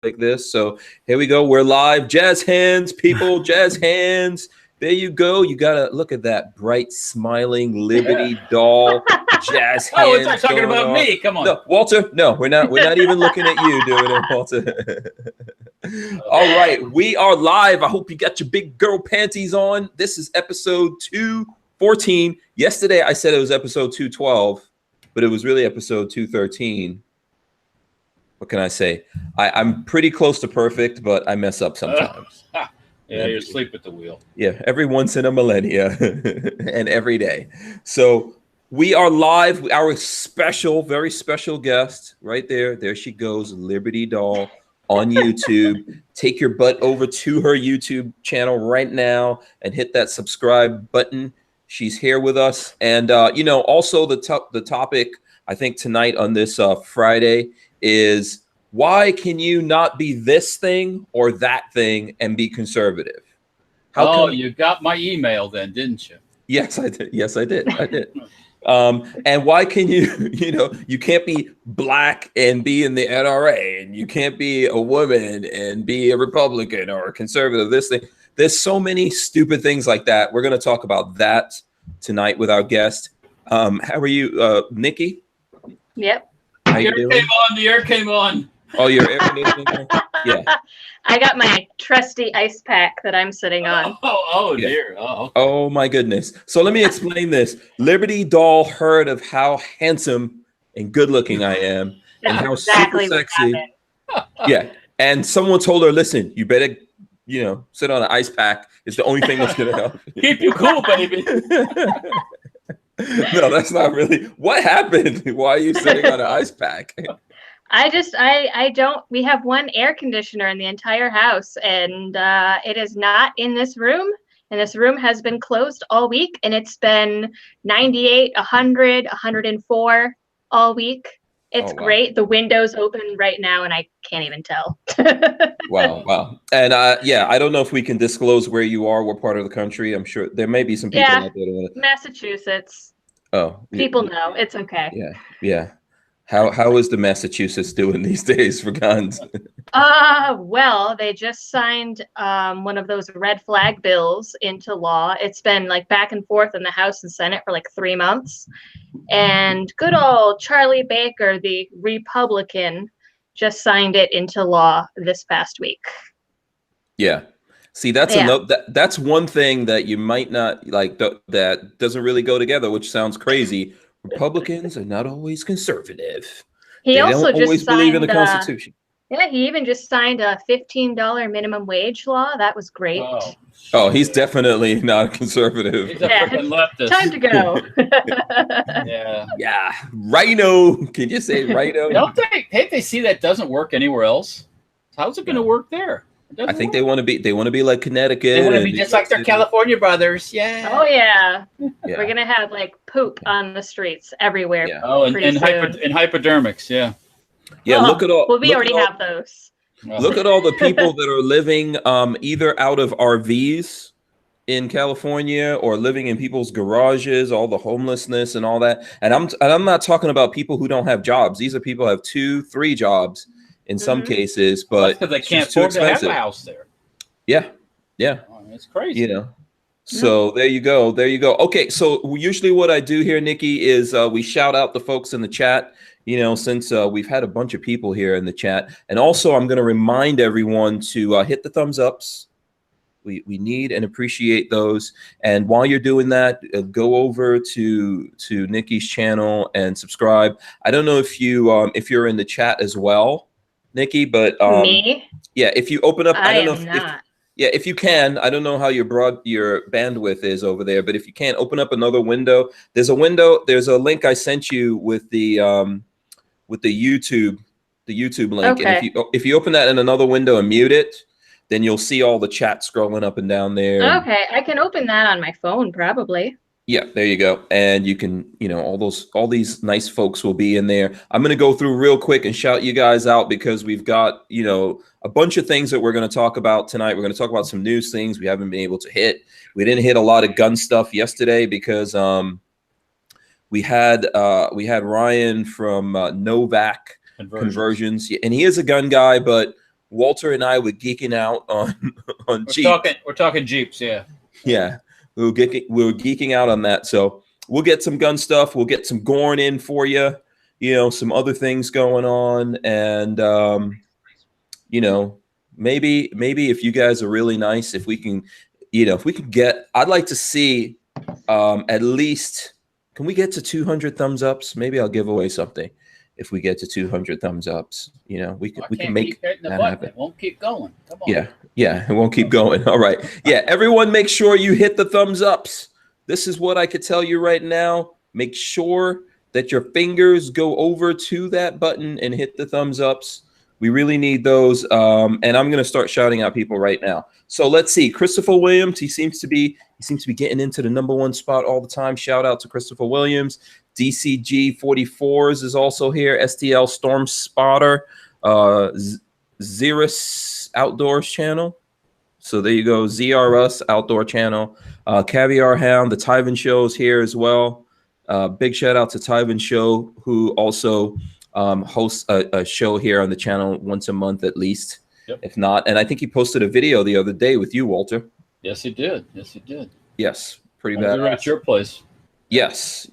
like this. So here we go. We're live. Jazz hands, people. Jazz hands. There you go. You gotta look at that bright, smiling Liberty doll. Jazz hands. Oh, it's talking about me. Come on. No, Walter. No, we're not. We're not even looking at you doing it, Walter. All right, we are live. I hope you got your big girl panties on. This is episode 214. Yesterday I said it was episode 212, but it was really episode 213. What can I say? I'm pretty close to perfect, but I mess up sometimes. Yeah, you're asleep at the wheel. Yeah, every once in a millennia and every day. So we are live. Our special, very special guest right there. There she goes, Liberty Doll on YouTube. Take your butt over to her YouTube channel right now and hit that subscribe button. She's here with us. And, you know, also the topic, I think, tonight on this Friday is, why can you not be this thing or that thing and be conservative? You got my email then, didn't you? Yes, I did. Yes, I did. I did. And why can you can't be black and be in the NRA, and you can't be a woman and be a Republican or a conservative, this thing. There's so many stupid things like that. We're going to talk about that tonight with our guest. How are you, Nikki? Yep. How you doing? The air came on. Oh, your air conditioning? Yeah. I got my trusty ice pack that I'm sitting on. Oh Yeah. dear. Oh, okay. Oh my goodness. So let me explain this. Liberty Doll heard of how handsome and good looking I am and how exactly super sexy. Yeah. And someone told her, listen, you better, sit on an ice pack. It's the only thing that's going to help. Keep you cool, baby. No, that's not really. What happened? Why are you sitting on an ice pack? I don't, we have one air conditioner in the entire house, and it is not in this room. And this room has been closed all week, and it's been 98, 100, 104 all week. It's great. The window's open right now, and I can't even tell. Wow. And I don't know if we can disclose where you are, what part of the country. I'm sure there may be some people out there. Massachusetts. Oh. People know. It's okay. Yeah. How is the Massachusetts doing these days for guns? Well, they just signed one of those red flag bills into law. It's been like back and forth in the House and Senate for like 3 months. And good old Charlie Baker, the Republican, just signed it into law this past week. Yeah. See, that's that's one thing that you might not like, that doesn't really go together, which sounds crazy. Republicans are not always conservative. They also don't always believe in the Constitution. Yeah, he even just signed a $15 minimum wage law. That was great. Oh, he's definitely not conservative. He's a freaking leftist. Time to go. Yeah. Rhino. Can you say rhino? Can't they see that doesn't work anywhere else? How's it going to work there? I think they want to be like Connecticut. They want to be just like their California brothers. Yeah. Oh yeah. We're gonna have like poop on the streets everywhere. Yeah. Oh, and hypodermics. Yeah. Yeah. Look at all. Well, we already have those. Look at all the people that are living either out of RVs in California or living in people's garages. All the homelessness and all that. And I'm not talking about people who don't have jobs. These are people who have 2-3 jobs. In some cases, but because they can't afford to have a house there. Yeah. Oh, that's crazy. So there you go. Okay, so usually what I do here, Nikki, is we shout out the folks in the chat. Since we've had a bunch of people here in the chat, and also I'm going to remind everyone to hit the thumbs ups. We need and appreciate those. And while you're doing that, go over to Nikki's channel and subscribe. I don't know if you're in the chat as well, Nikki, but me? Yeah, if you open up, I don't know if you can. I don't know how your bandwidth is over there, but if you can, open up another window. There's a link I sent you with the YouTube link. Okay. And if you open that in another window and mute it, then you'll see all the chat scrolling up and down there. Okay, I can open that on my phone probably. Yeah, there you go. And you can, all these nice folks will be in there. I'm going to go through real quick and shout you guys out because we've got, a bunch of things that we're going to talk about tonight. We're going to talk about some news things we haven't been able to hit. We didn't hit a lot of gun stuff yesterday because we had Ryan from Novak Conversions. And he is a gun guy, but Walter and I were geeking out on Jeeps. We're talking Jeeps, yeah. Yeah, we were geeking out on that. So we'll get some gun stuff. We'll get some Gorn in for you. You know, some other things going on, and you know, maybe if you guys are really nice, if we can, you know, if we can get, I'd like to see at least, can we get to 200 thumbs ups? Maybe I'll give away something if we get to 200 thumbs ups. You know, we can make that happen. It won't keep going. Come on. Yeah, it won't keep going. All right. Yeah, everyone make sure you hit the thumbs ups. This is what I could tell you right now. Make sure that your fingers go over to that button and hit the thumbs ups. We really need those. And I'm going to start shouting out people right now. So let's see. Christopher Williams, he seems to be getting into the #1 spot all the time. Shout out to Christopher Williams. DCG 44s is also here. STL Storm Spotter, Xeris Outdoors channel. So there you go. ZRS Outdoor channel. Caviar Hound, the Tyven Show is here as well. Big shout out to Tyven Show, who also hosts a show here on the channel once a month at least, if not. And I think he posted a video the other day with you, Walter. Yes, he did. Yes, pretty bad. At your place. Yes.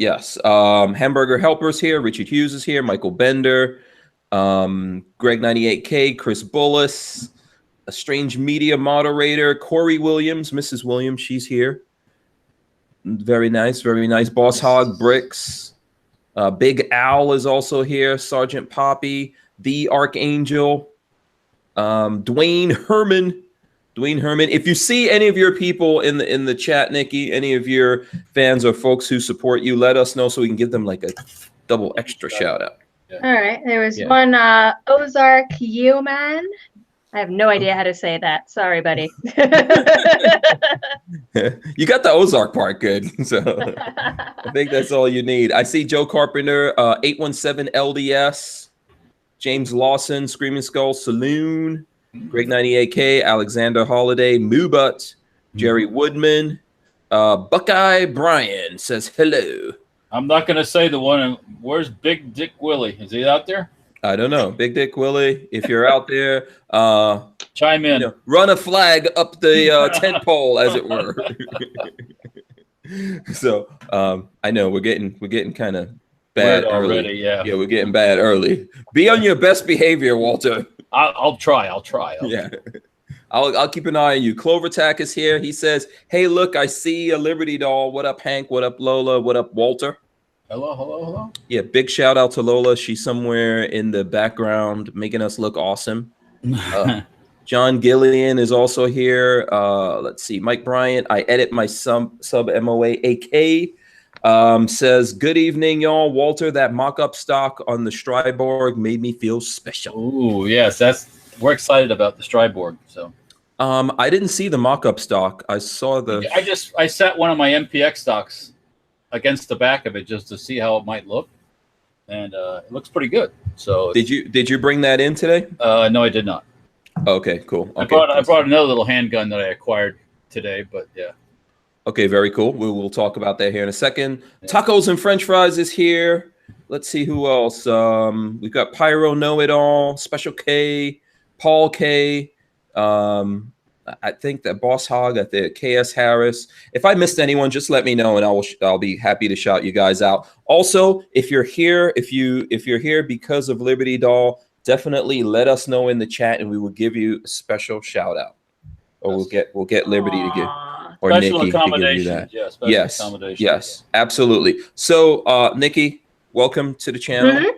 Hamburger Helpers here. Richard Hughes is here. Michael Bender, Greg 98K, Chris Bullis, a Strange Media moderator, Corey Williams, Mrs. Williams, she's here. Very nice. Boss Hog Bricks. Big Al is also here. Sergeant Poppy, the Archangel, Dwayne Herman. If you see any of your people in the chat, Nikki, any of your fans or folks who support you, let us know so we can give them like a double extra shout out. All right. There was one Ozark Human. I have no idea how to say that. Sorry, buddy. You got the Ozark part good. So I think that's all you need. I see Joe Carpenter, 817 LDS, James Lawson, Screaming Skull Saloon, Greg 98K, Alexander Holiday, Moobut, Jerry Woodman, Buckeye Brian says hello. I'm not going to say the one. Where's Big Dick Willie? Is he out there? I don't know. Big Dick Willie, if you're out there, chime in. You know, run a flag up the tent pole, as it were. So I know we're getting kind of bad already. Yeah, we're getting bad early. Be on your best behavior, Walter. I'll try. Yeah. I'll keep an eye on you. Clover Tack is here. He says, "Hey, look, I see a Liberty doll. What up, Hank? What up, Lola? What up, Walter?" Hello. Yeah, big shout out to Lola. She's somewhere in the background making us look awesome. John Gillian is also here. Let's see. Mike Bryant, I edit my sub MOA AK. Says, good evening, y'all. Walter, that mock-up stock on the Stryborg made me feel special. Ooh, yes, we're excited about the Stryborg. So I didn't see the mock-up stock. I saw the I set one of my MPX stocks against the back of it just to see how it might look, and it looks pretty good. So did you bring that in today? No, I did not. Okay, cool. Okay. I brought another little handgun that I acquired today, but yeah. Okay, very cool. We'll talk about that here in a second. Yeah. Tacos and French fries is here. Let's see who else. We've got Pyro Know It All, Special K, Paul K. I think that Boss Hog at the KS Harris. If I missed anyone, just let me know, and I'll be happy to shout you guys out. Also, if you're here, if you're here because of Liberty Doll, definitely let us know in the chat, and we will give you a special shout out, or we'll get Liberty to give. Or special Nikki to give you that. Yeah, yes, absolutely. So, Nikki, welcome to the channel.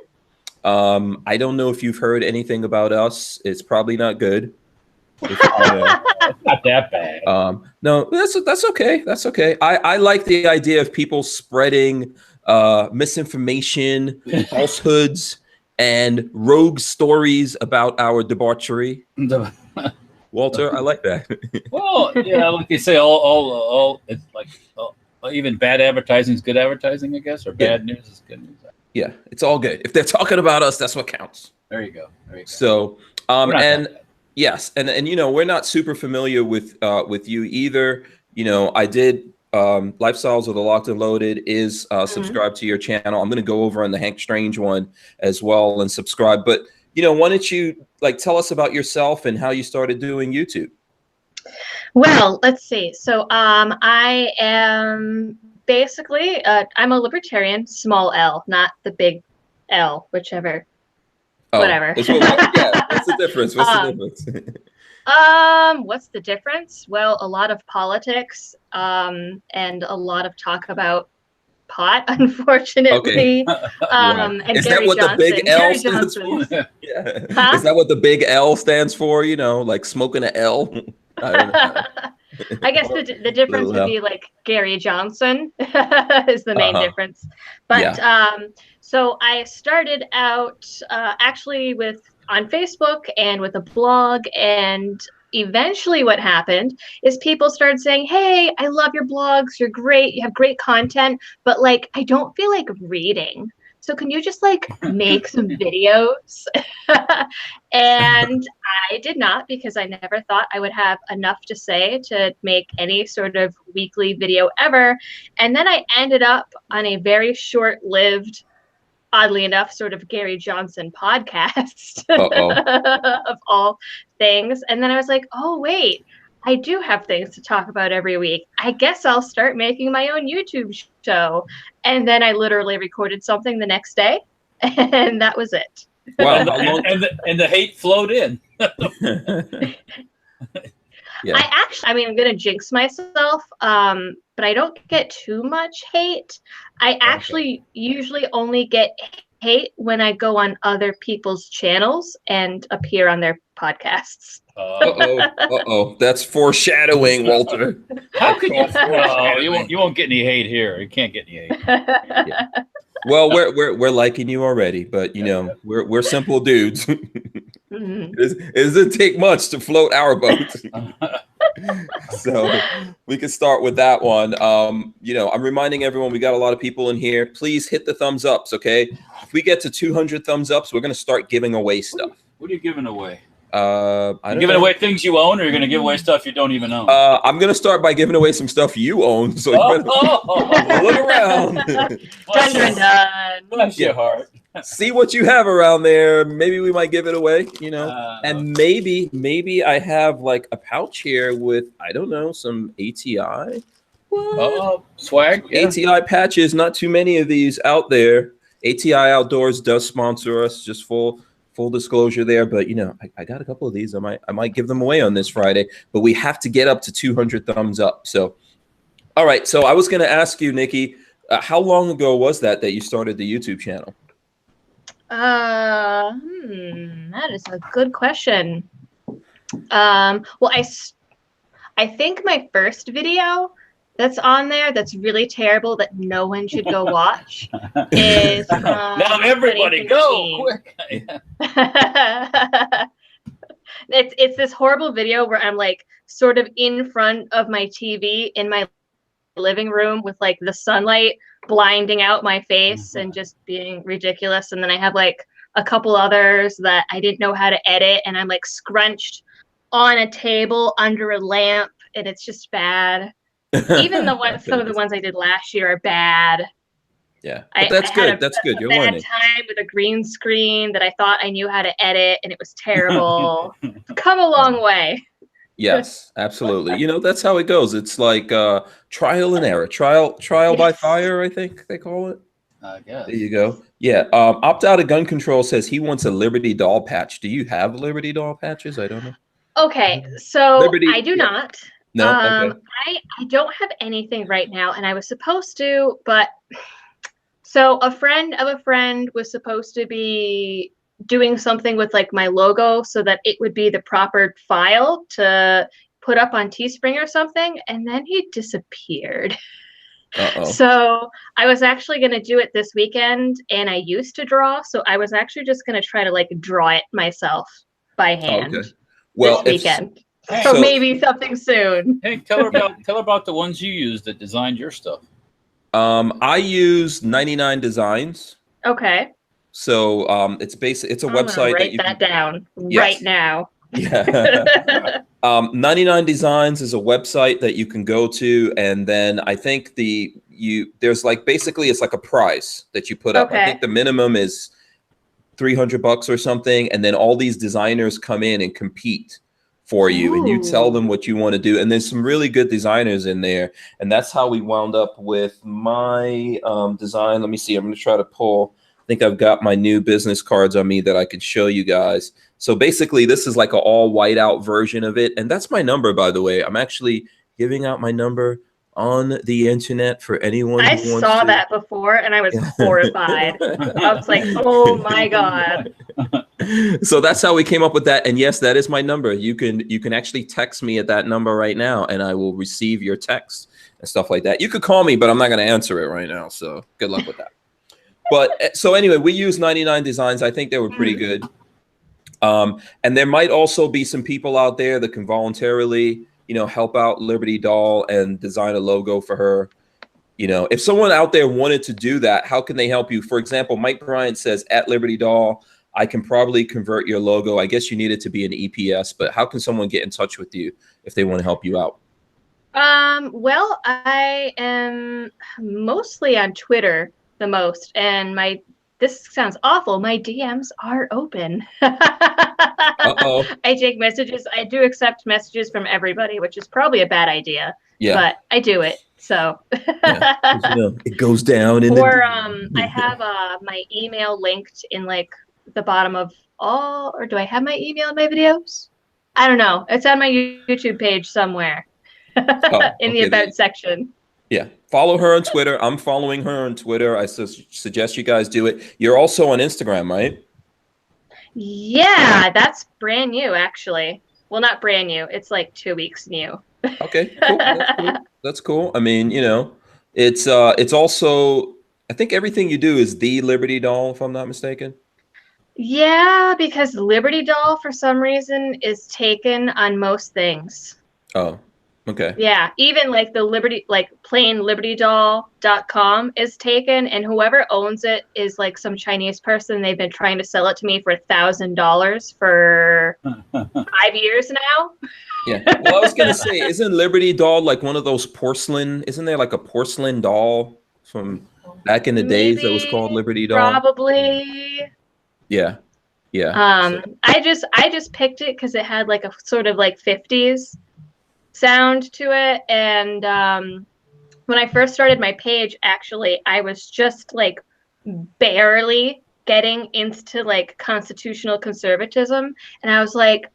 Mm-hmm. I don't know if you've heard anything about us. It's probably not good. Not that bad. No, that's okay. That's okay. I like the idea of people spreading misinformation, falsehoods, and rogue stories about our debauchery. Walter, I like that. Well, yeah, like they say, all it's like even bad advertising is good advertising, I guess, or bad news is good news. Yeah, it's all good. If they're talking about us, that's what counts. There you go. So, and yes, and you know, we're not super familiar with you either. You know, I did Lifestyles of the Locked and Loaded is subscribed to your channel. I'm going to go over on the Hank Strange one as well and subscribe. But why don't you like tell us about yourself and how you started doing YouTube? Well, let's see. So I am basically, I'm a libertarian, small L, not the big L, whichever, whatever. What's the difference? What's the difference? Well, a lot of politics, and a lot of talk about pot, unfortunately. Right. And Is Gary that what Johnson. the big L Gary stands Johnson. for? Yeah. Huh? Is that what the big L stands for? Like smoking an L? I don't know. I guess the difference would be like Gary Johnson is the main difference. But so I started out actually on Facebook and with a blog, and eventually what happened is people started saying, hey, I love your blogs, you're great, you have great content, but like I don't feel like reading, so can you just like make some videos? And I did not, because I never thought I would have enough to say to make any sort of weekly video ever. And then I ended up on a very short-lived, oddly enough, sort of Gary Johnson podcast of all things. And then I was like, oh, wait, I do have things to talk about every week. I guess I'll start making my own YouTube show. And then I literally recorded something the next day, and that was it. Wow. And the hate flowed in. Yeah. I'm going to jinx myself, but I don't get too much hate. I actually usually only get hate when I go on other people's channels and appear on their podcasts. That's foreshadowing, Walter. How could you? You won't get any hate here. You can't get any hate. Yeah. Well, we're liking you already, but we're simple dudes. It doesn't take much to float our boat. So we can start with that one. I'm reminding everyone, we got a lot of people in here. Please hit the thumbs ups, okay? If we get to 200 thumbs ups, we're going to start giving away stuff. What are you giving away? You're giving away things you own, or you're going to give away stuff you don't even own? I'm going to start by giving away some stuff you own. So look around. Bless your heart. See what you have around there. Maybe we might give it away, and maybe I have like a pouch here with, I don't know, some ATI. Swag. Yeah. ATI patches. Not too many of these out there. ATI Outdoors does sponsor us, just full disclosure there, but I got a couple of these. I might give them away on this Friday, but we have to get up to 200 thumbs up. So, all right. So I was going to ask you, Nikki, how long ago was that you started the YouTube channel? That is a good question. Well, I think my first video that's on there that's really terrible that no one should go watch is now everybody go quick. It's this horrible video where I'm like sort of in front of my TV in my living room with like the sunlight blinding out my face and just being ridiculous. And then I have like a couple others that I didn't know how to edit, and I'm like scrunched on a table under a lamp, and it's just bad. Even some of the ones I did last year are bad. Yeah, but that's good. That's good. You're learning. Time with a green screen that I thought I knew how to edit, and it was terrible. Come a long way. Yes, absolutely. That's how it goes. It's like trial and error, trial by fire, I think they call it. Yeah. There you go. Yeah. Opt out of gun control says he wants a Liberty doll patch. Do you have Liberty doll patches? I don't know. Okay, so I do not. No. Okay. I don't have anything right now, and I was supposed to, but so a friend of a friend was supposed to be doing something with like my logo so that it would be the proper file to put up on Teespring or something, and then he disappeared. So I was actually going to do it this weekend, and I used to draw, so I was actually just going to try to like draw it myself by hand this weekend. So maybe something soon. Hey, tell her about the ones you use that designed your stuff. I use 99 Designs. Okay. So it's a website that you can write that down right now. Yeah. 99 Designs is a website that you can go to, and then I think there's like basically it's like a prize that you put up. I think the minimum is $300 or something, and then all these designers come in and compete for you. Ooh. And you tell them what you want to do, and there's some really good designers in there, and that's how we wound up with my design. Let me see, I'm going to try to pull, I think I've got my new business cards on me that I could show you guys. So basically this is like an all white out version of it, and that's my number, by the way. I'm actually giving out my number on the internet for anyone who wants saw to. That before, and I was horrified. I was like, oh my God. So that's how we came up with that. And yes, that is my number. You can actually text me at that number right now, and I will receive your text and stuff like that. You could call me, but I'm not going to answer it right now. So good luck with that. But so anyway, we use 99 Designs. I think they were pretty good. And there might also be some people out there that can voluntarily, you know, help out Liberty Doll and design a logo for her. You know, if someone out there wanted to do that, how can they help you? For example, Mike Bryant says, at Liberty Doll, I can probably convert your logo. I guess you need it to be an EPS, but how can someone get in touch with you if they want to help you out? Well, I am mostly on Twitter the most, and this sounds awful, my DMs are open. Uh-oh. I take messages. I do accept messages from everybody, which is probably a bad idea. Yeah. But I do it. So yeah, you know, it goes down in I have my email linked in like the bottom of all, or do I have my email in my videos? I don't know. It's on my YouTube page somewhere in the about section. Yeah. Follow her on Twitter. I'm following her on Twitter. I suggest you guys do it. You're also on Instagram, right? Yeah, that's brand new, actually. Well, not brand new. It's like 2 weeks new. Okay, cool. That's cool. That's cool. I mean, you know, it's also, I think everything you do is the Liberty Doll, if I'm not mistaken. Yeah, because Liberty Doll, for some reason, is taken on most things. Oh, okay. Yeah, even like the Liberty, like plain libertydoll.com is taken, and whoever owns it is like some Chinese person. They've been trying to sell it to me for $1,000 for 5 years now. Yeah. Well, I was gonna say, isn't Liberty Doll like one of those porcelain? Isn't there like a porcelain doll from back in the days that was called Liberty Doll? Probably. Yeah. Yeah. I just picked it because it had like a sort of like 50s sound to it, and when I first started my page, actually, I was just like barely getting into like constitutional conservatism, and I was like,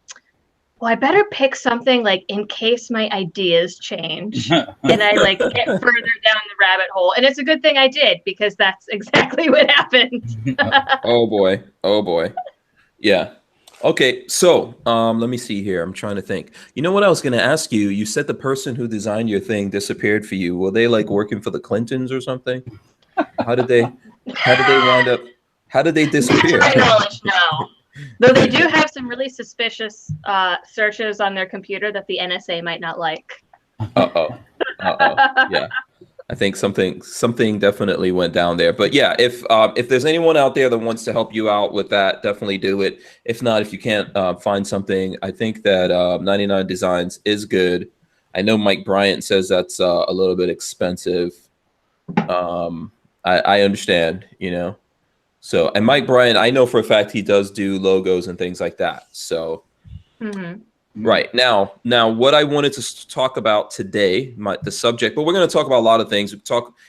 well, I better pick something like in case my ideas change. And I like get further down the rabbit hole. And it's a good thing I did, because that's exactly what happened. Oh boy. Oh boy. Yeah. Okay. So let me see here. I'm trying to think. You know what I was going to ask you? You said the person who designed your thing disappeared for you. Were they like working for the Clintons or something? How did they wind up? How did they disappear? To my knowledge, no. Though they do have some really suspicious searches on their computer that the NSA might not like. Uh-oh. Yeah. I think something definitely went down there. But yeah, if there's anyone out there that wants to help you out with that, definitely do it. If not, if you can't find something, I think that 99 Designs is good. I know Mike Bryant says that's a little bit expensive. I understand, you know. So, and Mike Bryant, I know for a fact he does do logos and things like that. So, right now, what I wanted to talk about today, the subject, but we're going to talk about a lot of things.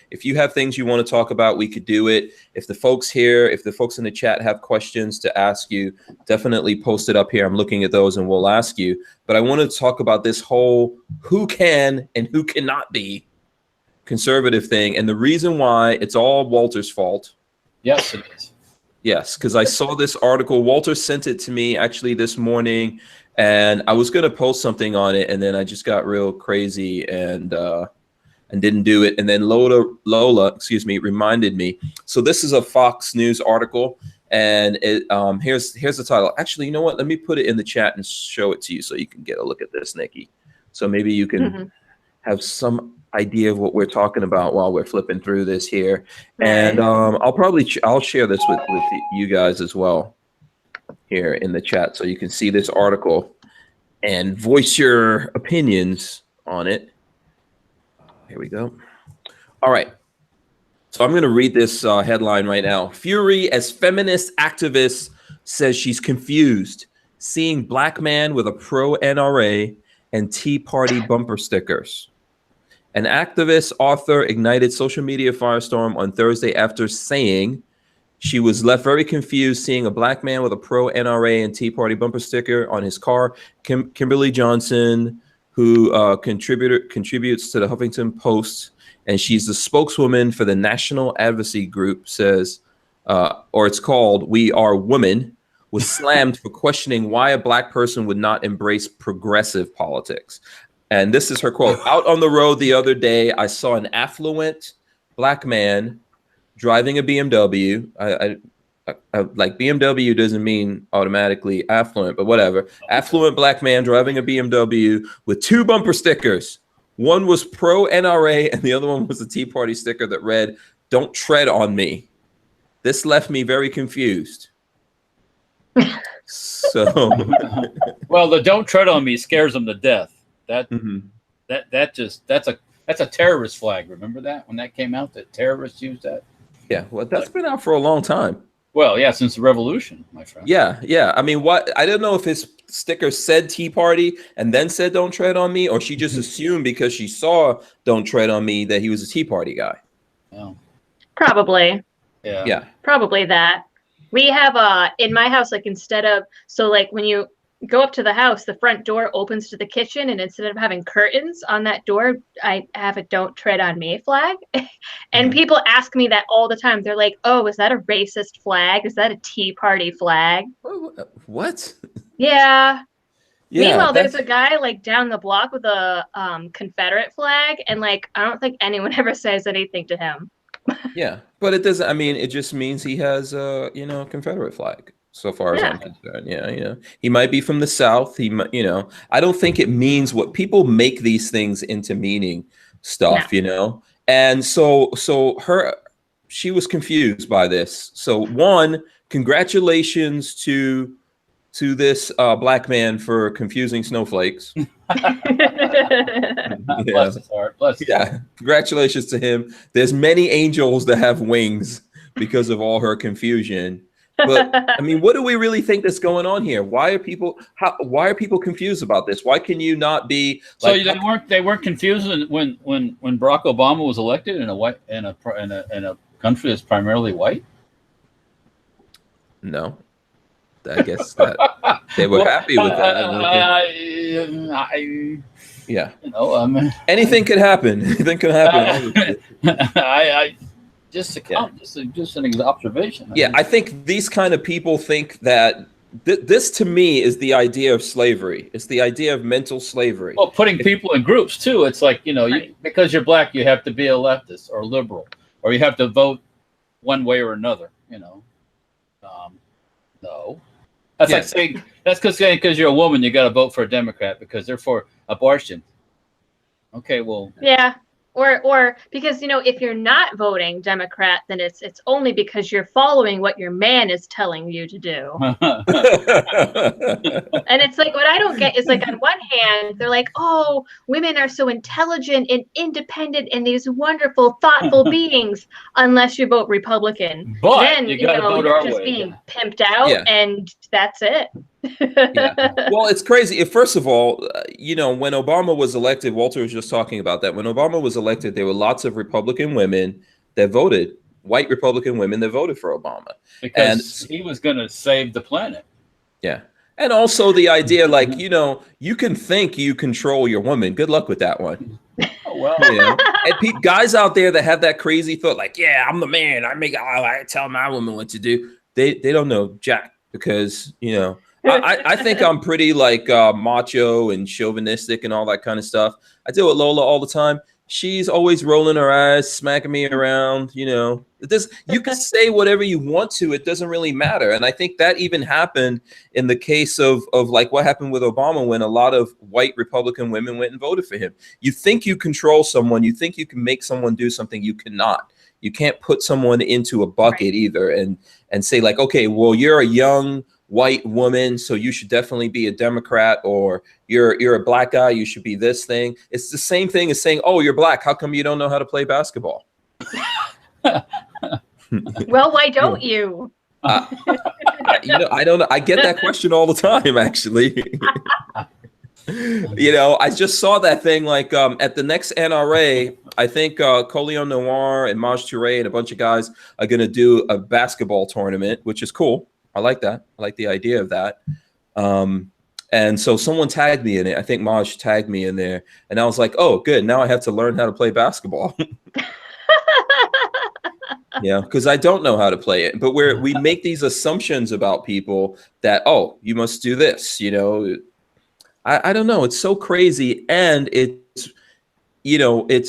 If you have things you want to talk about, we could do it. If the folks in the chat have questions to ask you, definitely post it up here. I'm looking at those and we'll ask you. But I want to talk about this whole who can and who cannot be conservative thing. And the reason why it's all Walter's fault. Yes, it is. Yes, because I saw this article. Walter sent it to me actually this morning, and I was going to post something on it, and then I just got real crazy and didn't do it. And then Lola, excuse me, reminded me. So this is a Fox News article, and it here's the title. Actually, you know what? Let me put it in the chat and show it to you so you can get a look at this, Nikki. So maybe you can have some idea of what we're talking about while we're flipping through this here. And I'll share this with you guys as well here in the chat so you can see this article and voice your opinions on it. Here we go. All right. So I'm going to read this headline right now. Fury as feminist activist says she's confused seeing black man with a pro-NRA and Tea Party bumper stickers. An activist author ignited social media firestorm on Thursday after saying she was left very confused seeing a black man with a pro-NRA and Tea Party bumper sticker on his car. Kimberly Johnson, who contributes to the Huffington Post, and she's the spokeswoman for the National Advocacy Group, says, or it's called We Are Women, was slammed for questioning why a black person would not embrace progressive politics. And this is her quote. Out on the road the other day, I saw an affluent black man driving a BMW. I like BMW doesn't mean automatically affluent, but whatever. Affluent black man driving a BMW with two bumper stickers. One was pro-NRA and the other one was a Tea Party sticker that read, "Don't tread on me." This left me very confused. So, well, the "don't tread on me" scares them to death. That's a terrorist flag. Remember that when that came out, that terrorists used that? Yeah, well, that's been out for a long time. Well, yeah, since the revolution, my friend. Yeah. I mean, I don't know if his sticker said Tea Party and then said "Don't tread on me," or she just assumed because she saw "Don't tread on me" that he was a Tea Party guy. Yeah. Probably. Yeah. Probably that. We have in my house, like when you go up to the house, the front door opens to the kitchen, and instead of having curtains on that door, I have a "Don't tread on me" flag. And people ask me that all the time. They're like, "Oh, is that a racist flag? Is that a Tea Party flag?" What? Yeah. Yeah. Meanwhile, there's a guy like down the block with a Confederate flag, and like I don't think anyone ever says anything to him. Yeah, but it doesn't. I mean, it just means he has a Confederate flag. So far as I'm concerned, he might be from the South. He might, I don't think it means what people make these things into meaning stuff, And so she was confused by this. So one, congratulations to this black man for confusing snowflakes. Bless his heart. Bless his heart. Congratulations to him. There's many angels that have wings because of all her confusion. But I mean, what do we really think that's going on here? Why are people confused about this? Why can you not be like, so they weren't confused when Barack Obama was elected in a country that's primarily white? No. I guess that they were happy with that. Anything could happen. Anything could happen. Just an observation. I think these kind of people think that this to me is the idea of slavery. It's the idea of mental slavery. Well, putting people in groups too. It's like, because you're black, you have to be a leftist or liberal, or you have to vote one way or another, no. That's like saying that's because you're a woman, you got to vote for a Democrat because they're for abortion. Okay, well. Yeah. Or because, if you're not voting Democrat, then it's only because you're following what your man is telling you to do. And it's like, what I don't get is like, on one hand, they're like, oh, women are so intelligent and independent and these wonderful, thoughtful beings, unless you vote Republican. But then, you're just being pimped out and that's it. Well, it's crazy. First of all, when Obama was elected, Walter was just talking about that. When Obama was elected, there were lots of Republican women that voted, white Republican women that voted for Obama. Because he was going to save the planet. Yeah. And also the idea, like, you can think you control your woman. Good luck with that one. Oh, well. And guys out there that have that crazy thought, like, yeah, I'm the man. I tell my woman what to do. They don't know jack because, I think I'm pretty like macho and chauvinistic and all that kind of stuff. I deal with Lola all the time. She's always rolling her eyes, smacking me around. You can say whatever you want to. It doesn't really matter. And I think that even happened in the case of like what happened with Obama when a lot of white Republican women went and voted for him. You think you control someone. You think you can make someone do something. You cannot. You can't put someone into a bucket either and say like, okay, well, you're a young white woman, so you should definitely be a Democrat, or you're a black guy, you should be this thing. It's the same thing as saying, oh, you're black, how come you don't know how to play basketball? Well, why don't you? I don't know. I get that question all the time, actually. I just saw that thing like at the next NRA. I think Coleon Noir and Maj Touré and a bunch of guys are going to do a basketball tournament, which is cool. I like that. I like the idea of that. And so someone tagged me in it. I think Maj tagged me in there. And I was like, oh, good. Now I have to learn how to play basketball. Yeah, because I don't know how to play it. But we make these assumptions about people that, oh, you must do this. I don't know. It's so crazy. And it's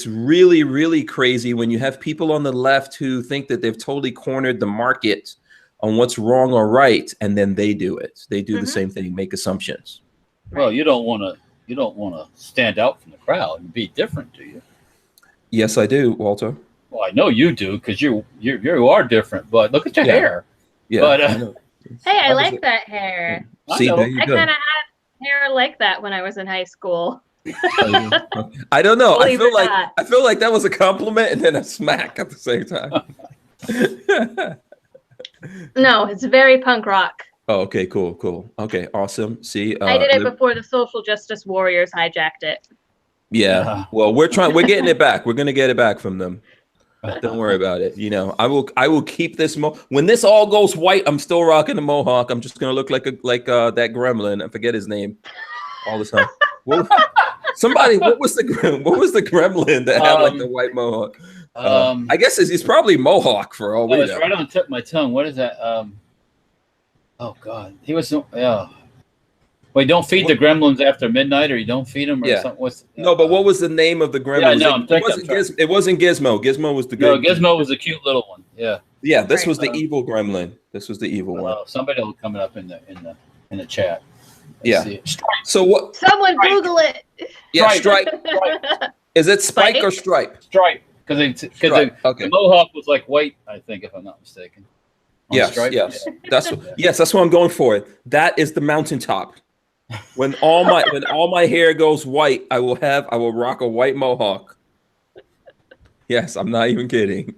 really, really crazy when you have people on the left who think that they've totally cornered the market on what's wrong or right, and then they do it. They do the same thing, make assumptions. Well, you don't want to stand out from the crowd and be different, do you? Yes, I do, Walter. Well, I know you do because you are different. But look at your hair. Yeah. But, hey, I like that hair. See, there you I go. kind of had hair like that when I was in high school. I don't know. I feel like that was a compliment and then a smack at the same time. No, it's very punk rock. Oh, okay, cool. Okay, awesome. See, I did it before the social justice warriors hijacked it. Yeah. Well, we're getting it back. We're gonna get it back from them. Don't worry about it. I will keep this when this all goes white. I'm still rocking the mohawk. I'm just gonna look like that gremlin. I forget his name all the time. What was the gremlin that had like the white mohawk? I guess he's probably Mohawk for all we know. It's right on the tip of my tongue. What is that? Oh God, he was. Wait, don't feed the gremlins after midnight, or you don't feed them, or something. No, but what was the name of the gremlin? Yeah, no, it wasn't Gizmo. Gizmo was the good. No, Gizmo was the cute little one. Yeah. Yeah, this was the evil gremlin. This was the evil one. Somebody will come up in the chat. Let's see. So what? Someone Google it. Yeah, Stripe. Is it Spike or Stripe? Stripe, because the mohawk was like white, I think, if I'm not mistaken. Yes. That's what I'm going for. That is the mountaintop. When all my hair goes white, I will rock a white mohawk. Yes, I'm not even kidding.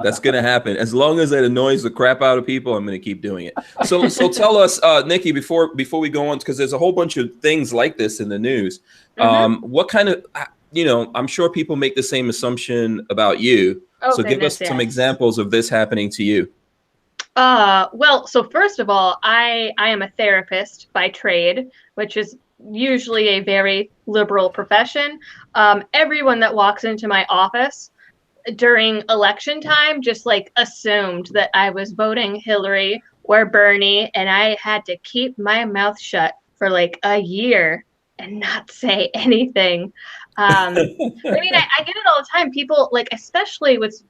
That's gonna happen. As long as it annoys the crap out of people, I'm gonna keep doing it. So tell us, Nikki, before we go on, because there's a whole bunch of things like this in the news. What kind of I'm sure people make the same assumption about you. So give us some examples of this happening to you. Well, so first of all, I am a therapist by trade, which is usually a very liberal profession. Everyone that walks into my office during election time just like assumed that I was voting Hillary or Bernie, and I had to keep my mouth shut for like a year and not say anything. I mean, I get it all the time. People, like, especially what's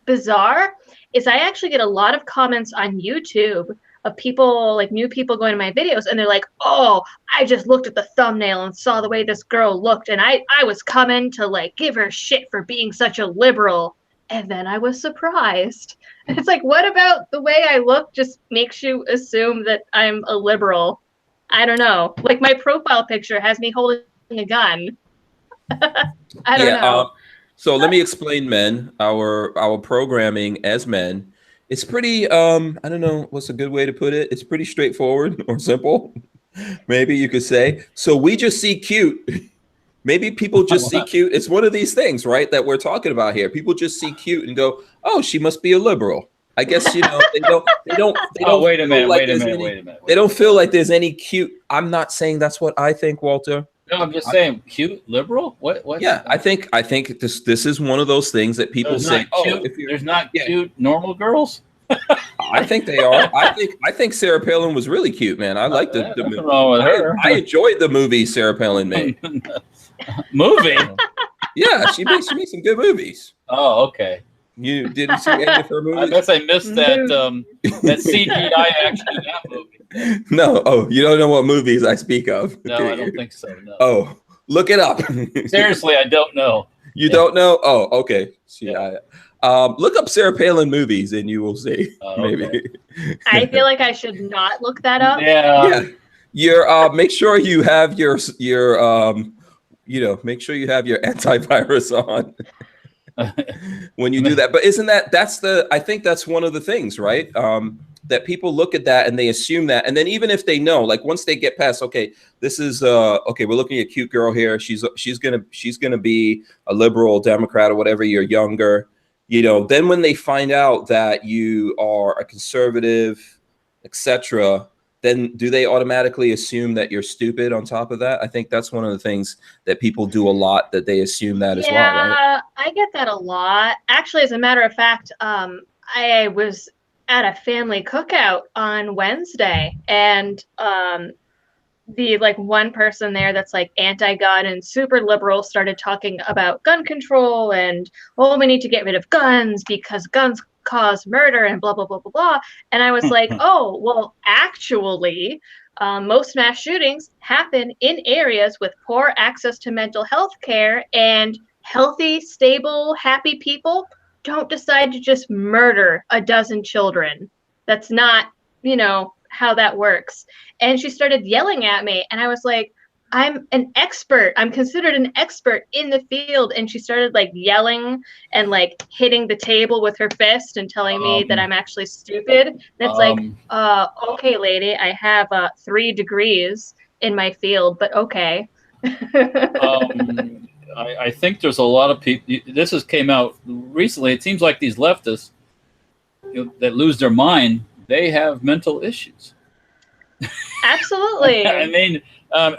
bizarre is I actually get a lot of comments on YouTube of people, like new people going to my videos, and they're like, oh, I just looked at the thumbnail and saw the way this girl looked, and I was coming to like give her shit for being such a liberal, and then I was surprised. And it's like, what about the way I look just makes you assume that I'm a liberal? I don't know. Like, my profile picture has me holding a gun. I don't know. So let me explain, men. Our programming as men, it's pretty, I don't know what's a good way to put it. It's pretty straightforward or simple, maybe you could say. So we just see cute. Maybe people just see cute. It's one of these things, right, that we're talking about here. People just see cute and go, oh, she must be a liberal. I guess, they don't. Oh, wait a minute. They don't feel like there's any cute. I'm not saying that's what I think, Walter. No, I'm just saying, cute liberal. What? Yeah, I think this is one of those things that people say. There's not cute normal girls. I think they are. I think Sarah Palin was really cute, man. I liked the movie. Wrong with her. I enjoyed the movie Sarah Palin made. Movie? Yeah, she made some good movies. Oh, okay. You didn't see any of her movies? I guess I missed that CGI action in that movie. No. Oh, you don't know what movies I speak of? No, I don't think so. No. Oh, look it up. Seriously, I don't know. You don't know? Oh, okay. See, look up Sarah Palin movies and you will see. Maybe. Okay. I feel like I should not look that up. Yeah. Make sure you have your make sure you have your antivirus on. when you do that. But isn't I think that's one of the things, right? That people look at that and they assume that. And then even if they know, like once they get past, okay, this is, okay, we're looking at a cute girl here. She's going to be a liberal, Democrat, or whatever. You're younger, then when they find out that you are a conservative, etc., then do they automatically assume that you're stupid on top of that? I think that's one of the things that people do a lot, that they assume that as well, right? Yeah, I get that a lot. Actually, as a matter of fact, I was at a family cookout on Wednesday, and the one person there that's like anti-gun and super liberal started talking about gun control and, oh, we need to get rid of guns because guns cause murder and blah blah blah blah blah. And I was like, oh, well, actually, most mass shootings happen in areas with poor access to mental health care, and healthy, stable, happy people don't decide to just murder a dozen children. That's not, how that works. And she started yelling at me, and I was like, I'm an expert. I'm considered an expert in the field. And she started yelling and hitting the table with her fist and telling me that I'm actually stupid. And it's okay, lady, I have 3 degrees in my field, but okay. I think there's a lot of people. This came out recently. It seems like these leftists that lose their mind, they have mental issues. Absolutely. I mean,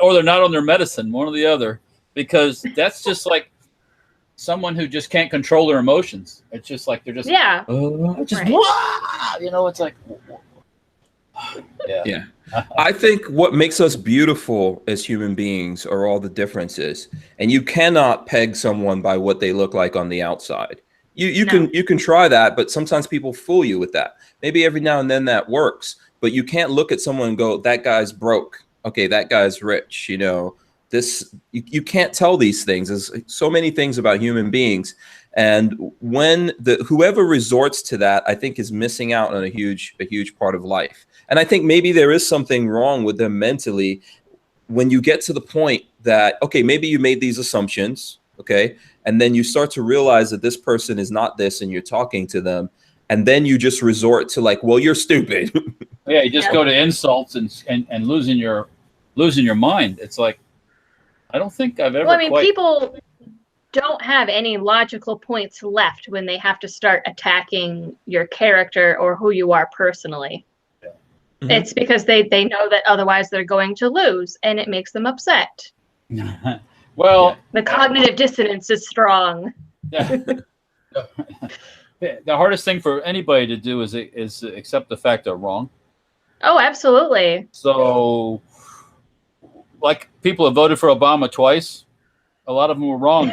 or they're not on their medicine, one or the other, because that's just like someone who just can't control their emotions. It's just like they're just right. It's like yeah. I think what makes us beautiful as human beings are all the differences, and you cannot peg someone by what they look like on the outside. You can try that, but sometimes people fool you with that. Maybe every now and then that works, but you can't look at someone and go, that guy's broke. Okay, that guy's rich. You can't tell these things. There's so many things about human beings, and when whoever resorts to that, I think, is missing out on a huge part of life. And I think maybe there is something wrong with them mentally when you get to the point that, okay, maybe you made these assumptions, okay, and then you start to realize that this person is not this, and you're talking to them, and then you just resort to well, you're stupid. Yeah, you just go to insults and losing your mind. It's like, I don't think I've ever. Well, I mean, people don't have any logical points left when they have to start attacking your character or who you are personally. Yeah. Mm-hmm. It's because they know that otherwise they're going to lose, and it makes them upset. Well, the cognitive dissonance is strong. Yeah. The hardest thing for anybody to do is accept the fact they're wrong. Oh, absolutely. So, people have voted for Obama twice. A lot of them were wrong,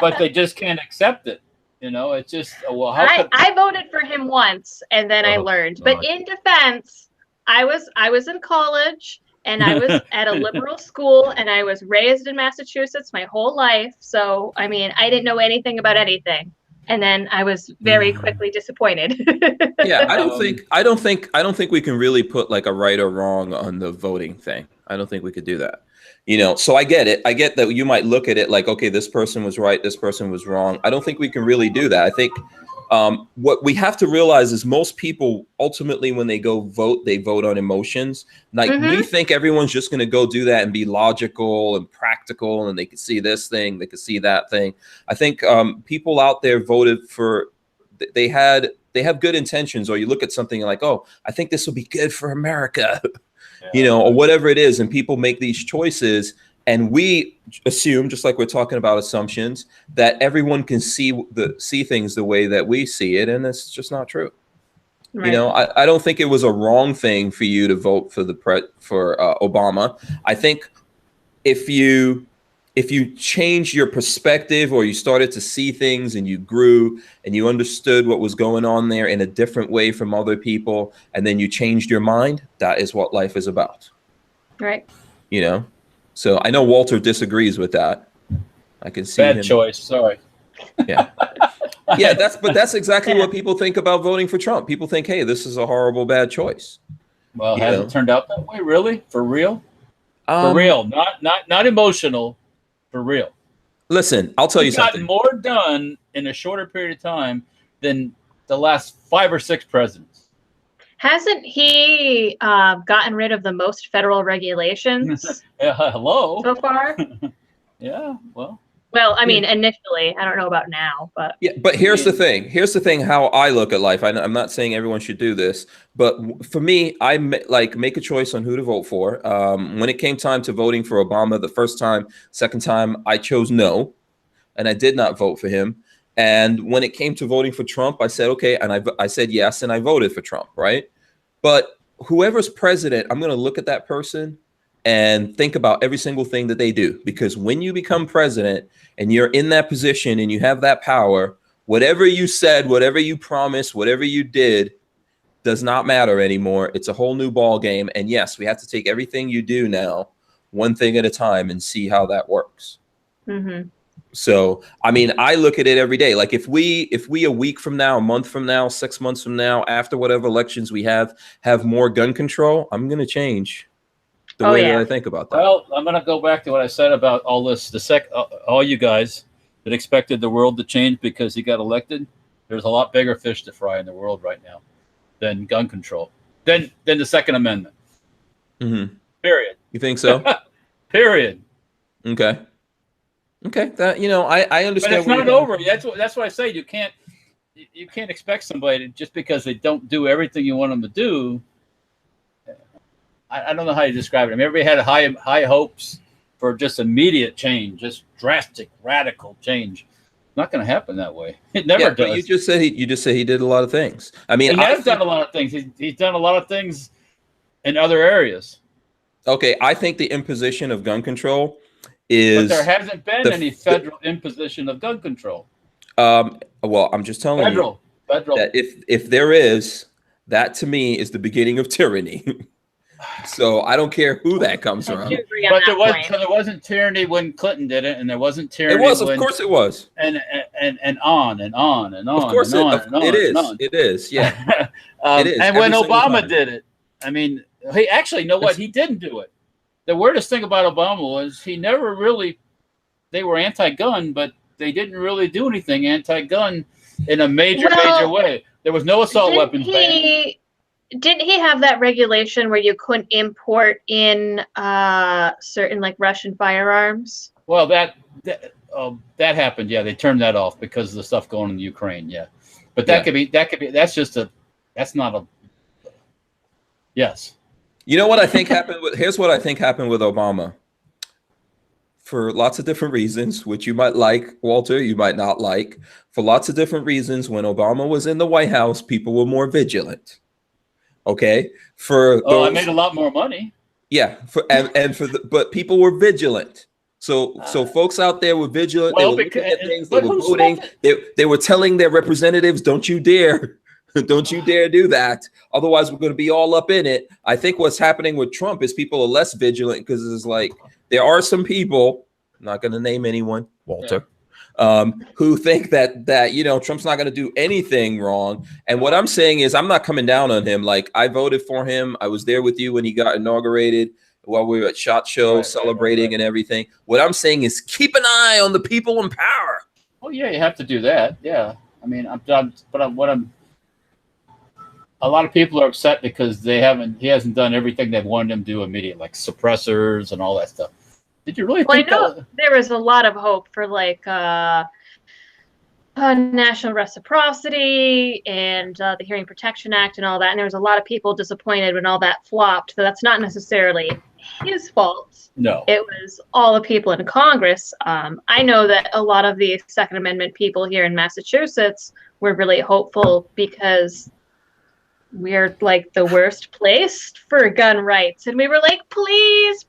but they just can't accept it. It's just, well, I voted for him once, and then I learned. But in defense, I was in college, and I was at a liberal school, and I was raised in Massachusetts my whole life. So, I mean, I didn't know anything about anything. And then I was very quickly disappointed. Yeah, I don't think we can really put a right or wrong on the voting thing. I don't think we could do that. So I get it. I get that you might look at it okay, this person was right, this person was wrong. I don't think we can really do that. I think what we have to realize is most people ultimately, when they go vote, they vote on emotions. We think everyone's just going to go do that and be logical and practical, and they could see this thing, they could see that thing. I think people out there voted for, they have good intentions, or you look at something like, oh, I think this will be good for America, or whatever it is. And people make these choices, and we assume, just like we're talking about assumptions, that everyone can see things the way that we see it, and it's just not true. Right. I don't think it was a wrong thing for you to vote for Obama. I think if you changed your perspective, or you started to see things and you grew and you understood what was going on there in a different way from other people, and then you changed your mind, that is what life is about. Right. So I know Walter disagrees with that. I can see bad choice. Sorry. Yeah. Yeah, that's exactly what people think about voting for Trump. People think, hey, this is a horrible, bad choice. Well, has it turned out that way? Really? For real? For real. Not emotional. For real. Listen, I'll tell you He's gotten something. more done in a shorter period of time than the last 5 or 6 presidents. Hasn't he gotten rid of the most federal regulations Hello. so far? Yeah, well. Well, I mean, initially, I don't know about now, but Yeah, but here's the thing. Here's the thing. How I look at life. I'm not saying everyone should do this, but for me, I make a choice on who to vote for. When it came time to voting for Obama, the first time, second time, I chose no, and I did not vote for him. And when it came to voting for Trump, I said okay, and I said yes, and I voted for Trump, right? But whoever's president, I'm going to look at that person and think about every single thing that they do, because when you become president and you're in that position and you have that power, whatever you said, whatever you promised, whatever you did does not matter anymore. It's a whole new ball game. And yes, we have to take everything you do now one thing at a time and see how that works. Mm-hmm. So, I mean, I look at it every day. Like if we a week from now, a month from now, 6 months from now, after whatever elections we have more gun control, I'm going to change the way that I think about that. Well, I'm going to go back to what I said about all this. All you guys that expected the world to change because he got elected, there's a lot bigger fish to fry in the world right now than gun control, than the Second Amendment. Mm-hmm. Period. You think so? Period. Okay. That I understand. But it's not over. That's what I say. You can't expect somebody to, just because they don't do everything you want them to do. I don't know how you describe it. I mean, everybody had high hopes for just immediate change, just drastic, radical change. Not going to happen that way. It never does. But you just said he did a lot of things. I mean, he has done a lot of things. He's done a lot of things in other areas. Okay, I think the imposition of gun control is. But there hasn't been any federal imposition of gun control. Well, I'm just telling you that if there is, that to me is the beginning of tyranny. So I don't care who that comes from. But there wasn't tyranny when Clinton did it, and there wasn't tyranny. It was, of course, it was, and on and on and on. Of course, it is. It is, yeah. It is. And when Obama did it, I mean, he actually, you know what? He didn't do it. The weirdest thing about Obama was he never really. They were anti-gun, but they didn't really do anything anti-gun in a major way. There was no assault weapons ban. Didn't he have that regulation where you couldn't import in certain like Russian firearms? Well, that happened. Yeah, they turned that off because of the stuff going in Ukraine. Yeah, but that could be. That's not a. Yes. You know what I think happened with? Here's what I think happened with Obama. For lots of different reasons, which you might like, Walter, you might not like. For lots of different reasons, when Obama was in the White House, people were more vigilant. Okay, I made a lot more money. Yeah, but people were vigilant. So folks out there were vigilant. They were looking at things. They were voting. They were telling their representatives, "Don't you dare, don't you dare do that. Otherwise, we're going to be all up in it." I think what's happening with Trump is people are less vigilant because it's like there are some people. I'm not going to name anyone, Walter. Yeah. Who think that Trump's not going to do anything wrong. And what I'm saying is I'm not coming down on him. Like, I voted for him. I was there with you when he got inaugurated while we were at SHOT Show celebrating and everything. What I'm saying is keep an eye on the people in power. Well, yeah, you have to do that. Yeah. I mean, a lot of people are upset because he hasn't done everything they wanted him to do immediately, like suppressors and all that stuff. Did you really think I know there was a lot of hope for like national reciprocity and the Hearing Protection Act and all that. And there was a lot of people disappointed when all that flopped. So that's not necessarily his fault. No. It was all the people in Congress. I know that a lot of the Second Amendment people here in Massachusetts were really hopeful because we're like the worst place for gun rights. And we were like, please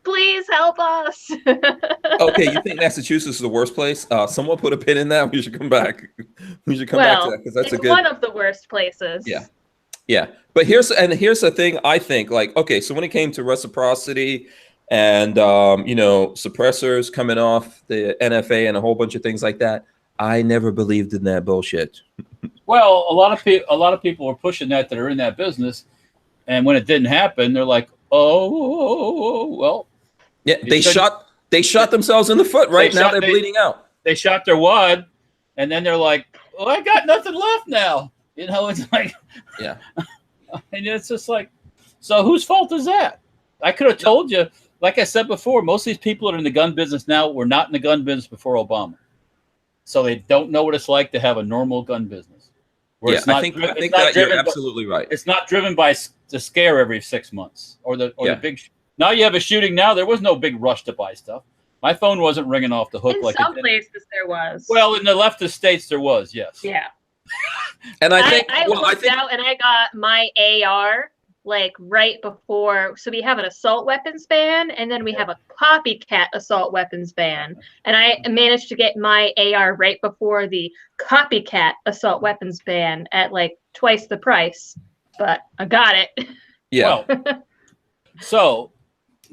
help us. Okay, you think Massachusetts is the worst place? Someone put a pin in that. We should come back. We should come back to that because that's it's one of the worst places. Yeah. But here's the thing. I think like, okay, so when it came to reciprocity and suppressors coming off the NFA and a whole bunch of things like that, I never believed in that bullshit. Well, a lot of people were pushing that are in that business, and when it didn't happen, they're like, "Oh, well." Yeah, they shot themselves in the foot. Right now, they're bleeding out. they shot their wad, and then they're like, "Oh, I got nothing left now." You know, it's like, Yeah. and it's just like, so whose fault is that? I could have told you, like I said before, most of these people that are in the gun business now were not in the gun business before Obama, so they don't know what it's like to have a normal gun business. Where Yeah, it's not, I think it's that not you're driven absolutely right. It's not driven by the scare every 6 months or the big. Now you have a shooting. Now there was no big rush to buy stuff. My phone wasn't ringing off the hook In like some it did. places there was. Well, in the leftist states there was, yes. Yeah. And I think I looked out and I got my AR like right before. So we have an assault weapons ban, and then we have a copycat assault weapons ban. And I managed to get my AR right before the copycat assault weapons ban at like twice the price. But I got it. yeah. Well, so,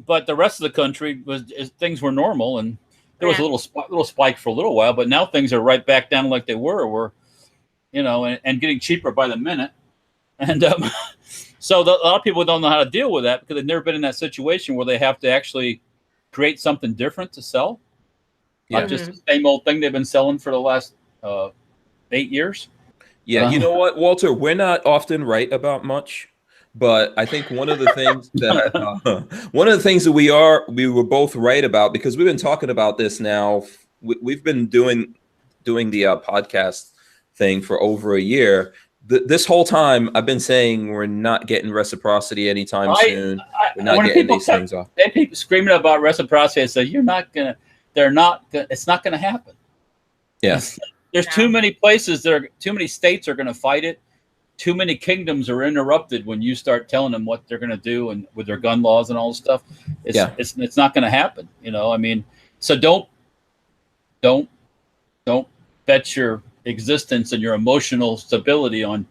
but the rest of the country things were normal, and there was a little spike for a little while, but now things are right back down like they were, you know, and getting cheaper by the minute. And so a lot of people don't know how to deal with that because they've never been in that situation where they have to actually create something different to sell. Yeah. Not just the same old thing they've been selling for the last 8 years. Yeah, you know what, Walter? We're not often right about much, but I think one of the things that we were both right about, because we've been talking about this now. We've been doing the podcast thing for over a year. This whole time, I've been saying we're not getting reciprocity anytime soon. We're not getting these things off. And people screaming about reciprocity, I say, "You're not gonna. They're not. It's not gonna happen." Yes. There's too many places too many states are going to fight it. Too many kingdoms are interrupted when you start telling them what they're going to do and with their gun laws and all this stuff. It's not going to happen. You know, I mean, so don't bet your existence and your emotional stability on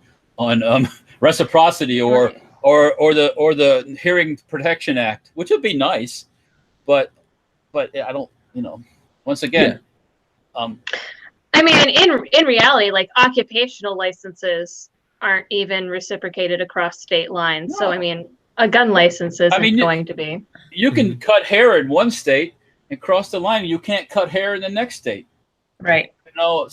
reciprocity or the Hearing Protection Act, which would be nice, but I don't. You know, once again. Yeah. I mean, in reality, like occupational licenses aren't even reciprocated across state lines. No. So, I mean, a gun license isn't going to be. You can cut hair in one state and cross the line. You can't cut hair in the next state, right? You know,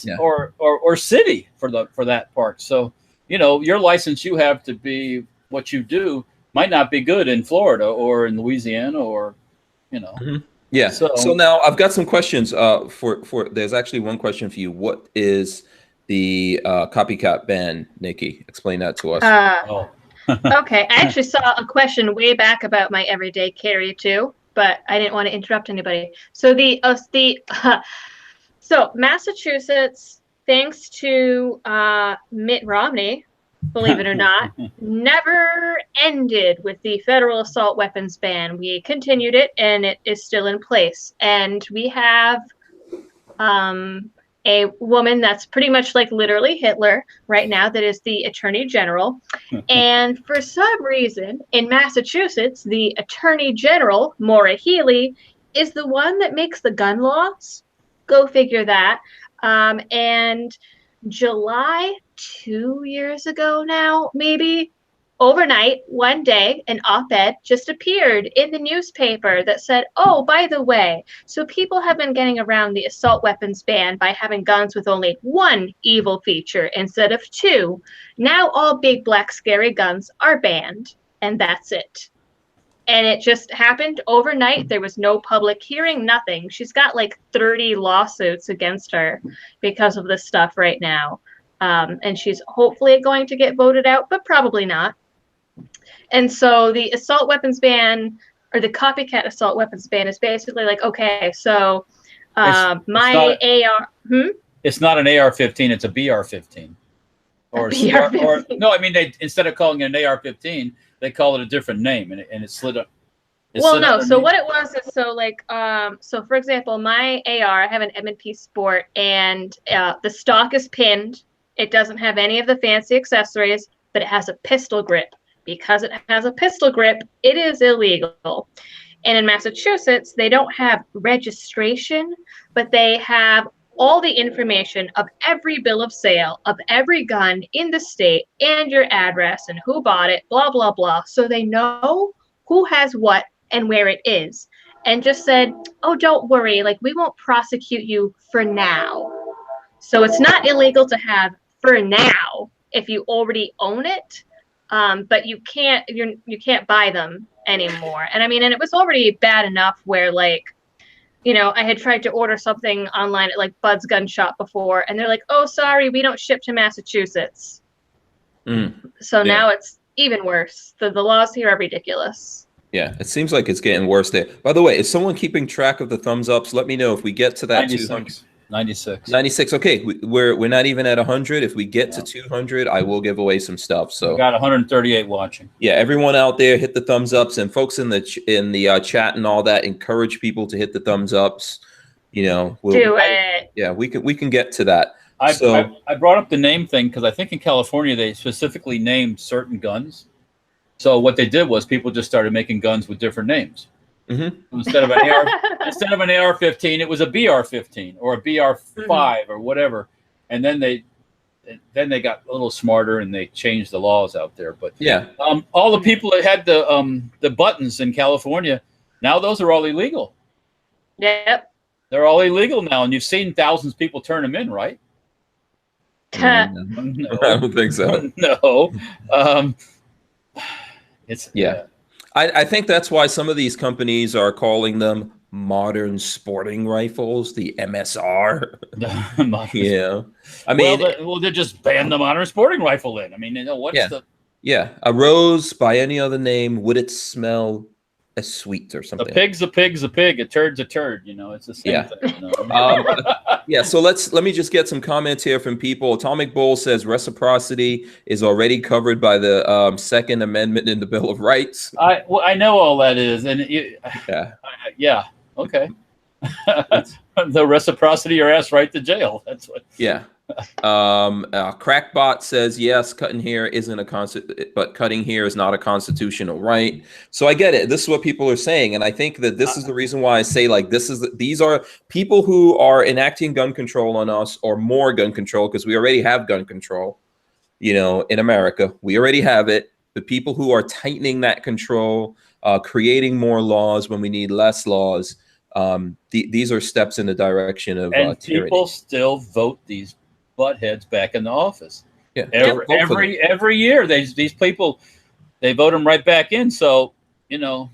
or city for that part. So, you know, your license you have to be what you do might not be good in Florida or in Louisiana or, you know. Mm-hmm. Yeah. So now I've got some questions for there's actually one question for you. What is the copycat ban, Nikki? Explain that to us. Okay. I actually saw a question way back about my everyday carry too, but I didn't want to interrupt anybody. So so Massachusetts, thanks to Mitt Romney, believe it or not, never ended with the federal assault weapons ban. We continued it, and it is still in place. And we have a woman that's pretty much like literally Hitler right now that is the Attorney General. And for some reason, in Massachusetts, the Attorney General, Maura Healey, is the one that makes the gun laws. Go figure that. And July 2 years ago now, maybe, overnight, one day, an op-ed just appeared in the newspaper that said, oh, by the way, so people have been getting around the assault weapons ban by having guns with only one evil feature instead of two. Now all big black scary guns are banned, and that's it. And it just happened overnight. There was no public hearing, nothing. She's got like 30 lawsuits against her because of this stuff right now. And she's hopefully going to get voted out, but probably not. And so the assault weapons ban, or the copycat assault weapons ban, is basically like, okay, so AR. It's not an AR-15, it's a BR-15. Or BR-15. No, I mean, they instead of calling it an AR-15, they call it a different name, and it slid up. So what it was is, so for example, my AR, I have an M&P Sport, and the stock is pinned. It doesn't have any of the fancy accessories, but it has a pistol grip. Because it has a pistol grip, it is illegal. And in Massachusetts, they don't have registration, but they have all the information of every bill of sale of every gun in the state and your address and who bought it, blah, blah, blah. So they know who has what and where it is. and just said, oh, don't worry, like we won't prosecute you for now. So it's not illegal to have for now if you already own it, but you can't buy them anymore. And I mean, and it was already bad enough where like, you know, I had tried to order something online at like Bud's Gun Shop before, and they're like, oh, sorry, we don't ship to Massachusetts. So now it's even worse. The laws here are ridiculous. Yeah, it seems like it's getting worse there. By the way, is someone keeping track of the thumbs ups? Let me know if we get to that 200. 96. 96. Okay, we're not even at 100. If we get to 200, I will give away some stuff. So we got 138 watching. Yeah, everyone out there, hit the thumbs ups, and folks in the chat and all that, encourage people to hit the thumbs ups. You know, do it. Yeah, we can get to that. I brought up the name thing because I think in California they specifically named certain guns. So what they did was people just started making guns with different names. Instead of an AR-15, it was a BR-15 or a BR-5 or whatever. And then they got a little smarter and they changed the laws out there. But yeah, all the people that had the buttons in California, now those are all illegal. Yep, they're all illegal now, and you've seen thousands of people turn them in, right? No, I don't think so. No, it's I think that's why some of these companies are calling them modern sporting rifles, the MSR. Yeah, I mean, well, they just banned the modern sporting rifle. Then I mean, you know what's a rose by any other name, would it smell as sweet or something? A pig's a pig's a pig. A turd's a turd. You know, it's the same thing. You know? So let me just get some comments here from people. Atomic Bull says reciprocity is already covered by the Second Amendment in the Bill of Rights. I know all that is, and okay. The reciprocity, your ass right to jail. That's what. Yeah. Crackbot says yes, cutting hair isn't but cutting hair is not a constitutional right. So I get it. This is what people are saying, and I think that this is the reason why I say like these are people who are enacting gun control on us, or more gun control, because we already have gun control. You know, in America, we already have it. The people who are tightening that control, creating more laws when we need less laws. These are steps in the direction of and tyranny. People still vote these buttheads back in the office. Yeah, every year these people, they vote them right back in. So you know,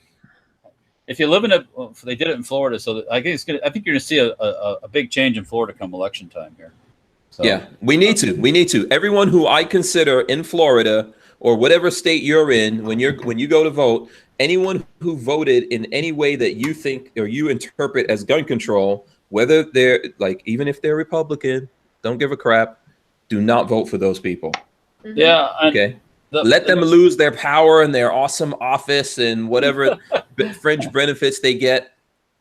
if you live in they did it in Florida. So I think you're going to see a big change in Florida come election time here. So. Yeah, we need to. Everyone who I consider in Florida or whatever state you're in, when you go to vote, anyone who voted in any way that you think or you interpret as gun control, whether they're like, even if they're Republican, don't give a crap. Do not vote for those people. Yeah. Okay. Let them lose their power and their awesome office and whatever fringe benefits they get.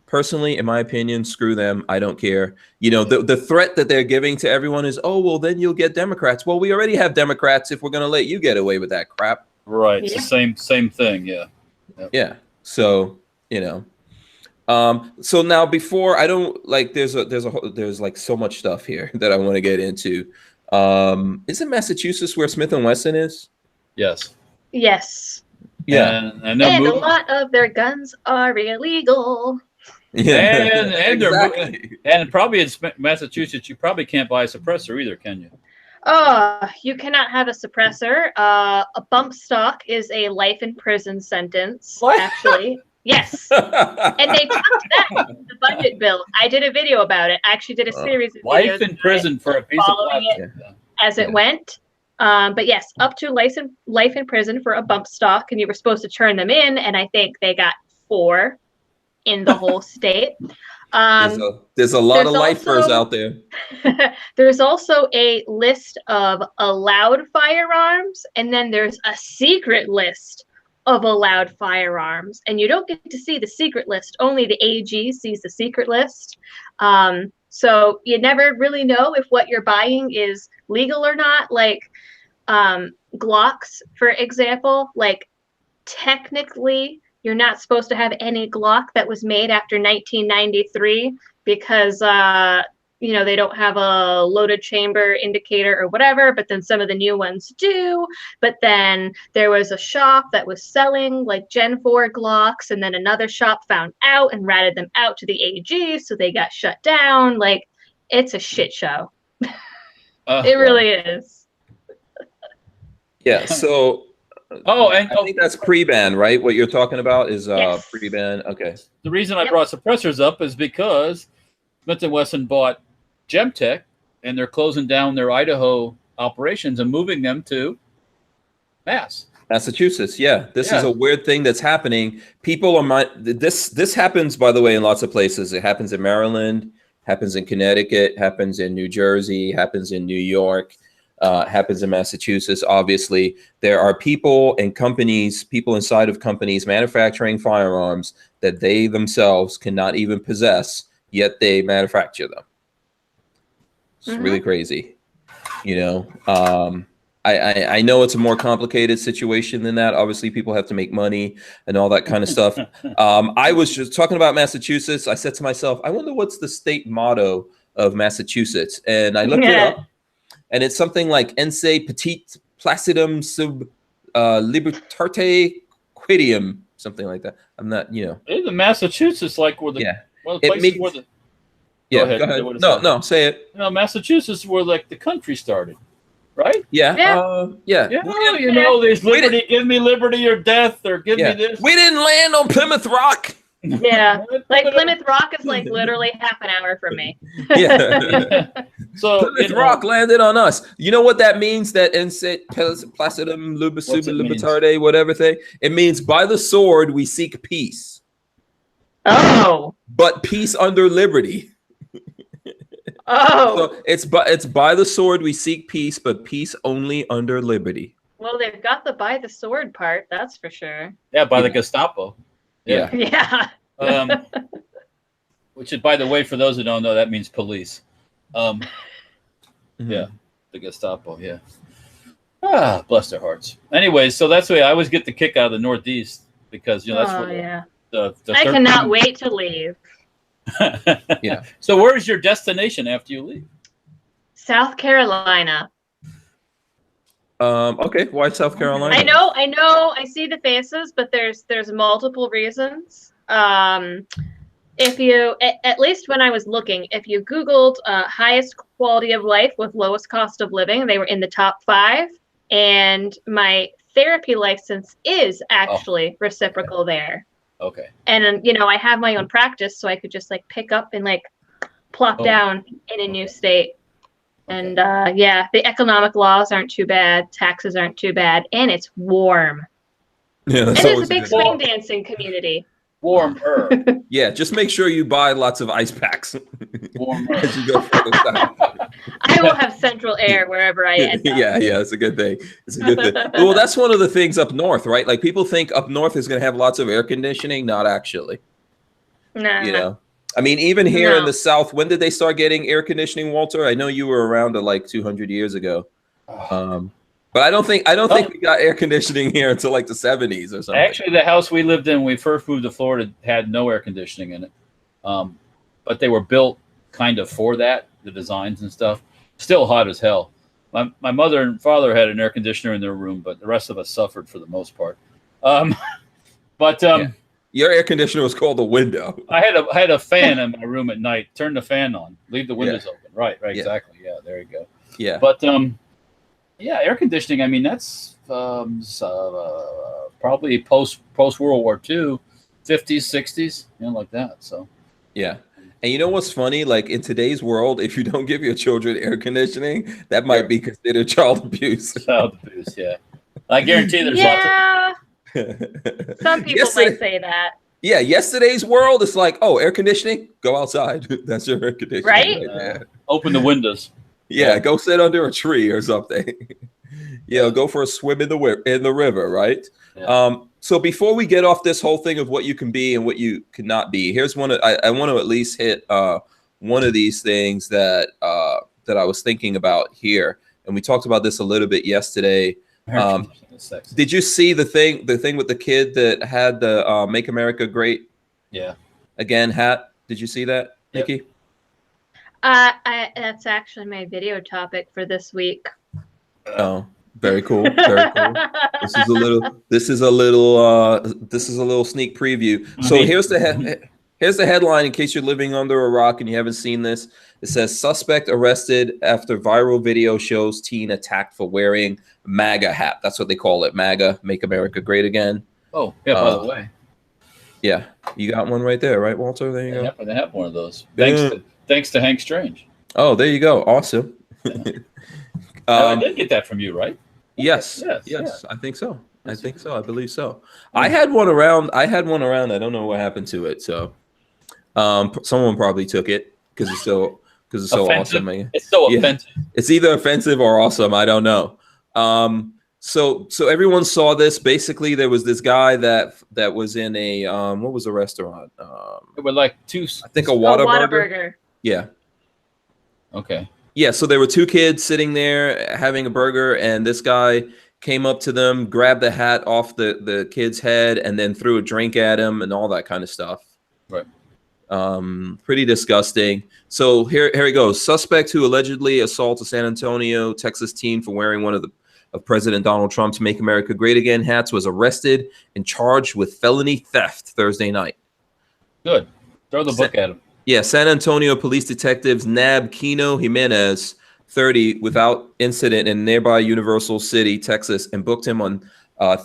Personally, in my opinion, screw them. I don't care. You know, the threat that they're giving to everyone is, oh, well, then you'll get Democrats. Well, we already have Democrats if we're going to let you get away with that crap. Right. It's the same thing. Yeah. Yep. Yeah. So, you know, so now before I don't like, there's like so much stuff here that I want to get into. Isn't Massachusetts where Smith & Wesson is? Yes. Yes. Yeah. And a lot of their guns are illegal. Yeah. And exactly. And probably in Massachusetts, you probably can't buy a suppressor either, can you? Oh, you cannot have a suppressor. A bump stock is a life in prison sentence. What? Actually, yes. And they took that in the budget bill. I did a video about it. I actually did a series of videos. Life in prison for a piece of plastic. As it went. But yes, up to life in prison for a bump stock, and you were supposed to turn them in, and I think they got 4 in the whole state. There's a lot of lifers out there. There's also a list of allowed firearms, and then there's a secret list of allowed firearms, and you don't get to see the secret list. Only the AG sees the secret list. So you never really know if what you're buying is legal or not. Like Glocks, for example, like technically you're not supposed to have any Glock that was made after 1993 because they don't have a loaded chamber indicator or whatever, but then some of the new ones do. But then there was a shop that was selling like Gen 4 Glocks, and then another shop found out and ratted them out to the AG, so they got shut down. Like, it's a shit show. It really is. Yeah, so I think that's pre-ban, right? What you're talking about is Yes. pre-ban. Okay. The reason I brought suppressors up is because Smith & Wesson bought Gemtech, and they're closing down their Idaho operations and moving them to Massachusetts. Yeah, this is a weird thing that's happening. People are this happens, by the way, in lots of places. It happens in Maryland, happens in Connecticut, happens in New Jersey, happens in New York, happens in Massachusetts. Obviously, there are people and companies, people inside of companies manufacturing firearms that they themselves cannot even possess, yet they manufacture them. It's really crazy, I know it's a more complicated situation than that. Obviously, people have to make money and all that kind of stuff. I was just talking about Massachusetts. I said to myself, I wonder what's the state motto of Massachusetts. And I looked it up, and it's something like Ense Petite Placidum Sub Libertate Quidium, something like that. I'm not, The Massachusetts, like where the places where the go ahead. No, say it. Massachusetts where like the country started. Right? Yeah. There's liberty. Give me liberty or death, or give me this. We didn't land on Plymouth Rock. Yeah, like Plymouth Rock is like literally half an hour from me. Yeah. So Plymouth Rock landed on us. You know what that means? That Placidum Libertate, whatever thing. It means by the sword we seek peace. Oh. But peace under liberty. Oh, so it's by the sword we seek peace, but peace only under liberty. Well, they've got the by the sword part, that's for sure. Yeah, by the Gestapo. Yeah. Which is, by the way, for those who don't know, that means police. Yeah, the Gestapo. Yeah. Bless their hearts. Anyways, so that's the way I always get the kick out of the Northeast, because that's where the I cannot wait to leave. Yeah. So where's your destination after you leave? South Carolina. Okay. Why South Carolina? I know. I see the faces, but there's multiple reasons. If you, at least when I was looking, if you Googled highest quality of life with lowest cost of living, they were in the top 5. And my therapy license is actually reciprocal there. Okay. And I have my own practice, so I could just like pick up and like plop down in a new state. And the economic laws aren't too bad, taxes aren't too bad, and it's warm. Yeah, and there's a big swing dancing community. Warmer. Yeah, just make sure you buy lots of ice packs. Warmer. As you go further south. I will have central air wherever I end up. Yeah, it's a good thing. It's a good thing. Well, that's one of the things up north, right? Like people think up north is going to have lots of air conditioning. Not actually. No. I mean, even here in the South, when did they start getting air conditioning, Walter? I know you were around like 200 years ago. But I don't think we got air conditioning here until like the 70s or something. Actually, the house we lived in when we first moved to Florida had no air conditioning in it. But they were built kind of for that, the designs and stuff. Still hot as hell. My mother and father had an air conditioner in their room, but the rest of us suffered for the most part. Your air conditioner was called the window. I had a fan in my room at night. Turn the fan on. Leave the windows open. Right, exactly. Yeah, there you go. Yeah. But air conditioning, I mean, that's probably post World War II, 50s, 60s, like that. So yeah. And you know what's funny? Like in today's world, if you don't give your children air conditioning, that might be considered child abuse. Child abuse, yeah. I guarantee there's lots of some people might say that. Yeah, yesterday's world, it's like, oh, air conditioning, go outside. That's your air conditioning. Right? Open the windows. Yeah, go sit under a tree or something. Go for a swim in the river, right? Yeah. So before we get off this whole thing of what you can be and what you cannot be, here's one. I want to at least hit one of these things that I was thinking about here, and we talked about this a little bit yesterday. Did you see the thing with the kid that had the "Make America Great Again" hat? Did you see that, Nikki? That's actually my video topic for this week. Oh, very cool. Very cool. This is a little sneak preview. So here's the headline in case you're living under a rock and you haven't seen this. It says suspect arrested after viral video shows teen attacked for wearing Maga hat. That's what they call it. Maga, Make America Great Again. Oh, yeah, by the way. Yeah, you got one right there, right, Walter? There you go. They have one of those. Thanks to Hank Strange. Oh, there you go. Awesome. I did get that from you, right? Yes. I think so. I believe so. I had one around. I don't know what happened to it. So, someone probably took it because it's so awesome. It's so offensive. It's either offensive or awesome. I don't know. So everyone saw this. Basically, there was this guy that was in a what was the restaurant? It was like two. I think a Whataburger. Yeah. Okay. Yeah, so there were two kids sitting there having a burger, and this guy came up to them, grabbed the hat off the kid's head, and then threw a drink at him and all that kind of stuff. Right. Pretty disgusting. So here he goes. Suspect who allegedly assaulted a San Antonio, Texas teen for wearing one of President Donald Trump's Make America Great Again hats was arrested and charged with felony theft Thursday night. Good. Throw the book at him. Yeah, San Antonio police detectives nabbed Kino Jimenez, 30, without incident in nearby Universal City, Texas, and booked him on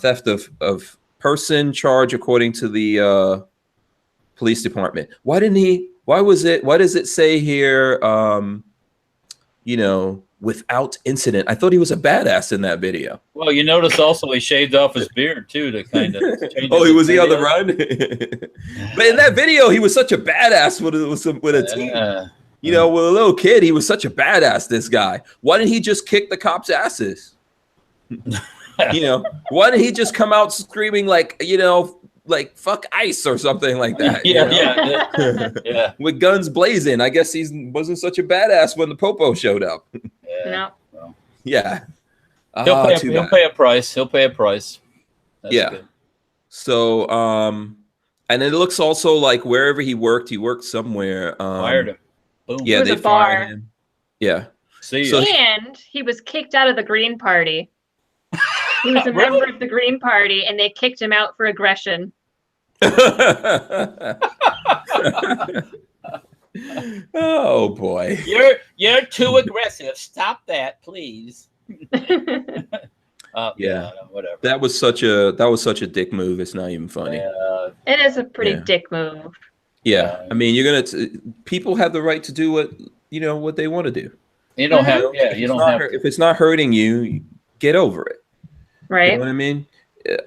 theft of person charge, according to the police department. Why does it say here, without incident? I thought he was a badass in that video. Well, you notice also he shaved off his beard too to kind of change. Was he on the run? But in that video, he was such a badass with a team. With a little kid, he was such a badass. This guy. Why didn't he just kick the cops' asses? Why didn't he just come out screaming like fuck ICE or something like that? Yeah. With guns blazing. I guess he wasn't such a badass when the popo showed up. No. Yeah. He'll pay a price. That's good. So, and it looks also like wherever he worked somewhere. Fired him. Boom. Yeah, they fired him. Yeah. And he was kicked out of the Green Party. He was a member of the Green Party, and they kicked him out for aggression. Oh boy! You're too aggressive. Stop that, please. Yeah, whatever. That was such a dick move. It's not even funny. It is a pretty dick move. Yeah, I mean, people have the right to do what they want to do. You don't have. Yeah, you don't have. If it's not hurting you, get over it. Right. You know what I mean?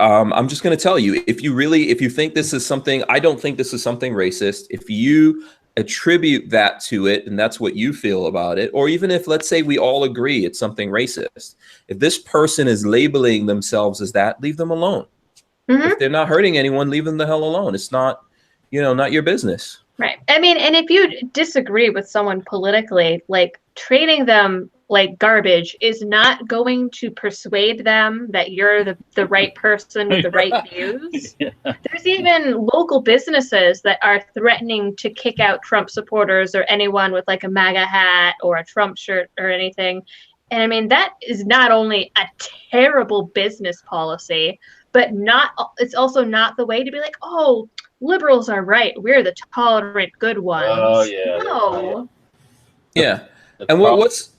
I'm just going to tell you, if you think this is something, I don't think this is something racist. If you attribute that to it and that's what you feel about it, or even if, let's say, we all agree it's something racist, if this person is labeling themselves as that, leave them alone. Mm-hmm. If they're not hurting anyone, leave them the hell alone. It's not, not your business. Right. I mean, and if you disagree with someone politically, like treating them like garbage is not going to persuade them that you're the right person with the right views. Yeah. There's even local businesses that are threatening to kick out Trump supporters or anyone with like a MAGA hat or a Trump shirt or anything. And I mean, that is not only a terrible business policy, but it's also not the way to be like, oh, liberals are right. We're the tolerant good ones. Oh, yeah. No. Yeah. And what's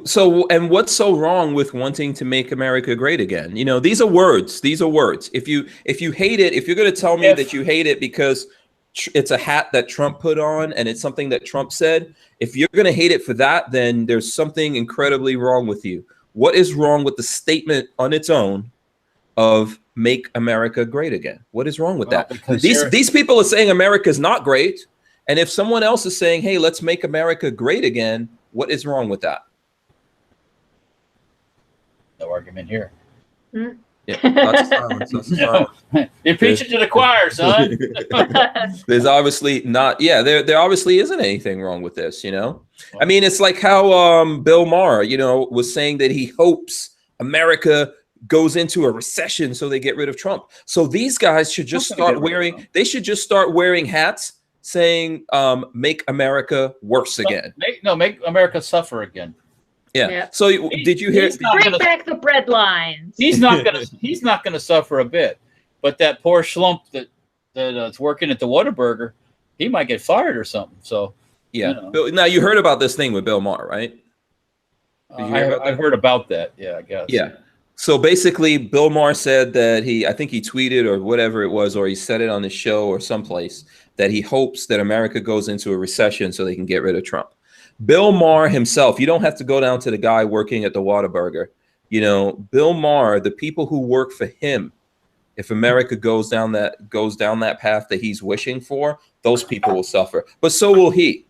so wrong with wanting to make America great again? These are words. If you hate it, if you're going to tell me that you hate it because it's a hat that Trump put on and it's something that Trump said, if you're going to hate it for that, then there's something incredibly wrong with you. What is wrong with the statement on its own of make America great again? What is wrong with that? These people are saying America's not great. And if someone else is saying, hey, let's make America great again, what is wrong with that? No argument here. Mm. Yeah, lots of silence. You're preaching to the choir, son. There's obviously not. Yeah, there obviously isn't anything wrong with this. I mean, it's like how Bill Maher, was saying that he hopes America goes into a recession so they get rid of Trump. So these guys should just start wearing. They should just start wearing hats saying make America worse again. Make America suffer again. Yeah. So did you hear? Bring back the bread lines. He's not gonna suffer a bit. But that poor schlump that's working at the Whataburger, he might get fired or something. So yeah. Now you heard about this thing with Bill Maher, right? I've heard about that. Yeah, I guess. Yeah. So basically, Bill Maher said that I think he tweeted or whatever it was, or he said it on his show or someplace, that he hopes that America goes into a recession so they can get rid of Trump. Bill Maher himself, you don't have to go down to the guy working at the Whataburger. Bill Maher, the people who work for him, if America goes down that path that he's wishing for, those people will suffer. But so will he.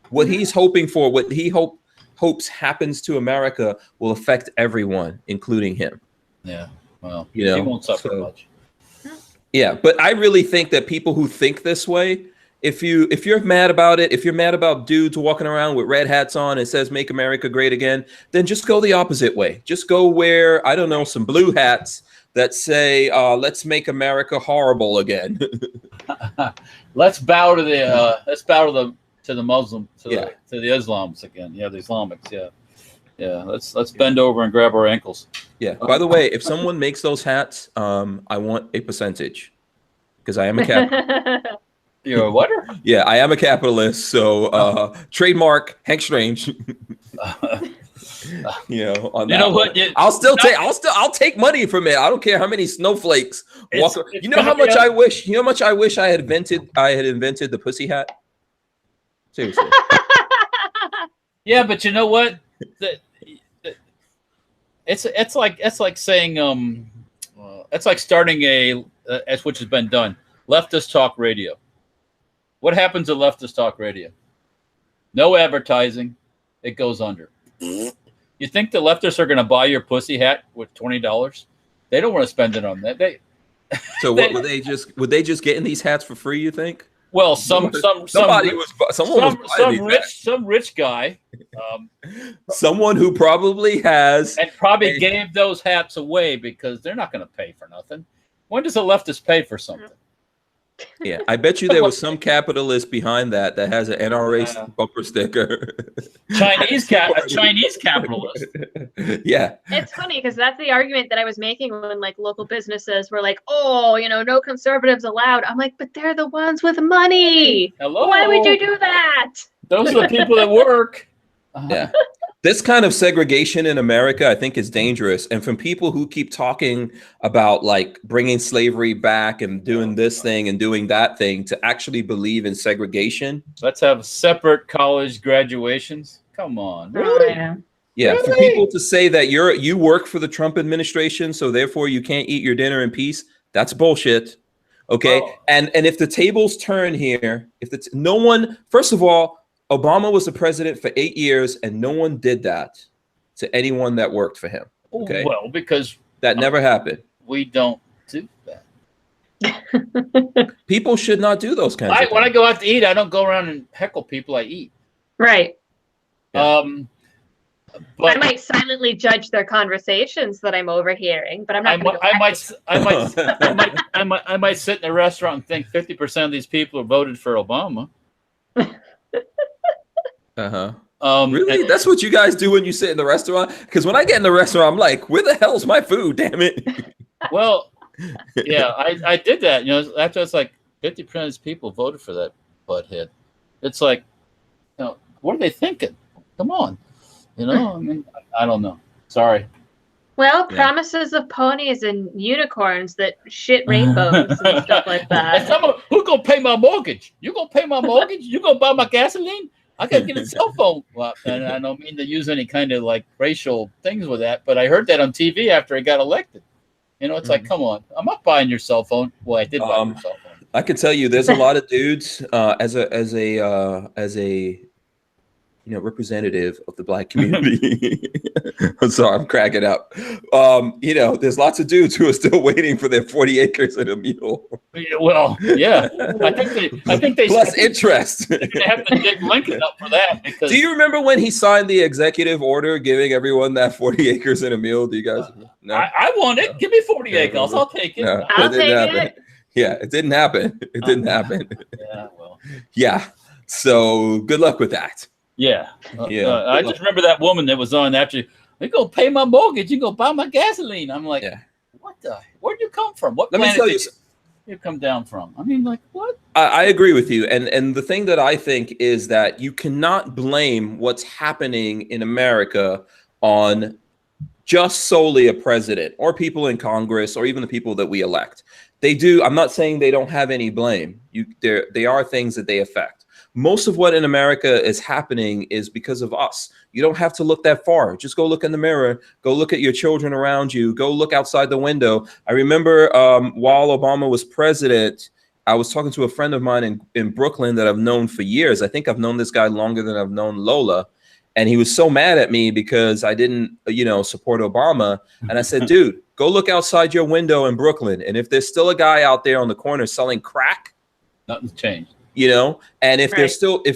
What he's hoping for, what he hopes happens to America will affect everyone, including him. Yeah. Well, he won't suffer much. Yeah, but I really think that people who think this way, if you're mad about it, if you're mad about dudes walking around with red hats on and says "Make America Great Again," then just go the opposite way. Just go wear, I don't know, some blue hats that say "Let's make America horrible again." Let's bow to the Muslim, to the Islams again. Yeah, the Islamics. Yeah. Let's bend over and grab our ankles. Yeah. By the way, if someone makes those hats, I want a percentage because I am a capitalist. You're a what? Yeah, I am a capitalist. So trademark Hank Strange. I'll take money from it. I don't care how many snowflakes walk. How much I wish. You know how much I wish I had invented the pussy hat. Seriously. Yeah, but you know what? It's like saying it's like starting which has been done, leftist talk radio. What happens at leftist talk radio? No advertising, it goes under. You think the leftists are going to buy your pussy hat with $20? They don't want to spend it on that. Would they just get in these hats for free? You think? Well, some rich guy, someone who probably has and probably gave those hats away because they're not going to pay for nothing. When does a leftist pay for something? Yeah, I bet you there was some capitalist behind that has an NRA bumper sticker. Chinese capitalist. Yeah. It's funny because that's the argument that I was making when like local businesses were like, oh, no conservatives allowed. I'm like, but they're the ones with money. Hello. Why would you do that? Those are the people that work. Yeah. This kind of segregation in America, I think, is dangerous. And from people who keep talking about like bringing slavery back and doing this thing and doing that thing to actually believe in segregation. Let's have separate college graduations. Come on. Really? Yeah. Really? For people to say that you work for the Trump administration, so therefore you can't eat your dinner in peace. That's bullshit. Okay. Oh. And if the tables turn here, first of all, Obama was the president for 8 years, and no one did that to anyone that worked for him. Okay. Well, because that never happened. We don't do that. People should not do those kinds of things. When I go out to eat, I don't go around and heckle people I eat. Right. Yeah. But I might silently judge their conversations that I'm overhearing, but I'm not. I might sit in a restaurant and think 50% of these people voted for Obama. Really? That's what you guys do when you sit in the restaurant? Because when I get in the restaurant, I'm like, where the hell's my food? Damn it. Well, yeah, I did that. After it's like 50% of these people voted for that butthead. It's like, what are they thinking? Come on. I mean, I don't know. Sorry. Well, promises of ponies and unicorns that shit rainbows and stuff like that. Who's going to pay my mortgage? You going to pay my mortgage? You going to buy my gasoline? I got to get a cell phone. Well, and I don't mean to use any kind of like racial things with that, but I heard that on TV after I got elected. It's like, come on, I'm not buying your cell phone. Well, I did buy your cell phone. I can tell you, there's a lot of dudes as a representative of the Black community. I'm sorry, I'm cracking up. There's lots of dudes who are still waiting for their 40 acres and a mule. Well, yeah, I think they plus interest. They have to dig Lincoln up for that. Because do you remember when he signed the executive order giving everyone that 40 acres and a mule? Do you guys? No? I want it. Give me 40 acres. I'll take it. No, I'll take it. Yeah, it didn't happen. It didn't happen. Yeah, well. Yeah. So good luck with that. Yeah. Yeah. I just remember that woman that was on after, you go pay my mortgage, you go buy my gasoline. I'm like, Yeah. Where'd you come from? What Let me planet tell did you. you come down from? I mean, like, what? I agree with you. And the thing that I think is that you cannot blame what's happening in America on just solely a president or people in Congress or even the people that we elect. They do. I'm not saying they don't have any blame. They are things that they affect. Most of what in America is happening is because of us. You don't have to look that far. Just go look in the mirror. Go look at your children around you. Go look outside the window. I remember while Obama was president, I was talking to a friend of mine in Brooklyn that I've known for years. I think I've known this guy longer than I've known Lola. And he was so mad at me because I didn't, support Obama. And I said, dude, go look outside your window in Brooklyn. And if there's still a guy out there on the corner selling crack, Nothing's changed. And if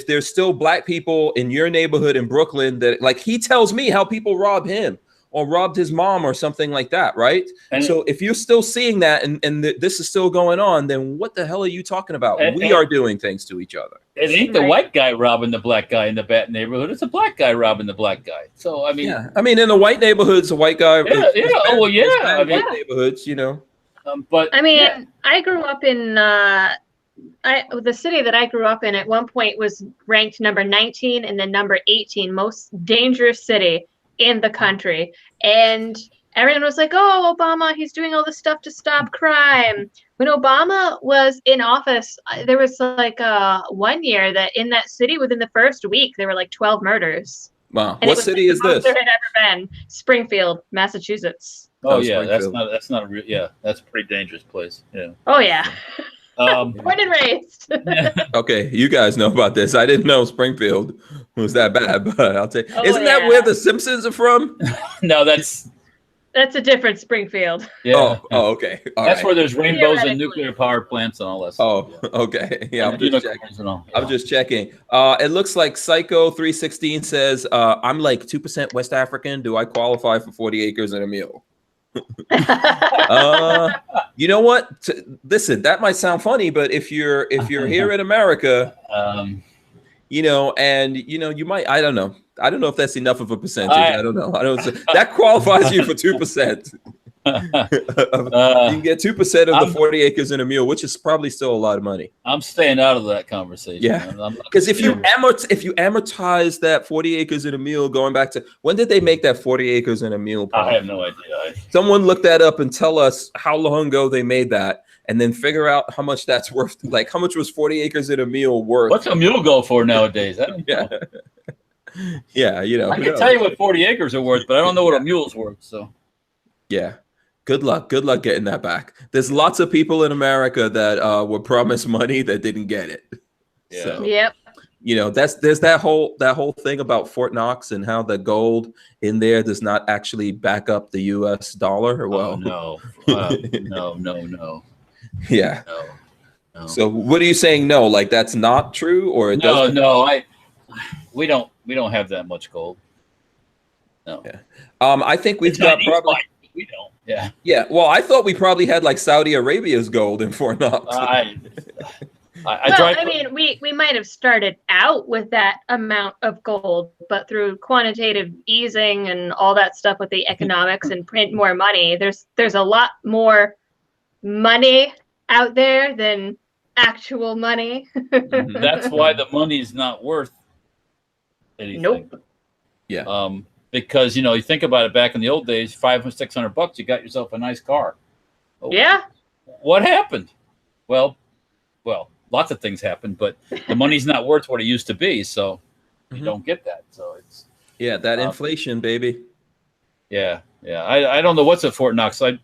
there's still black people in your neighborhood in Brooklyn that, like, he tells me how people rob him or robbed his mom or something like that, right? And so if you're still seeing that and this is still going on, then what the hell are you talking about? We are doing things to each other. It ain't the white guy robbing the black guy in the bad neighborhood. It's a black guy robbing the black guy. So, I mean... Yeah, I mean, in the white neighborhoods, a white guy... I mean, neighborhoods, but I mean, I grew up in... the city that I grew up in at one point was ranked number 19 and then number 18 most dangerous city in the country. And everyone was like, oh, Obama, he's doing all this stuff to stop crime. When Obama was in office, there was like 1 year that in that city within the first week, there were like 12 murders. Wow. What city is this? There had ever been Springfield, Massachusetts. Oh, yeah. That's not a real, yeah. That's a pretty dangerous place. Yeah. Oh, yeah. Born and raised. Okay, you guys know about this. I didn't know Springfield was that bad, but I'll tell you. Isn't that where the Simpsons are from? No, that's a different Springfield. Yeah. Oh, okay. That's where there's rainbows and nuclear power plants and all that stuff. Okay. Yeah, I'm just checking. Yeah. It looks like Psycho 316 says, I'm like 2% West African. Do I qualify for 40 acres and a mule? You know what? Listen, that might sound funny, but if you're here in America, you might, I don't know if that's enough of a percentage. I don't know. That qualifies you for 2%. You can get 2% of the 40 acres and a mule, which is probably still a lot of money. I'm staying out of that conversation. Yeah, because if you amortize that 40 acres and a mule, going back to when did they make that 40 acres and a mule? I have no idea. Someone look that up and tell us how long ago they made that, and then figure out how much that's worth. Like, how much was 40 acres and a mule worth? What's a mule go for nowadays? I don't know. Yeah, I can tell you what 40 acres are worth, but I don't know what a mule's worth. So, yeah. Good luck getting that back. There's lots of people in America that were promised money that didn't get it. Yeah. So, yep. There's that whole thing about Fort Knox and how the gold in there does not actually back up the U.S. dollar. Well, no. Yeah. No. So what are you saying? No, like that's not true, or it doesn't? No. We don't have that much gold. No. Yeah. I think we've got probably. We don't. Yeah. Yeah. Well, I thought we probably had like Saudi Arabia's gold in Fort Knox. I mean, we might have started out with that amount of gold, but through quantitative easing and all that stuff with the economics and print more money, there's a lot more money out there than actual money. That's why the money's not worth anything. Nope. Yeah. Because you think about it, back in the old days, $500 or $600, you got yourself a nice car. Oh, yeah. What happened? Well, lots of things happened, but the money's not worth what it used to be, so you don't get that. So it's that inflation, baby. Yeah. I don't know what's at Fort Knox. When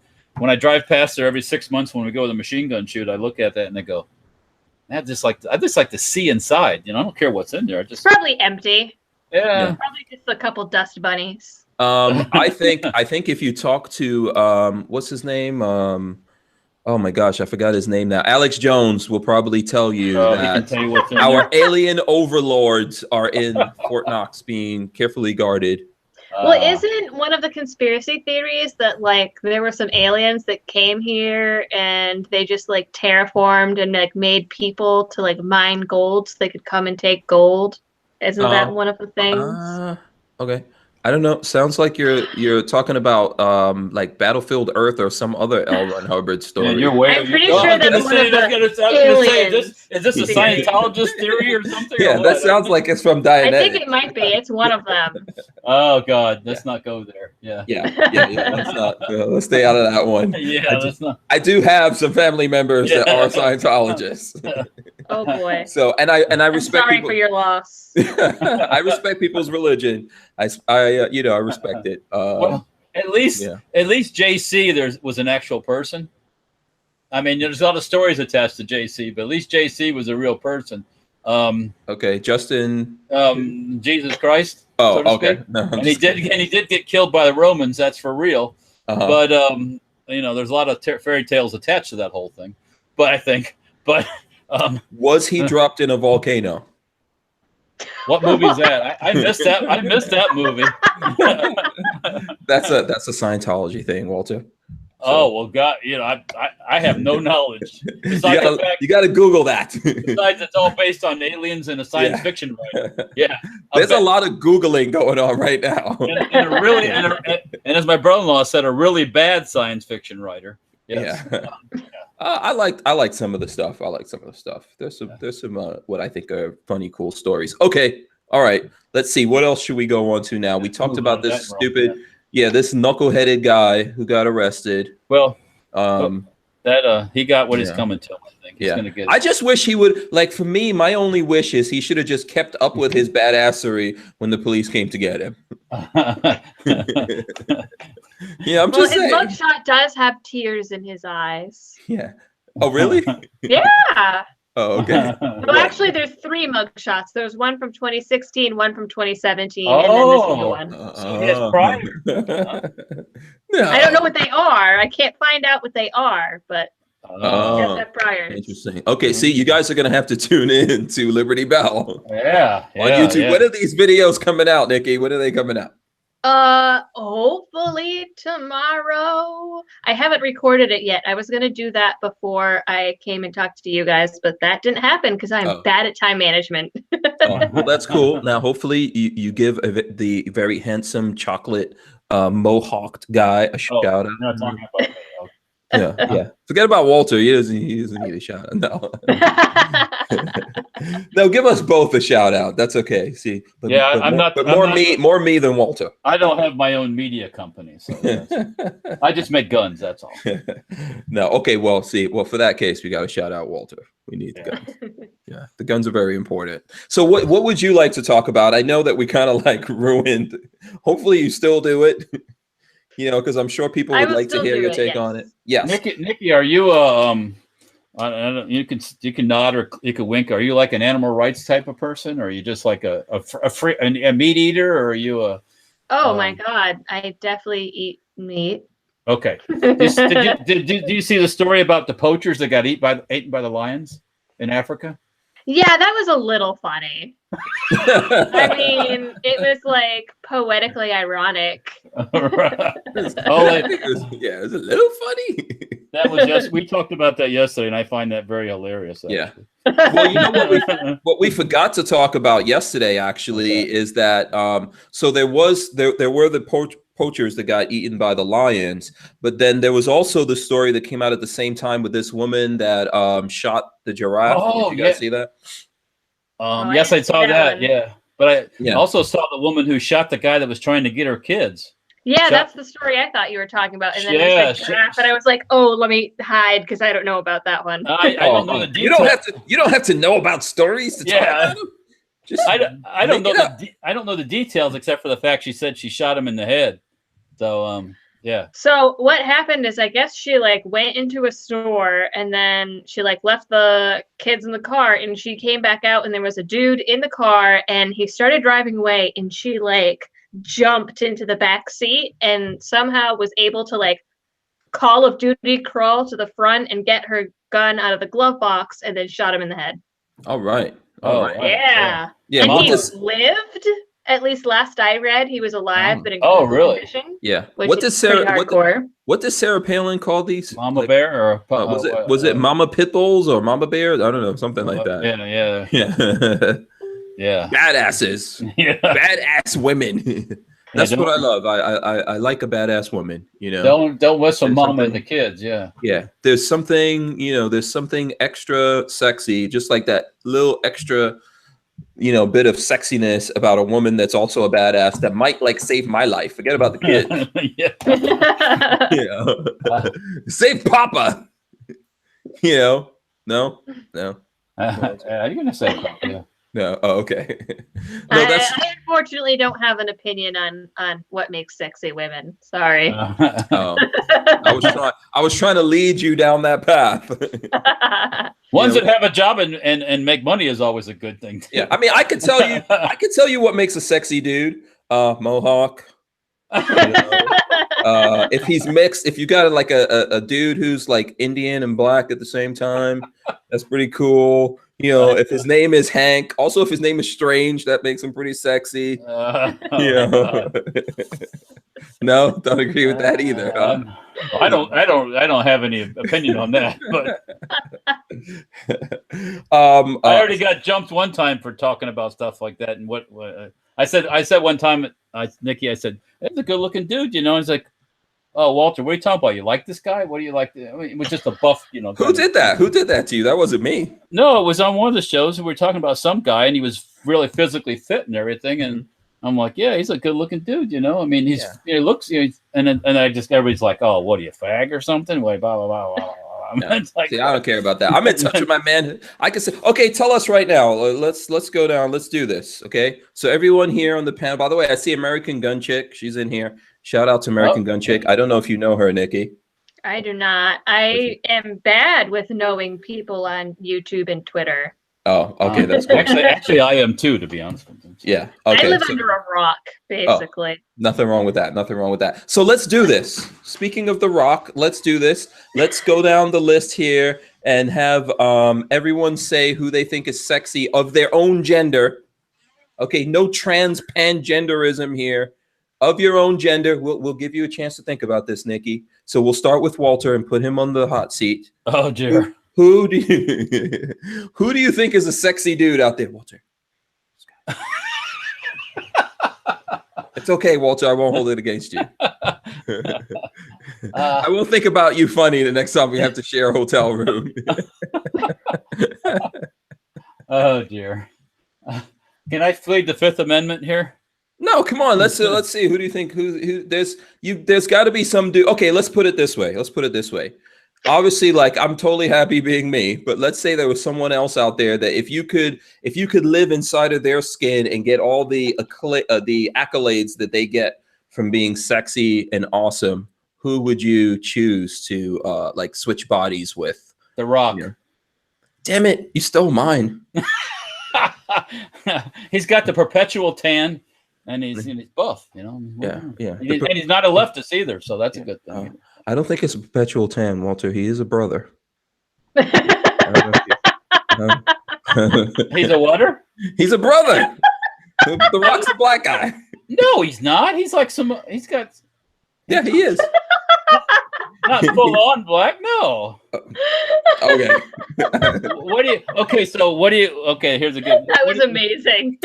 I drive past there every 6 months when we go to the machine gun shoot, I look at that and I go, I just like to see inside. I don't care what's in there. It's probably empty. Yeah. Probably just a couple dust bunnies. I think if you talk to what's his name? Oh my gosh, I forgot his name now. Alex Jones will probably tell you that our alien overlords are in Fort Knox being carefully guarded. Well, isn't one of the conspiracy theories that like there were some aliens that came here and they just like terraformed and like made people to like mine gold so they could come and take gold? Isn't that one of the things? Okay. I don't know. Sounds like you're talking about like Battlefield Earth or some other L. Ron Hubbard story. Yeah, you're way. I'm pretty sure that's one of the aliens. Is this a Scientologist theory or something? Yeah, or that sounds like it's from Dianetics. I think it might be. It's one of them. Oh God, let's not go there. Yeah. Let's not. Let's stay out of that one. Yeah, let's not. I do have some family members that are Scientologists. Oh boy. So and I respect. Sorry for your loss. I respect people's religion. I respect it. Well, at least JC was an actual person. I mean, there's a lot of stories attached to JC, but at least JC was a real person. Okay, Justin. Jesus Christ. Oh, so okay. No, and he did get killed by the Romans. That's for real. But there's a lot of fairy tales attached to that whole thing. But was he dropped in a volcano? What movie is that? I missed that. I missed that movie. That's a Scientology thing, Walter. So. Oh well, God, I have no knowledge. You got to Google that. Besides, it's all based on aliens and a science fiction writer. Yeah, there's a lot of Googling going on right now. And as my brother-in-law said, a really bad science fiction writer. Yes. Yeah. I like some of the stuff. There's some what I think are funny, cool stories. Okay, all right. Let's see. What else should we go on to now? We talked about this stupid, this knuckleheaded guy who got arrested. Well, he got what is coming to him. I think he's gonna get. I just wish he would for me. My only wish is he should have just kept up with his badassery when the police came to get him. Yeah, I'm just saying. His mugshot does have tears in his eyes. Yeah. Oh, really? Yeah. Oh, okay. Well, actually, there's 3 mugshots. There's one from 2016, one from 2017, and then this new one. No. I don't know what they are. I can't find out what they are, but just have priors. Interesting. Okay, see, you guys are going to have to tune in to Liberty Bell. Yeah. On YouTube. Yeah. When are these videos coming out, Nikki? When are they coming out? Hopefully tomorrow. I haven't recorded it yet. I was going to do that before I came and talked to you guys, but that didn't happen because I'm bad at time management. Well, that's cool. Now, hopefully you give the very handsome chocolate mohawked guy a shout out. Not talking about yeah. Forget about Walter. He doesn't need a shout out. No. No, give us both a shout out. That's okay. See, more me than Walter. I don't have my own media company, so I just make guns. That's all. No, okay. Well, for that case, we got to shout out Walter. We need the guns. Yeah, the guns are very important. So, what would you like to talk about? I know that we kind of ruined. Hopefully, you still do it. Because I'm sure people would like to hear your take on it. Yes. Nikki, are you I don't, you can nod or you can wink. Are you like an animal rights type of person, or are you just like a meat eater, or are you a? Oh my God, I definitely eat meat. Okay. Did you see the story about the poachers that got eaten by the lions in Africa? Yeah, that was a little funny. I mean, it was poetically ironic. It was a little funny. That was we talked about that yesterday, and I find that very hilarious. Actually. Yeah. Well, you know what we forgot to talk about yesterday actually is that so there were the poachers that got eaten by the lions, but then there was also the story that came out at the same time with this woman that shot the giraffe. Did you guys see that? Yes, I saw that. Yeah, but I also saw the woman who shot the guy that was trying to get her kids. Yeah, that's the story I thought you were talking about. And then you said giraffe, and I was like, oh, let me hide because I don't know about that one. I don't know the details. You don't have to know about stories to talk about them. I don't know the details except for the fact she said she shot him in the head. So yeah. So what happened is I guess she went into a store and then she left the kids in the car and she came back out and there was a dude in the car and he started driving away and she jumped into the back seat and somehow was able to Call of Duty crawl to the front and get her gun out of the glove box and then shot him in the head. All right. Yeah. Yeah. And he lived. At least last I read, he was alive, but in Oh, critical really? condition. Yeah. Which What is does pretty Sarah hardcore. what does Sarah Palin call these? Mama Bear or was it Mama Pitbulls or Mama Bears? I don't know, something like that. Yeah. Badasses. Yeah. Badass women. That's what I love. I like a badass woman, you know. Don't whistle mama and the kids, yeah. Yeah. There's something, you know, there's something extra sexy, just like that little extra, you know, bit of sexiness about a woman that's also a badass that might like save my life. Forget about the kids. Yeah. You know? Save Papa. You know? No. Are you gonna say Papa? Yeah. No. Oh, okay. No, that's. I unfortunately don't have an opinion on what makes sexy women. Sorry. I was trying to lead you down that path. Ones that have a job and make money is always a good thing. Yeah, I mean, I could tell you what makes a sexy dude. Mohawk. You know, if he's mixed, if you got like a dude who's like Indian and black at the same time, that's pretty cool. You know, if his name is Hank, also if his name is Strange, that makes him pretty sexy. You know. No, don't agree with that either. Huh? I don't have any opinion on that. But I already got jumped one time for talking about stuff like that. And what I said one time, Nikki, I said, "That's a good-looking dude," you know. And he's like, "Oh, Walter, what are you talking about? You like this guy? What do you like?" I mean, it was just a buff, you know. Who did that? Who did that to you? That wasn't me. No, it was on one of the shows. We were talking about some guy, and he was really physically fit and everything. And I'm like, yeah, he's a good-looking dude, you know. I mean, he looks, you know, and I just everybody's like, "Oh, what are you, fag or something?" Like, blah blah blah blah. No. Like, see, I don't care about that. I'm in touch with my man. I can say, okay, tell us right now. Let's go down. Let's do this. Okay. So everyone here on the panel. By the way, I see American Gun Chick. She's in here. Shout out to American Gun Chick. I don't know if you know her, Nikki. I do not. I am bad with knowing people on YouTube and Twitter. Oh, okay, that's cool. Actually, I am too, to be honest with you. Yeah. Okay. I live under a rock, basically. Oh, nothing wrong with that. Nothing wrong with that. So let's do this. Speaking of the rock, let's do this. Let's go down the list here and have everyone say who they think is sexy of their own gender. Okay, no trans pangenderism here. Of your own gender. We'll give you a chance to think about this, Nikki. So we'll start with Walter and put him on the hot seat. Oh, dear. Who do you think is a sexy dude out there, Walter? It's okay, Walter. I won't hold it against you. I will think about you funny the next time we have to share a hotel room. Oh dear. Can I plead the Fifth Amendment here? No, come on. Let's see. Who do you think? Who? There's got to be some dude. Okay, let's put it this way. Obviously, like, I'm totally happy being me, but let's say there was someone else out there that if you could live inside of their skin and get all the accolades that they get from being sexy and awesome, who would you choose to like switch bodies with? The Rock. Yeah. Damn it, you stole mine. He's got the perpetual tan, and he's buff, you know. Yeah. And he's not a leftist either, so that's a good thing. I don't think it's a perpetual tan, Walter. He is a brother. He's a whatter? He's a brother. The Rock's a black guy. No, he's not. He's like he's got. Yeah, he is. Not full on black. No. Okay. Okay, here's a good. That was amazing.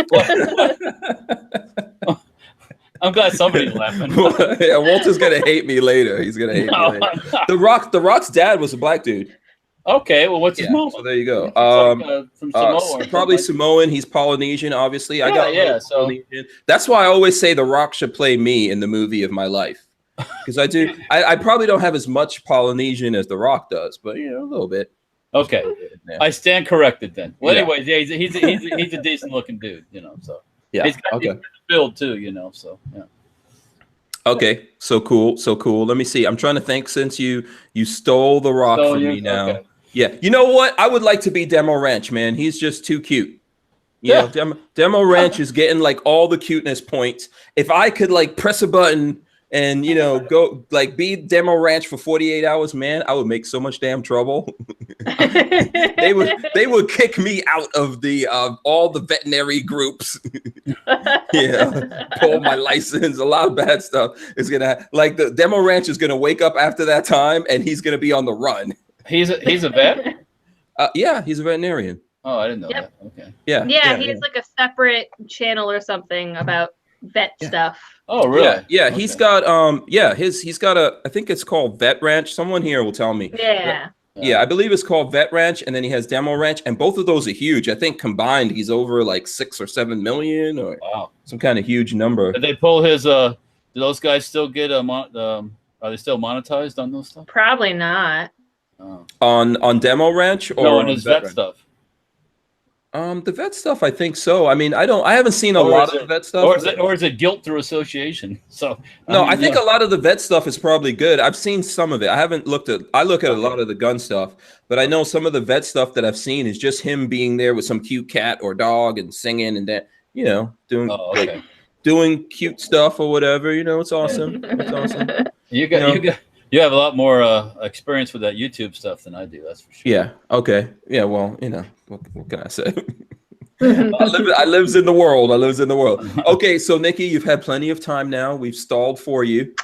I'm glad somebody's laughing. Yeah, Walter's gonna hate me later. He's gonna hate me later. The Rock's dad was a black dude. Okay, well, what's his name? So there you go. From Samoa, probably Samoan. He's Polynesian, obviously. So that's why I always say The Rock should play me in the movie of my life, because I do. I probably don't have as much Polynesian as The Rock does, but a little bit. Okay, yeah. I stand corrected then. Well, anyways, yeah, he's a decent looking dude, So he's got the build too, So yeah. Okay, so cool. Let me see. I'm trying to think, since you stole The Rock from me now. Okay. Yeah, you know what? I would like to be Demo Ranch, man. He's just too cute. You know, Demo Ranch is getting like all the cuteness points. If I could like press a button and go like be Demo Ranch for 48 hours, man, I would make so much damn trouble. They would kick me out of the all the veterinary groups. pull my license. A lot of bad stuff is gonna, like, the demo ranch is gonna wake up after that time, and he's gonna be on the run. He's a vet. Yeah, he's a veterinarian. Oh, I didn't know that. Okay. Yeah, he has like a separate channel or something about vet stuff. Oh, really? Yeah. He's got he's got a, I think it's called Vet Ranch. Someone here will tell me. Yeah, I believe it's called Vet Ranch, and then he has Demo Ranch, and both of those are huge. I think combined he's over like 6 or 7 million, or some kind of huge number. Did they pull his? Do those guys still get are they still monetized on those stuff? Probably not. On Demo Ranch, or no, on his vet stuff. The vet stuff, I think so. I mean, I haven't seen a lot of the vet stuff. Or is it guilt through association? So I think a lot of the vet stuff is probably good. I've seen some of it. I haven't looked at. I look at a lot of the gun stuff, but I know some of the vet stuff that I've seen is just him being there with some cute cat or dog and singing and that, doing doing cute stuff or whatever. It's awesome. It's awesome. You have a lot more experience with that YouTube stuff than I do. That's for sure. Yeah. Okay. Yeah. Well, what can I say? I lives in the world. Okay. So Nikki, you've had plenty of time now. We've stalled for you.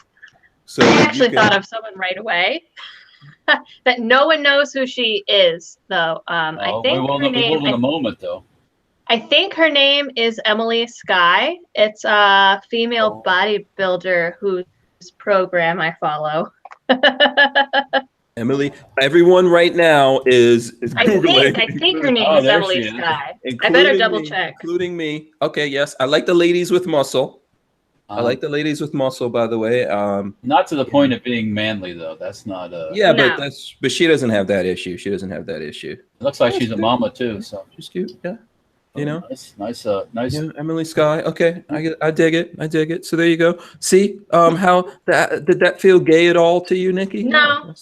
So I actually thought of someone right away that no one knows who she is, though. I think we will in a moment, though. I think her name is Emily Skye. It's a female bodybuilder whose program I follow. Emily, everyone right now is Googling. I think her name is Emily Skye. I better double check. Including me. Okay, yes. I like the ladies with muscle. I like the ladies with muscle, by the way. Not to the point of being manly, though. That's not but she doesn't have that issue. It looks like she's a mama too, so she's cute. Yeah. Nice. Yeah, Emily Skye. Okay, I dig it. So there you go. See, how did that feel gay at all to you, Nikki? No.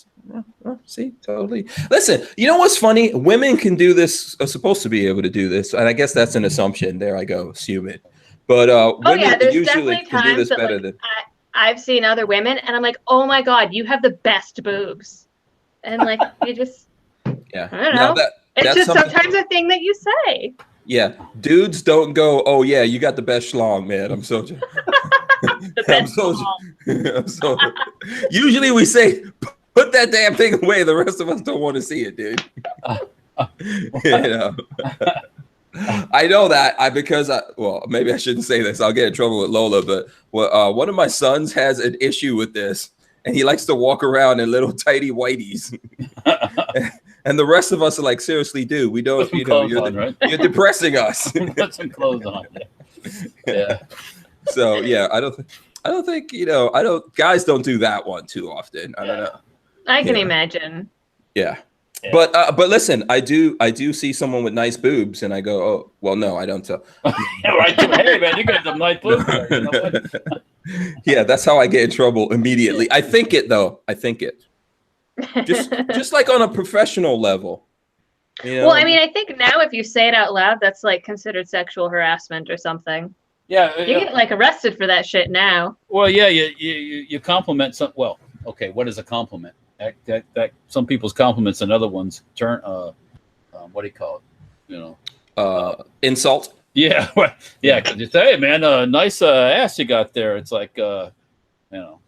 See, totally. Listen, you know what's funny? Women can do this. Are supposed to be able to do this, and I guess that's an assumption. There I go, assume it. But women usually can do this better than. I've seen other women, and I'm like, oh my god, you have the best boobs, and like you just. Yeah. I don't know. It's just sometimes a thing that you say. Yeah, dudes don't go, oh yeah, you got the best schlong, man. I'm so usually we say, put that damn thing away. The rest of us don't want to see it, dude. I know that because maybe I shouldn't say this. I'll get in trouble with Lola, but one of my sons has an issue with this, and he likes to walk around in little tighty whiteys. And the rest of us are like, seriously, dude, we don't, you're depressing us. Put some clothes on. Yeah. So yeah, I don't think guys don't do that one too often. I don't know. I can imagine. Yeah. But listen, I do see someone with nice boobs, and I go, oh, well, no, I don't. Right, hey man, you got some nice boobs. Yeah, that's how I get in trouble immediately. I think it though. Just like on a professional level. Well, I mean, I think now if you say it out loud, that's like considered sexual harassment or something. Yeah, you get like arrested for that shit now. Well, yeah, you compliment some. Well, okay, what is a compliment? That some people's compliments and other ones turn. What do you call it? Insult. Yeah, yeah. Because you say, hey, man, nice ass you got there. It's like,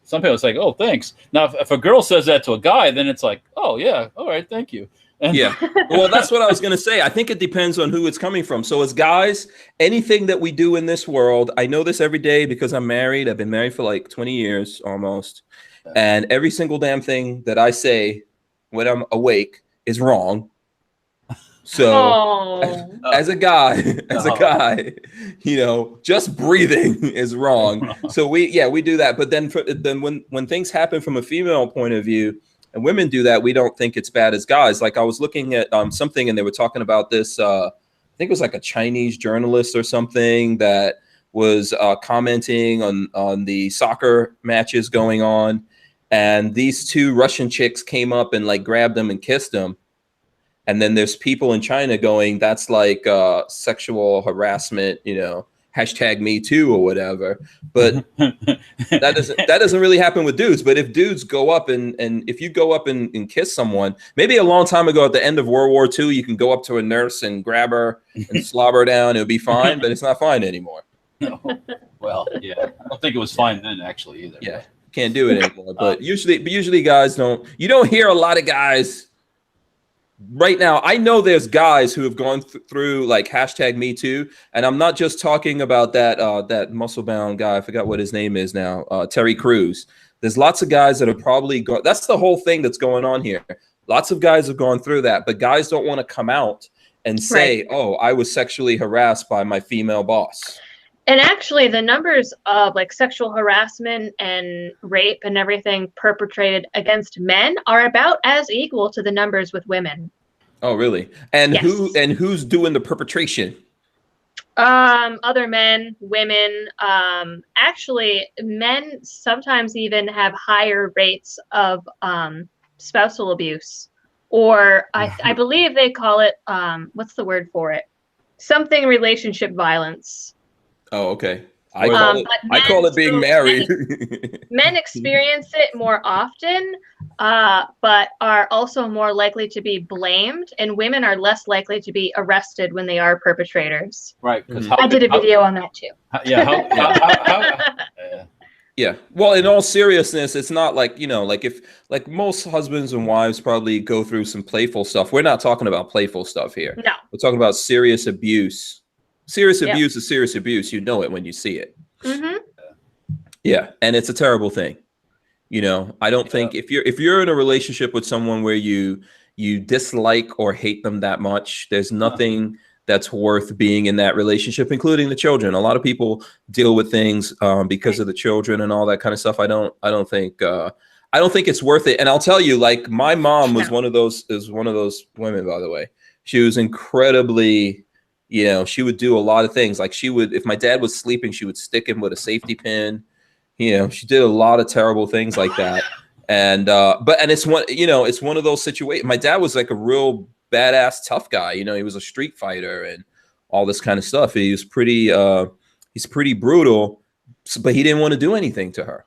some people it's like, oh, thanks. Now, if a girl says that to a guy, then it's like, oh yeah, all right, thank you. And yeah. Well, that's what I was going to say. I think it depends on who it's coming from. So as guys, anything that we do in this world, I know this every day because I'm married. I've been married for like 20 years almost. And every single damn thing that I say when I'm awake is wrong. So as a guy, just breathing is wrong. So we do that. But then when things happen from a female point of view, and women do that, we don't think it's bad as guys. Like I was looking at something, and they were talking about this. I think it was like a Chinese journalist or something that was commenting on the soccer matches going on, and these two Russian chicks came up and like grabbed them and kissed them. And then there's people in China going, that's like sexual harassment, hashtag me too or whatever. But that doesn't really happen with dudes. But if dudes go up and if you go up and kiss someone, maybe a long time ago at the end of World War II, you can go up to a nurse and grab her and slob her down. It'll be fine, but it's not fine anymore. No. Well, yeah. I don't think it was fine then, actually, either. Yeah, can't do it anymore. But usually guys don't. You don't hear a lot of guys right now. I know there's guys who have gone through like #MeToo, and I'm not just talking about that muscle bound guy. I forgot what his name is now. Terry Crews. There's lots of guys that have probably gone. That's the whole thing that's going on here. Lots of guys have gone through that, but guys don't want to come out and say, "Oh, I was sexually harassed by my female boss." And actually, the numbers of like sexual harassment and rape and everything perpetrated against men are about as equal to the numbers with women. Oh, really? And Yes. who's doing the perpetration? Other men, women. Actually, men sometimes even have higher rates of spousal abuse, or I believe they call it what's the word for it? Something relationship violence. Oh, okay. I call it being married. Men experience it more often, but are also more likely to be blamed, and women are less likely to be arrested when they are perpetrators. Right. Because I did a video on that too. Yeah. Well, in all seriousness, it's not like, like most husbands and wives probably go through some playful stuff. We're not talking about playful stuff here. No. We're talking about serious abuse. Serious abuse is serious abuse. You know it when you see it. Mm-hmm. Yeah. And it's a terrible thing. I don't think if you're in a relationship with someone where you dislike or hate them that much, there's nothing that's worth being in that relationship, including the children. A lot of people deal with things because of the children and all that kind of stuff. I don't think it's worth it. And I'll tell you, like, my mom was one of those women, by the way. She was incredibly, she would do a lot of things. Like, she would, if my dad was sleeping, she would stick him with a safety pin. She did a lot of terrible things like that. And it's one of those situations. My dad was like a real badass tough guy. He was a street fighter and all this kind of stuff. He was he's pretty brutal, but he didn't want to do anything to her.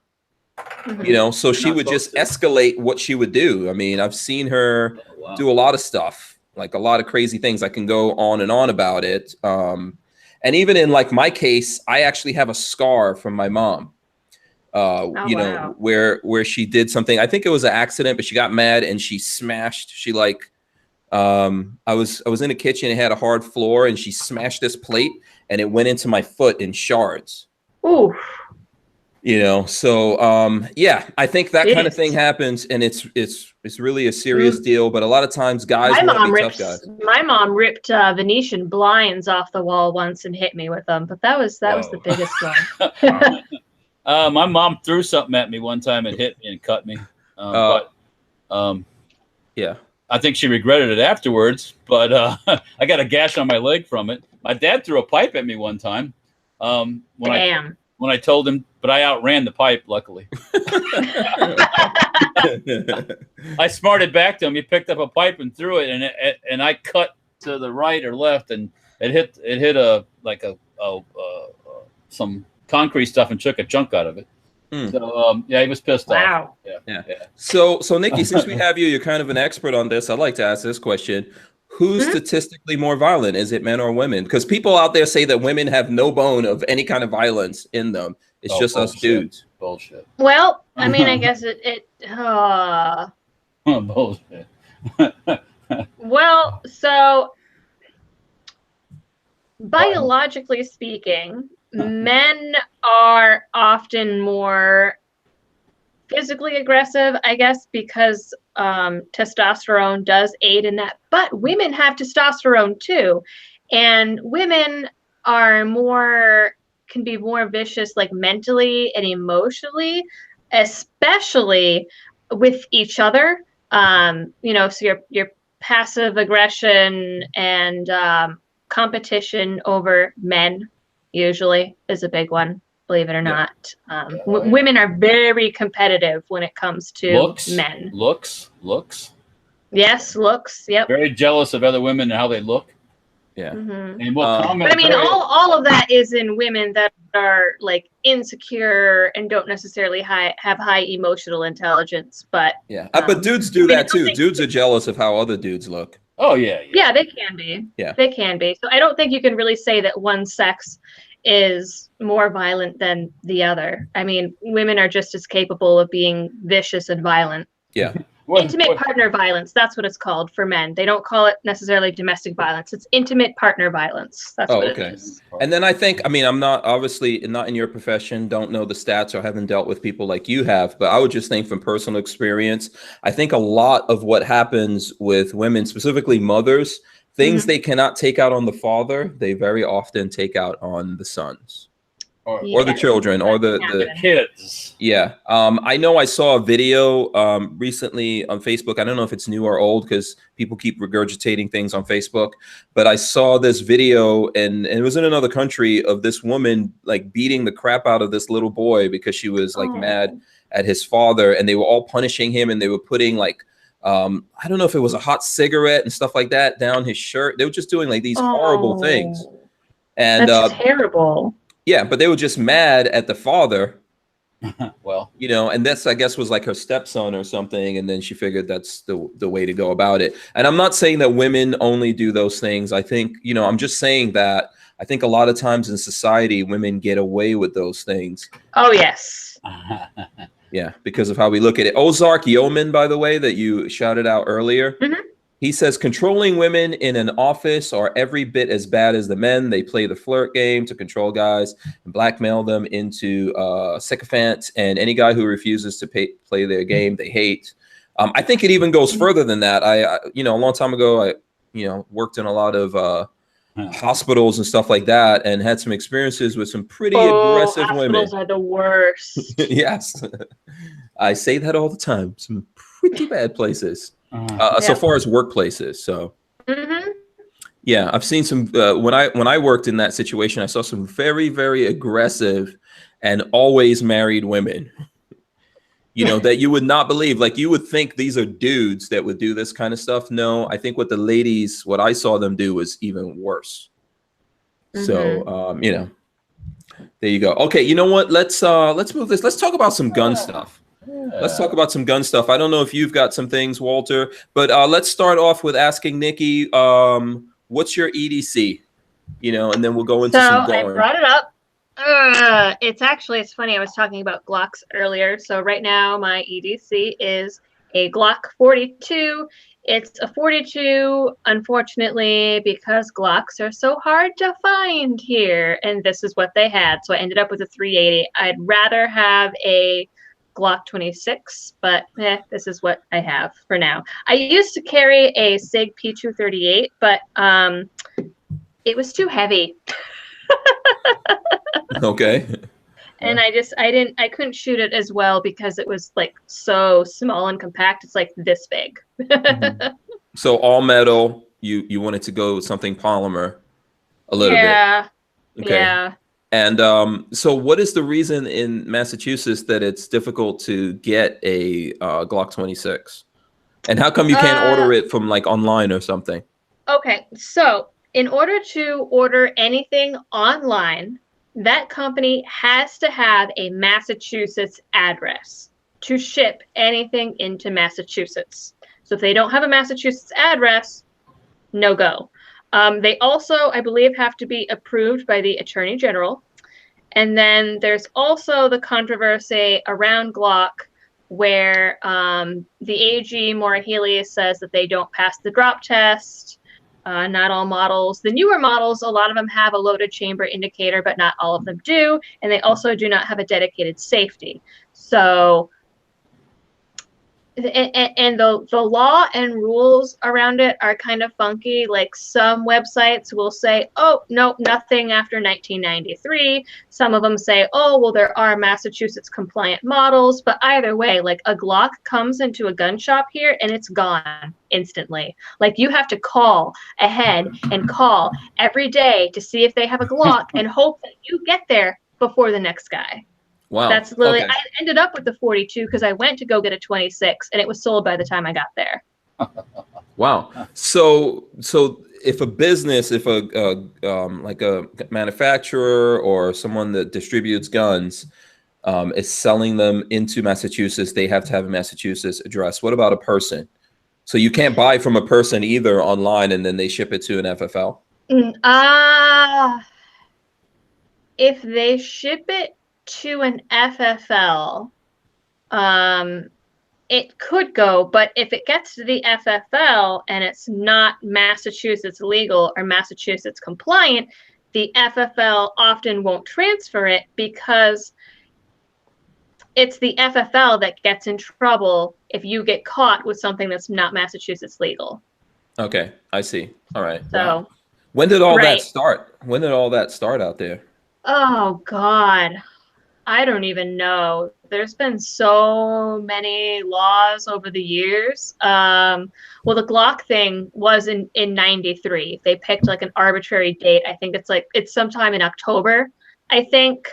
So she would just escalate what she would do. I mean, I've seen her do a lot of stuff, like a lot of crazy things. I can go on and on about it. And even in like my case, I actually have a scar from my mom. Where she did something. I think it was an accident, but she got mad and she smashed. I was in the kitchen. It had a hard floor, and she smashed this plate, and it went into my foot in shards. Ooh. So I think that kind of thing happens, and it's really a serious deal. But a lot of times, guys want to be tough guys. My mom ripped Venetian blinds off the wall once and hit me with them, but that was the biggest one. My mom threw something at me one time and hit me and cut me. I think she regretted it afterwards, but I got a gash on my leg from it. My dad threw a pipe at me one time. When I told him, but I outran the pipe, luckily. I smarted back to him. He picked up a pipe and threw it, and I cut to the right or left, and it hit some concrete stuff and took a chunk out of it. So he was pissed off. Yeah. So Nikki, since we have you, you're kind of an expert on this. I'd like to ask this question: who's statistically more violent? Is it men or women? Because people out there say that women have no bone of any kind of violence in them. It's just bullshit. Us dudes. Bullshit. Well, I mean, I guess it. Bullshit. Well, so biologically speaking, men are often more physically aggressive, I guess, because testosterone does aid in that. But women have testosterone too, and women can be more vicious, like mentally and emotionally, especially with each other. So your passive aggression and competition over men usually is a big one, believe it or not. Women are very competitive when it comes to men. Looks. Yes, looks. Yep. Very jealous of other women and how they look. Yeah. Mm-hmm. And but I mean, all of that is in women that are like insecure and don't necessarily have high emotional intelligence. But but dudes do that too. Dudes are jealous of how other dudes look. Oh yeah. Yeah, they can be. Yeah, they can be. So I don't think you can really say that one sex is more violent than the other. I mean, women are just as capable of being vicious and violent. Yeah. Intimate partner violence, that's what it's called for men. They don't call it necessarily domestic violence. It's intimate partner violence. That's what it is. And then I think, I mean, I'm not obviously not in your profession, don't know the stats or haven't dealt with people like you have, but I would just think from personal experience, I think a lot of what happens with women, specifically mothers, things they cannot take out on the father, they very often take out on the sons. Or the children, or the kids. Yeah. I know I saw a video recently on Facebook. I don't know if it's new or old because people keep regurgitating things on Facebook. But I saw this video, and it was in another country, of this woman like beating the crap out of this little boy because she was like mad at his father, and they were all punishing him, and they were putting like I don't know if it was a hot cigarette and stuff like that down his shirt. They were just doing like these horrible things. And that's terrible. Yeah, but they were just mad at the father. Well, you know, and this, I guess, was like her stepson or something. And then she figured that's the way to go about it. And I'm not saying that women only do those things. I think, you know, I'm just saying that I think a lot of times in society, women get away with those things. Oh, yes. Yeah, because of how we look at it. Ozark Yeoman, by the way, that you shouted out earlier. He says controlling women in an office are every bit as bad as the men. They play the flirt game to control guys and blackmail them into sycophants. And any guy who refuses to play their game, they hate. I think it even goes further than that. I you know, a long time ago, I, you know, worked in a lot of hospitals and stuff like that, and had some experiences with some pretty aggressive women. Hospitals are the worst. Yes, I say that all the time. Some pretty bad places. So far as workplaces, so yeah, I've seen some. When I worked in that situation, I saw some very, very aggressive and always married women. You know, that you would not believe. Like, you would think these are dudes that would do this kind of stuff. No, I think what the ladies, what I saw them do was even worse. So you know, there you go. Okay, you know what? Let's move this. Let's talk about some gun stuff. Let's talk about some gun stuff. I don't know if you've got some things, Walter, but let's start off with asking Nikki, what's your EDC? You know, and then we'll go into some I brought it up. It's funny. I was talking about Glocks earlier. So right now my EDC is a Glock 42. It's a 42, unfortunately, because Glocks are so hard to find here. And this is what they had. So I ended up with a 380. I'd rather have a Glock 26, but this is what I have for now. I used to carry a SIG P238, but it was too heavy. Okay. And I couldn't shoot it as well because it was like so small and compact. It's like this big. So all metal, you wanted to go with something polymer a little bit. Okay. Yeah. And so what is the reason in Massachusetts that it's difficult to get a Glock 26? And how come you can't order it from like online or something? Okay, so in order to order anything online, that company has to have a Massachusetts address to ship anything into Massachusetts. So if they don't have a Massachusetts address, no go. They also, I believe, have to be approved by the Attorney General. And then there's also the controversy around Glock where the AG, Maura Healy, says that they don't pass the drop test. Not all models. The newer models, a lot of them have a loaded chamber indicator, but not all of them do. And they also do not have a dedicated safety. So and the law and rules around it are kind of funky. Like some websites will say, oh, no, nothing after 1993. Some of them say, oh, well, there are Massachusetts compliant models. But either way, like a Glock comes into a gun shop here and it's gone instantly. Like you have to call ahead and call every day to see if they have a Glock and hope that you get there before the next guy. Wow. That's literally, okay. I ended up with the 42 because I went to go get a 26 and it was sold by the time I got there. Wow. So if a business, if a like a manufacturer or someone that distributes guns is selling them into Massachusetts, they have to have a Massachusetts address. What about a person? So you can't buy from a person either online and then they ship it to an FFL? if they ship it to an FFL, it could go, but if it gets to the FFL and it's not Massachusetts legal or Massachusetts compliant, the FFL often won't transfer it because it's the FFL that gets in trouble if you get caught with something that's not Massachusetts legal. Okay, I see. All right. So, wow. When did all that right. start? When did all that start out there? Oh God, I don't even know. There's been so many laws over the years. Well, the Glock thing was in 93. They picked like an arbitrary date. I think it's sometime in October, I think.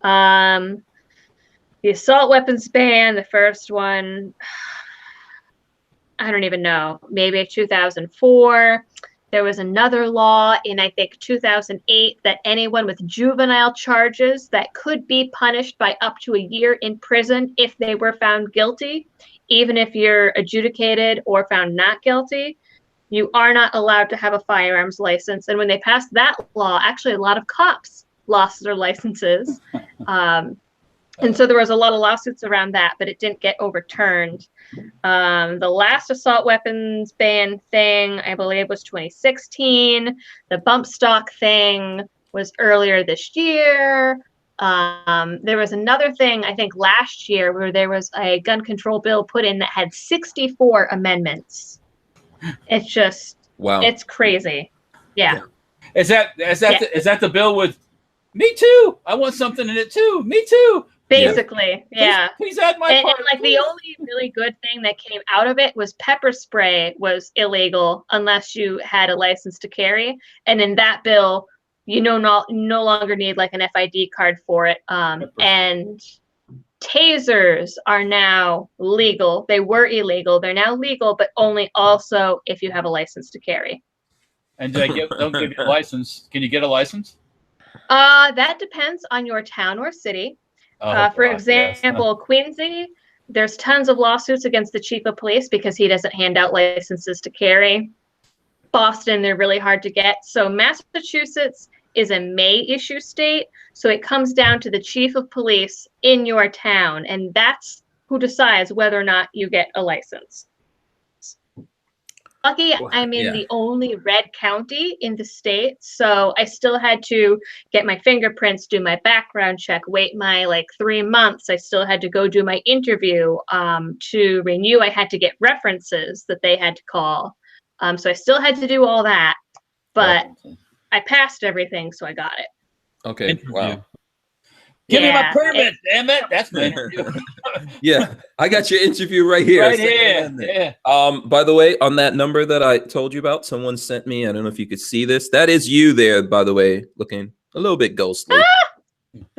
The assault weapons ban, the first one, I don't even know, maybe 2004. There was another law in, I think, 2008 that anyone with juvenile charges that could be punished by up to a year in prison if they were found guilty, even if you're adjudicated or found not guilty, you are not allowed to have a firearms license. And when they passed that law, actually a lot of cops lost their licenses. And so there was a lot of lawsuits around that, but it didn't get overturned. The last assault weapons ban thing, I believe, was 2016. The bump stock thing was earlier this year. There was another thing, I think, last year where there was a gun control bill put in that had 64 amendments. It's just, wow, it's crazy. Yeah. Is that the bill with me too? I want something in it too. Me too. Basically, yeah. Please add my part. And like the only really good thing that came out of it was pepper spray was illegal unless you had a license to carry. And in that bill, you no longer need like an FID card for it. And tasers are now legal. They were illegal. They're now legal, but only also if you have a license to carry. And don't give you a license. Can you get a license? That depends on your town or city. For example, yes. Quincy, there's tons of lawsuits against the chief of police because he doesn't hand out licenses to carry. Boston, they're really hard to get. So Massachusetts is a may issue state. So it comes down to the chief of police in your town. And that's who decides whether or not you get a license. Lucky, I'm in the only red county in the state, so I still had to get my fingerprints, do my background check, wait my like 3 months. I still had to go do my interview. To renew, I had to get references that they had to call. So I still had to do all that, but I passed everything, so I got it. Okay, interview. Wow. Give me my permit, damn it. That's my interview. Yeah, I got your interview right here. Right here. Yeah. By the way, on that number that I told you about, someone sent me, I don't know if you could see this. That is you there, by the way, looking a little bit ghostly.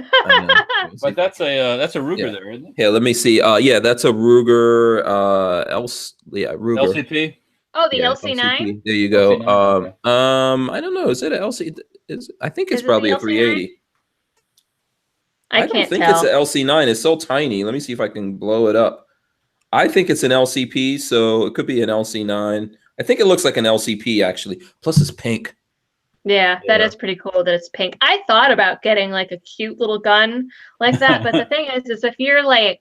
But that's a Ruger there, isn't it? Yeah, let me see. Yeah, that's a Ruger Ruger. LCP? Oh, the LC9? LCP. There you go. LC9, I don't know. Is it an LC? I think it's probably a 380. I don't think it's an LC9. It's so tiny. Let me see if I can blow it up. I think it's an LCP, so it could be an LC9. I think it looks like an LCP, actually. Plus, it's pink. Yeah, that is pretty cool that it's pink. I thought about getting like a cute little gun like that, but the thing is if you're like,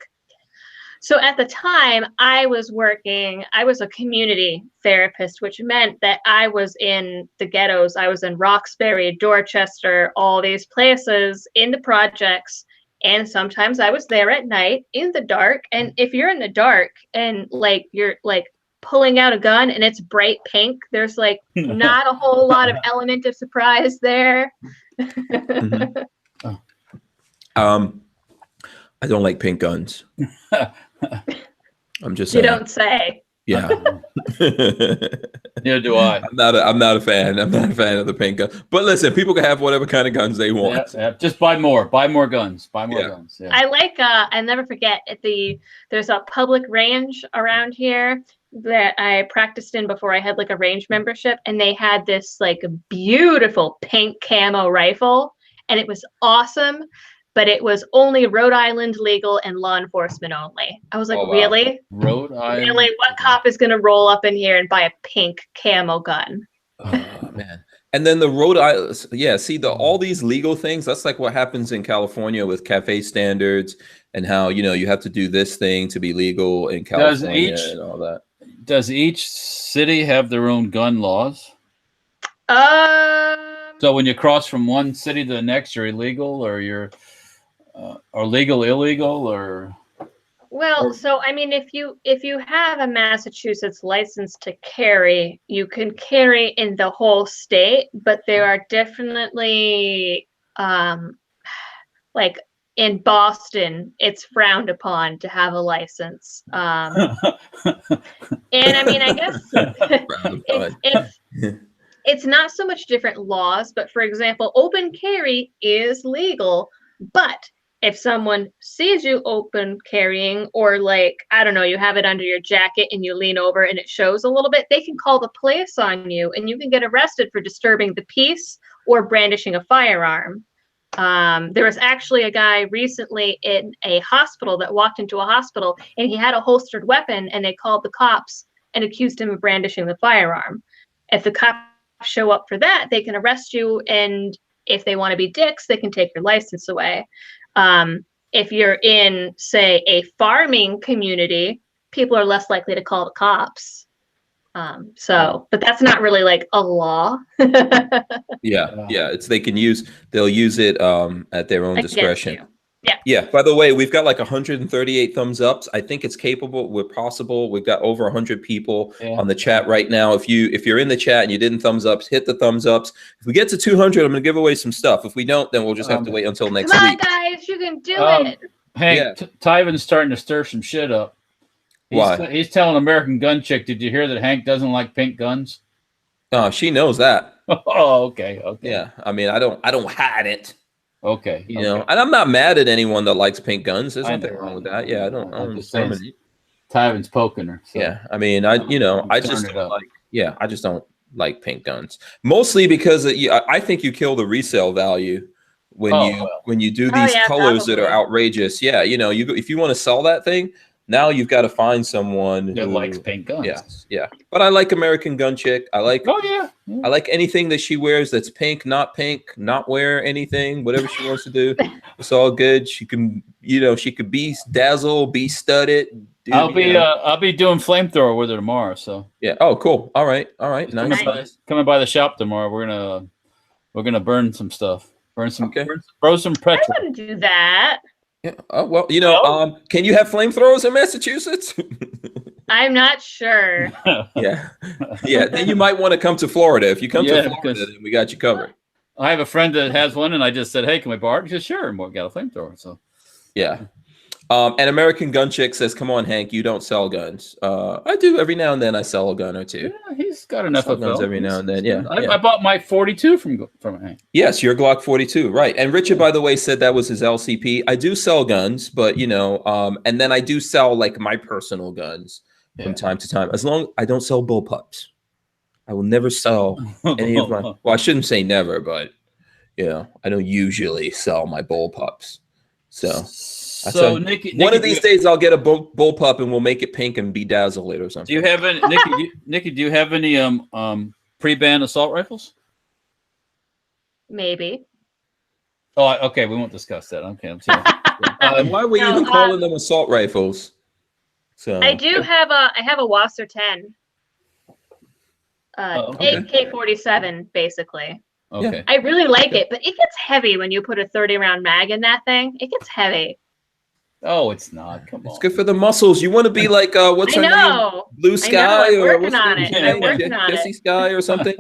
so at the time I was a community therapist, which meant that I was in the ghettos. I was in Roxbury, Dorchester, all these places in the projects. And sometimes I was there at night in the dark. And if you're in the dark and like, you're like pulling out a gun and it's bright pink, there's like not a whole lot of element of surprise there. Mm-hmm. I don't like pink guns. I'm just saying. You don't say. Yeah. Neither do I. I'm not a fan. I'm not a fan of the pink gun. But listen, people can have whatever kind of guns they want. Yeah. Just buy more. Buy more guns. Buy more guns. Yeah. I like. I'll never forget there's a public range around here that I practiced in before I had like a range membership, and they had this like beautiful pink camo rifle, and it was awesome. But it was only Rhode Island legal and law enforcement only. I was like, oh, wow. Really? Rhode Island? Really? What cop is going to roll up in here and buy a pink camo gun? Oh, man. And then the Rhode Island, yeah, see all these legal things, that's like what happens in California with cafe standards and how, you have to do this thing to be legal in California and all that. Does each city have their own gun laws? So when you cross from one city to the next, you're illegal, or you're or legal, illegal, or... Well, so I mean, if you have a Massachusetts license to carry, you can carry in the whole state, but there are definitely like in Boston, it's frowned upon to have a license. And I mean, I guess it's not so much different laws, but for example, open carry is legal, but if someone sees you open carrying, or like, I don't know, you have it under your jacket and you lean over and it shows a little bit, they can call the police on you and you can get arrested for disturbing the peace or brandishing a firearm. There was actually a guy recently in a hospital that walked into a hospital and he had a holstered weapon, and they called the cops and accused him of brandishing the firearm. If the cops show up for that, they can arrest you, and if they want to be dicks, they can take your license away. If you're in, say, a farming community, people are less likely to call the cops. But that's not really like a law. Yeah. They'll use it at their own discretion. Yeah. By the way, we've got like 138 thumbs ups. I think it's capable. We're possible. We've got over 100 people on the chat right now. If you're in the chat and you didn't thumbs ups, hit the thumbs ups. If we get to 200, I'm gonna give away some stuff. If we don't, then we'll just have to wait until next week. Come on, guys, you can do it. Hank, Tyven's starting to stir some shit up. Why? He's telling American Gun Chick, did you hear that Hank doesn't like pink guns? Oh, she knows that. Oh, okay. Yeah, I mean, I don't hide it. Okay. You know, and I'm not mad at anyone that likes pink guns. There's nothing wrong with that. Yeah, I don't understand. Tyven's poking her. So. Yeah, I mean, I just don't like. Yeah, I just don't like pink guns. Mostly because I think you kill the resale value when you do these colors that are outrageous. Yeah, if you want to sell that thing, now you've got to find someone that likes pink guns. Yeah. But I like American Gun Chick. I like. Oh yeah. I like anything that she wears that's pink, not wear anything, whatever she wants to do. It's all good. She can, she could be dazzle, be studded. I'll be doing flamethrower with her tomorrow. So yeah. Oh, cool. All right. Nice. Coming by the shop tomorrow. We're gonna burn some stuff. Throw some petrol. I wouldn't do that. Yeah. Oh, well, can you have flamethrowers in Massachusetts? I'm not sure. Yeah. Then you might want to come to Florida. If you come to Florida, then we got you covered. I have a friend that has one, and I just said, "Hey, can we borrow it?" He said, "Sure." And we got a flamethrower. So, yeah. And American Gun Chick says, "Come on, Hank, you don't sell guns." I do every now and then. I sell a gun or two. Yeah, he's got enough of guns every now and then. Yeah, I bought my 42 from Hank. Yes, your Glock 42, right? And Richard, by the way, said that was his LCP. I do sell guns, but and then I do sell like my personal guns from time to time. As long I don't sell bullpups, I will never sell any of my. Well, I shouldn't say never, but I don't usually sell my bullpups. So Nikki, one of these days I'll get a bullpup and we'll make it pink and bedazzle it or something. Do you have any, Nikki? Do you have any pre-ban assault rifles? Maybe. Oh, okay. We won't discuss that. Okay. I'm sorry. Why are we even calling them assault rifles? So I do have a Walther 10. AK-47 basically. Okay. I really like it, but it gets heavy when you put a 30-round mag in that thing. It gets heavy. Oh, it's not. Come on. It's good for the muscles. You want to be like what's her name? Blue Sky or what's her name? I'm working on it. Jesse Sky or something.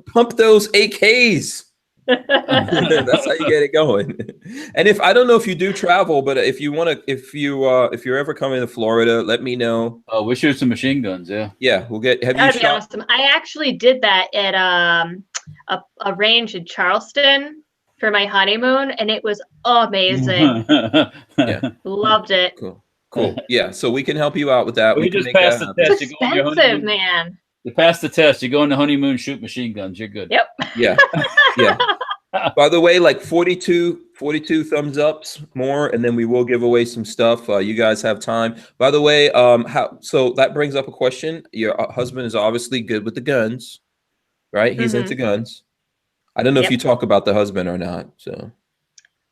Pump those AKs. That's how you get it going. And I don't know if you do travel, but if you're ever coming to Florida, let me know. Oh, we shoot some machine guns. Yeah, we'll get. That'd be awesome. I actually did that at a range in Charleston for my honeymoon, and it was amazing. Yeah, loved it. Cool. Yeah, so we can help you out with that. We just passed the test. It's expensive, man. You pass the test. You go on the honeymoon, shoot machine guns. You're good. Yep. Yeah. By the way, like 42 thumbs ups more, and then we will give away some stuff. You guys have time. By the way, so that brings up a question. Your husband is obviously good with the guns. right? He's into guns. I don't know if you talk about the husband or not. So,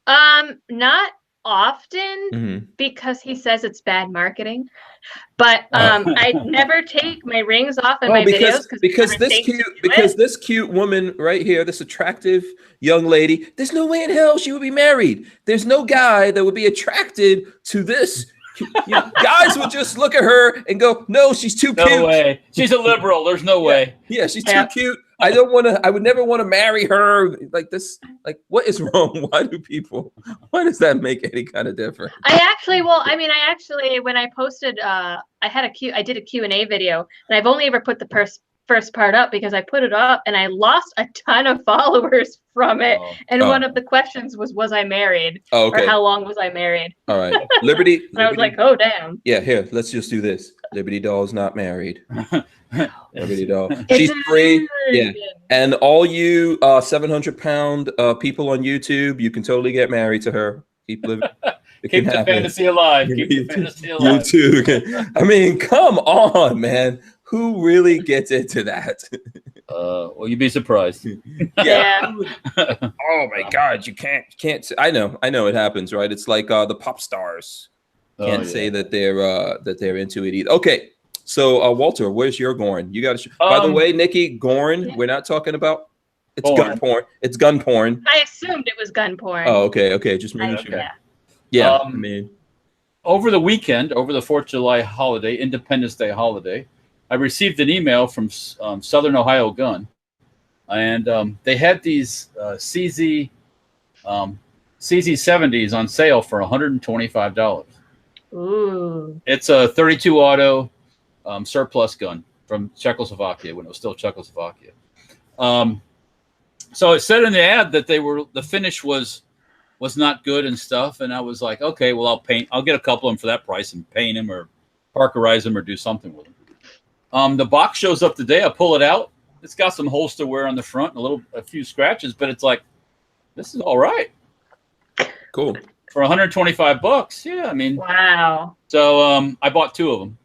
not often because he says it's bad marketing. But I never take my rings off in my videos because this cute woman right here, this attractive young lady, there's no way in hell she would be married. There's no guy that would be attracted to this. Guys would just look at her and go, "No, she's too cute. No way. She's a liberal. There's no way. Yeah, she's too cute. I don't want to. I would never want to marry her. Like this. Like, what is wrong? Why does that make any kind of difference? I actually, when I posted, I did a Q&A video, and I've only ever put the first part up because I put it up and I lost a ton of followers from it. And one of the questions was I married? Oh, okay. Or how long was I married? All right. Liberty. And I was like, oh, damn. Yeah, here, let's just do this. Liberty Doll's not married. Liberty Doll. She's free. Yeah. And all you 700-pound people on YouTube, you can totally get married to her. Keep living. Keep the fantasy alive. Keep the fantasy alive. You too. I mean, come on, man. Who really gets into that? Well, you'd be surprised. Yeah. Oh my God, you can't. I know it happens, right? It's like the pop stars can't say that they're into it either. Okay, so Walter, where's your Gorn? You got to. By the way, Nikki, Gorn. We're not talking about. It's gun porn. It's gun porn. I assumed it was gun porn. Oh, okay. Just making sure. Yeah. I mean, over the weekend, over the 4th of July holiday, Independence Day holiday, I received an email from Southern Ohio Gun, and they had these CZ70s on sale for $125. Ooh! It's a 32 auto surplus gun from Czechoslovakia when it was still Czechoslovakia. So it said in the ad that the finish was not good and stuff, and I was like, okay, well I'll get a couple of them for that price and paint them or parkerize them or do something with them. The box shows up today. I pull it out. It's got some holster wear on the front and a few scratches, but it's like, this is all right. Cool. For $125. Yeah, I mean. Wow. So I bought 2 of them.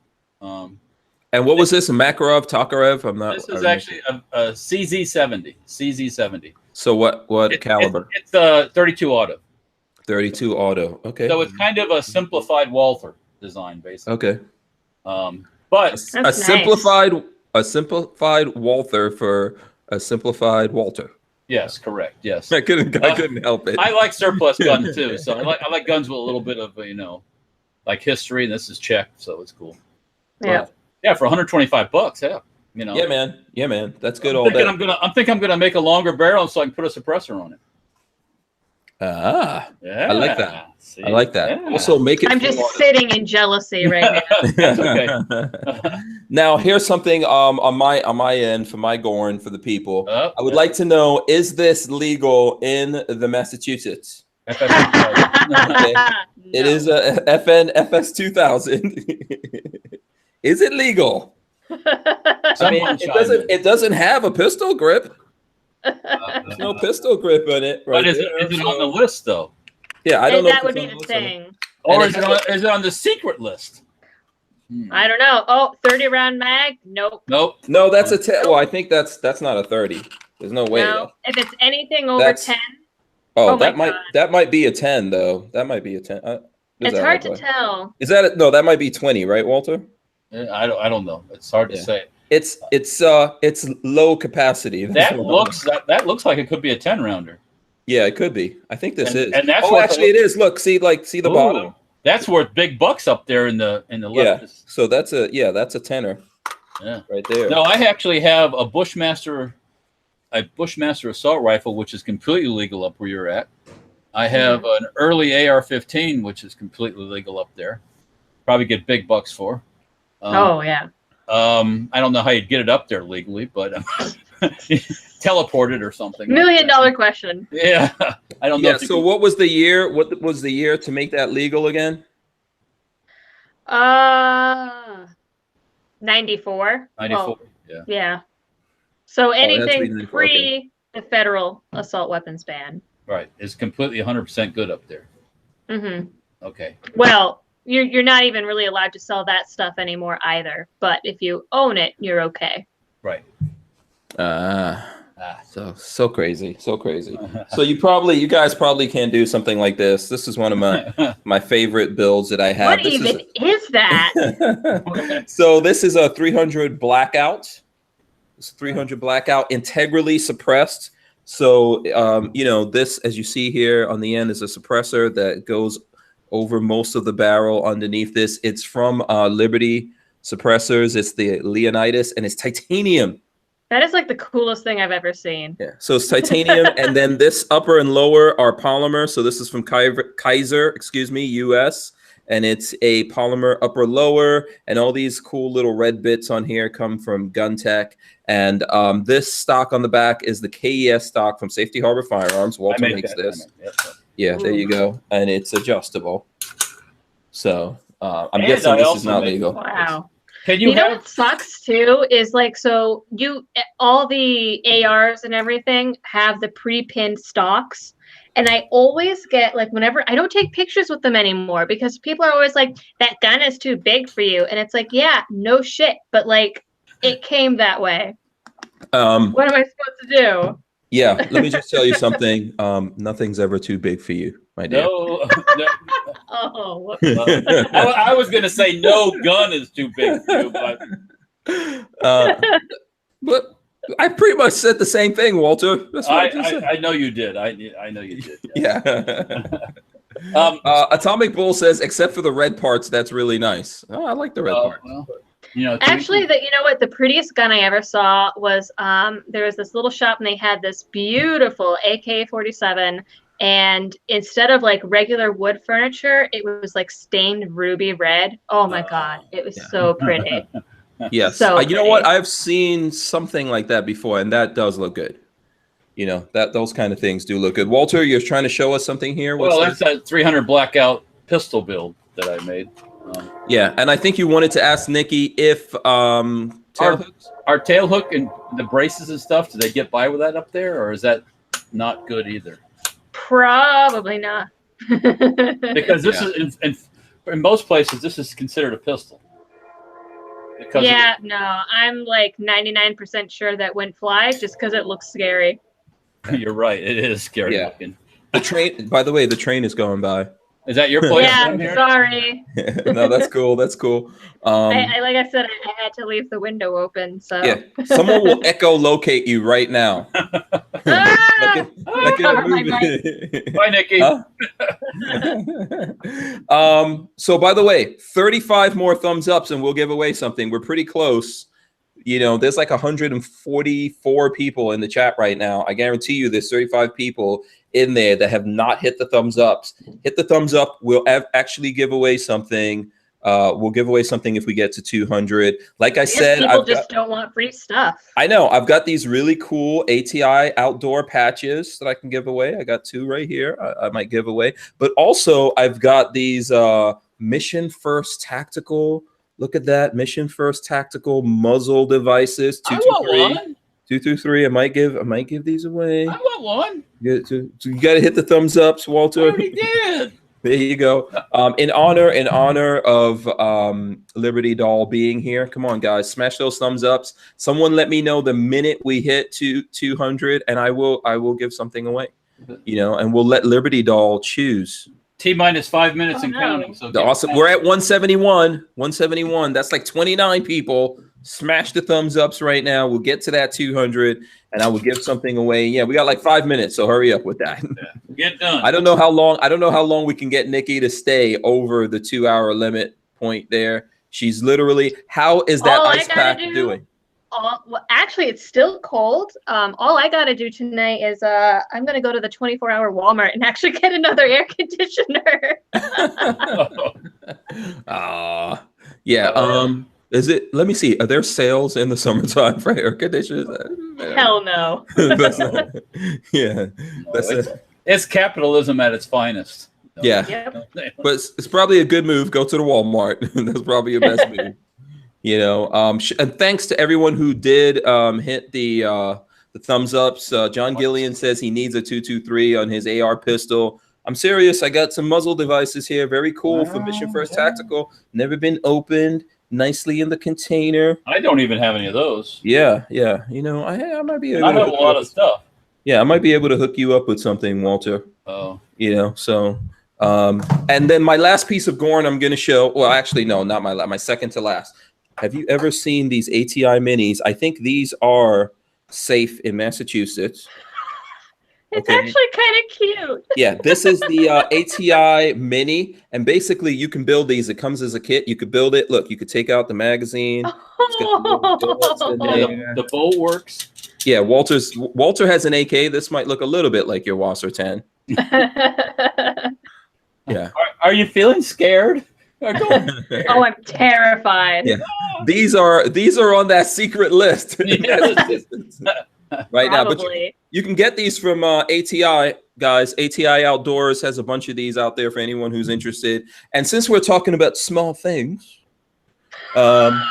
And what was this? A Makarov, Tokarev? This is actually a CZ70. CZ70. So what caliber? It's a 32 auto. 32 auto. Okay. So it's kind of a simplified Walther design, basically. Okay. But a simplified Walther for a simplified Walter. Yes, correct. Yes. I couldn't help it. I like surplus guns too. So I like guns with a little bit of like history, and this is Czech, so it's cool. Yeah. Yeah, for $125. Yeah. Yeah, man. That's good. I'm thinking I'm gonna make a longer barrel so I can put a suppressor on it. Yeah. I like that. See? I like that. Yeah. Also, make it. I'm just sitting in jealousy right now. That's okay. Now, here's something on my end for my Gorn for the people. I would like to know: is this legal in the Massachusetts? Okay. It is a FN FS 2000. Is it legal? I mean, it doesn't have a pistol grip. There's no pistol grip in it. Right, but is it on the list though? Yeah, I don't know. That would be the thing. Or is it on the secret list? I don't know. Oh, 30 round mag? Nope. No, that's a 10. Well, I think that's not a 30. There's no way. No, if it's anything over 10. Oh, that might be a 10 though. That might be a 10. It's hard to tell. Is that no? That might be 20, right, Walter? I don't know. It's hard to say. It's low capacity. That looks like it could be a 10 rounder. Yeah, it could be. I think this is. And that's actually it is. Look, see the bottom. That's worth big bucks up there in the left. Yeah. So that's a tenner. Yeah. Right there. No, I actually have a Bushmaster assault rifle, which is completely legal up where you're at. I have an early AR-15, which is completely legal up there. Probably get big bucks for. Yeah. I don't know how you'd get it up there legally, but teleport it or something. $1 million question. Yeah, I don't know. Yeah. So what was the year? What was the year to make that legal again? 94. 94. Yeah. So anything pre the federal assault weapons ban. Right. Is completely 100% good up there. Mm-hmm. Okay. Well, you're not even really allowed to sell that stuff anymore either. But if you own it, you're okay. Right. So crazy. So you guys probably can do something like this. This is one of my favorite builds that I have. What even is that? So this is a 300 blackout. It's 300 blackout, integrally suppressed. So this, as you see here on the end, is a suppressor that goes over most of the barrel underneath this. It's from Liberty Suppressors. It's the Leonidas, and it's titanium. That is like the coolest thing I've ever seen. Yeah, so it's titanium, and then this upper and lower are polymer. So this is from Kaiser, US, and it's a polymer upper lower, and all these cool little red bits on here come from Gun Tech. And this stock on the back is the KES stock from Safety Harbor Firearms. Walter makes this. Yeah, there you go, and it's adjustable. So I'm guessing this is not legal. Wow. You know what sucks too is like, so all the ARs and everything have the pre-pinned stocks, and I always get like, whenever I don't take pictures with them anymore because people are always like, that gun is too big for you, and it's like, yeah, no shit, but like it came that way. What am I supposed to do? Yeah, let me just tell you something. Nothing's ever too big for you, my dear. No. Oh, I was going to say no gun is too big for you, but I pretty much said the same thing, Walter. That's what I know you did. I know you did. Yeah. Atomic Bull says, except for the red parts, that's really nice. Oh, I like the red parts. Well, actually, the prettiest gun I ever saw was there was this little shop, and they had this beautiful AK-47, and instead of like regular wood furniture, it was like stained ruby red. Oh my god, it was so pretty. Yes. So you know what? I've seen something like that before, and that does look good. Those kind of things do look good. Walter, you're trying to show us something here. That's that 300 blackout pistol build that I made. Yeah, and I think you wanted to ask Nikki if our tail hook and the braces and stuff, do they get by with that up there, or is that not good either? Probably not. Because this is in most places this is considered a pistol. I'm like 99% sure that wouldn't fly just because it looks scary. You're right, it is scary looking. The train, by the way, the train is going by. Is that your place? Yeah, sorry. No, that's cool. That's cool. I like I said, I had to leave the window open. So yeah, someone will echolocate you right now. Bye, Nikki. So by the way, 35 more thumbs ups, and we'll give away something. We're pretty close. There's like 144 people in the chat right now. I guarantee you there's 35 people in there that have not hit the thumbs ups. Hit the thumbs up. We'll actually give away something. We'll give away something if we get to 200. Like I said, people just don't want free stuff. I know. I've got these really cool ATI outdoor patches that I can give away. I got 2 right here. I might give away. But also, I've got these Mission First Tactical. Look at that. Mission First Tactical muzzle devices. 2 through 3. I might give these away. I want one. You got to hit the thumbs ups, Walter. I already did. There you go. In honor of Liberty Doll being here. Come on, guys, smash those thumbs ups. Someone let me know the minute we hit 200, and I will give something away. And we'll let Liberty Doll choose. T-minus 5 minutes and counting. So awesome. We're at 171. 171. That's like 29 people. Smash the thumbs ups right now. We'll get to that 200, and I will give something away. Yeah, we got like 5 minutes, so hurry up with that. Yeah, get done. I don't know how long we can get Nikki to stay over the 2-hour limit point there. She's literally. How is that ice pack doing? Well, actually, it's still cold. All I got to do tonight is I'm going to go to the 24-hour Walmart and actually get another air conditioner. Yeah. Is it? Let me see. Are there sales in the summertime for air conditioners? Hell no. That's not, yeah. It's capitalism at its finest. Yeah. Yep. But it's probably a good move. Go to the Walmart. That's probably your best move. And thanks to everyone who did hit the thumbs ups. John Gillian says he needs a 223 on his AR pistol. I'm serious. I got some muzzle devices here. Very cool for Mission First Tactical. Never been opened. nicely in the container. I don't even have any of those. Yeah. You know, I might be able I to have a hook you lot up of stuff. Yeah, I might be able to hook you up with something, Walter. Oh. You know, so and then my last piece of Gorn I'm going to show. Well, actually, no, not my second to last. Have you ever seen these ATI minis? I think these are safe in Massachusetts. It's actually kind of cute. Yeah, this is the ATI mini, and basically you can build these. It comes as a kit. You could build it. Look, you could take out the magazine. It's got the little bullets in there. The bolt works. Yeah, Walter has an AK. This might look a little bit like your Wasser 10. Yeah. Are you feeling scared? Oh, I'm terrified. Yeah. These are on that secret list right now. But you can get these from ATI, guys. ATI Outdoors has a bunch of these out there for anyone who's interested. And since we're talking about small things, I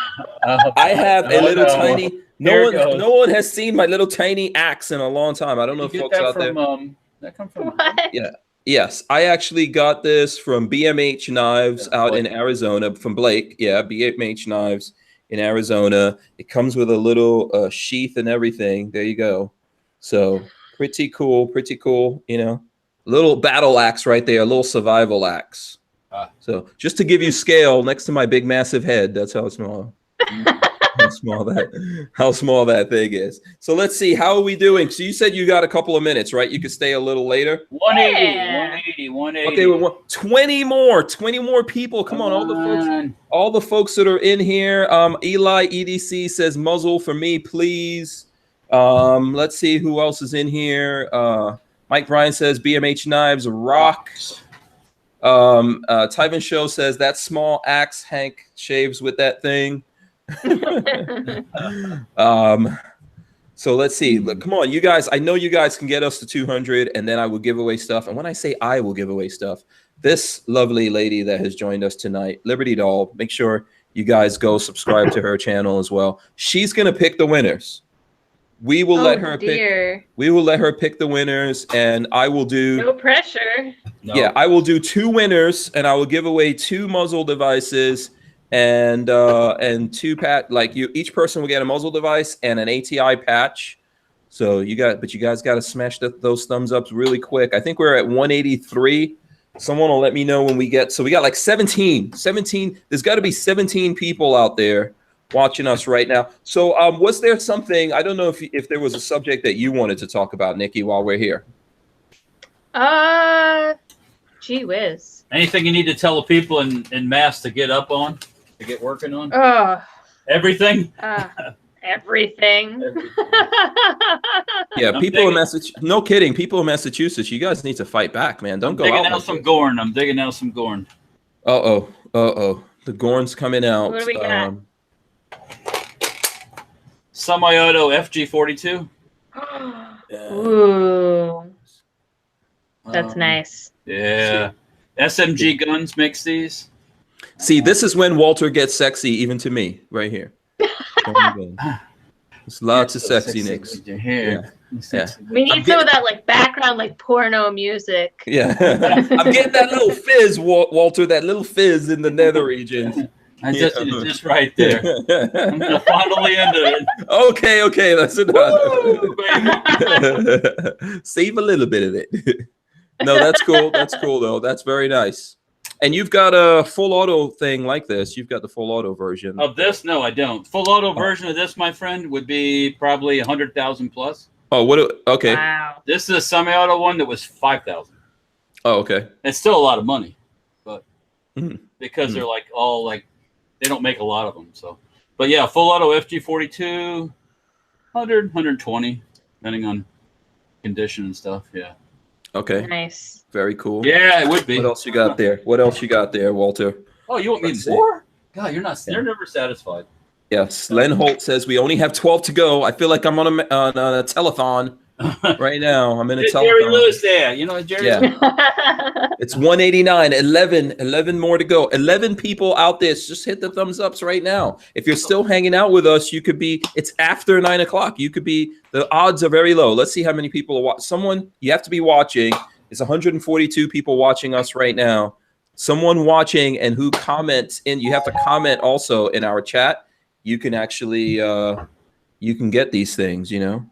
have a little tiny. No one has seen my little tiny axe in a long time. I don't know if folks out there. That come from what? Yeah. Yes, I actually got this from BMH Knives out in Arizona from Blake. Yeah, BMH Knives in Arizona. It comes with a little sheath and everything. There you go. So pretty cool. You know, little battle axe right there, a little survival axe. So just to give you scale, next to my big massive head, that's how small. How small that thing is. So let's see, how are we doing? So you said you got a couple of minutes, right? You could stay a little later. 180. Okay, we want 20 more people. Come on, all the folks that are in here. Eli EDC says muzzle for me, please. Let's see who else is in here. Mike Bryan says BMH Knives rock. Tyven Show says that small axe Hank shaves with that thing. So let's see. Look, come on, you guys. I know you guys can get us to 200, and then I will give away stuff. And when I say I will give away stuff, this lovely lady that has joined us tonight, Liberty Doll, make sure you guys go subscribe to her channel as well. She's gonna pick the winners. We will let her pick. We will let her pick the winners, and I will do. No pressure. No. Yeah, I will do 2 winners, and I will give away 2 muzzle devices. And 2 each person will get a muzzle device and an ATI patch. So you guys got to smash those thumbs ups really quick. I think we're at 183. Someone will let me know when we get. So we got like 17. There's got to be 17 people out there watching us right now. So was there something? I don't know if there was a subject that you wanted to talk about, Nikki, while we're here. Gee whiz. Anything you need to tell the people in mass to get up on? To get working on? Everything? Everything. Yeah, people in Massachusetts. No kidding. People in Massachusetts, you guys need to fight back, man. Don't go out. I'm digging out some Gorn. Uh-oh. The Gorn's coming out. What do we got? Semi-auto FG42. Ooh. That's nice. Yeah. SMG Guns makes these. See, this is when Walter gets sexy, even to me, right here. It's lots of sexiness. Yeah. We need some of that background porno music. Yeah. I'm getting that little fizz, Walter, that little fizz in the nether regions. Just right there. I'm gonna finally end it. Okay, that's enough. Save a little bit of it. No, that's cool. That's cool though. That's very nice. And you've got a full auto thing like this. You've got the full auto version of this. No, I don't. Full auto version of this, my friend, would be probably 100,000 plus. Oh, what? Okay. Wow. This is a semi-auto one that was 5,000. Oh, okay. It's still a lot of money, but because they're they don't make a lot of them. So, but yeah, full auto FG42, 100, 120, depending on condition and stuff. Yeah. Okay. Nice. Very cool. Yeah, it would be. What else you got there? Walter? Oh, you want me more? God, you're never satisfied. Yes. Len Holt says we only have 12 to go. I feel like I'm on a telethon right now. I'm in a telethon. Jerry Lewis there. You know, Jerry. Yeah. It's 189. 11 more to go. 11 people out there. Just hit the thumbs ups right now. If you're still hanging out with us, you could be. It's after 9 o'clock. You could be. The odds are very low. Let's see how many people are watching. You have to be watching. It's 142 people watching us right now. someone watching and who comments in, you have to comment also in our chat. You can actually you can get these things, you know.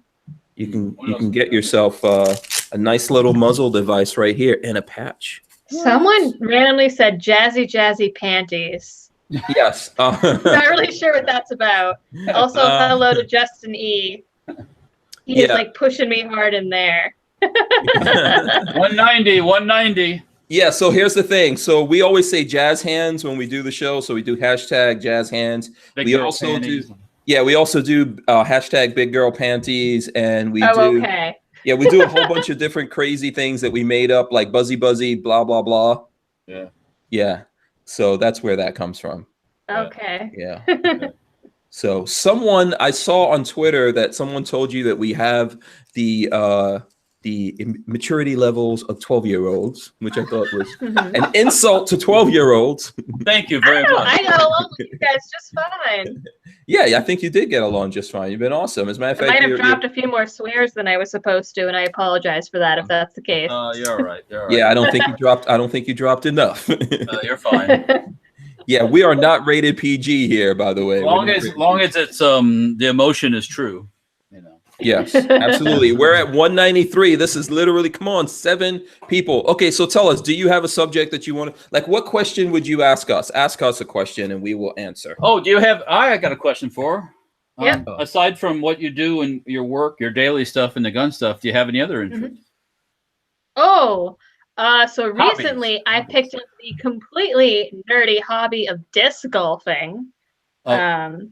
You can get yourself a nice little muzzle device right here and a patch. Someone randomly said jazzy panties. Yes. Not really sure what that's about. Also, hello to Justin E. He is like pushing me hard in there. 190. Yeah, so here's the thing. So we always say jazz hands when we do the show. So we do hashtag jazz hands. We also do hashtag big girl panties, and we yeah, we do a whole bunch of different crazy things that we made up, like buzzy blah blah blah. Yeah. So that's where that comes from. Okay. Yeah. So someone, I saw on Twitter that someone told you that we have the maturity levels of 12-year-olds, which I thought was an insult to 12-year-olds. Thank you very much. I got along with you guys just fine. Yeah, I think you did get along just fine. You've been awesome. As a matter of fact, I might have dropped a few more swears than I was supposed to, and I apologize for that if that's the case. You're all right. Yeah, I don't think you dropped enough. You're fine. Yeah, we are not rated PG here, by the way. As long as it's the emotion is true, you know. Yes, absolutely. We're at 193. This is literally, come on, 7 people. Okay, so tell us, do you have a subject that you want to, like, what question would you ask us? Ask us a question and we will answer. Oh, do you have, I got a question for. Yeah. Aside from what you do in your work, your daily stuff and the gun stuff, do you have any other interests? So recently I picked up the completely nerdy hobby of disc golfing. Apparently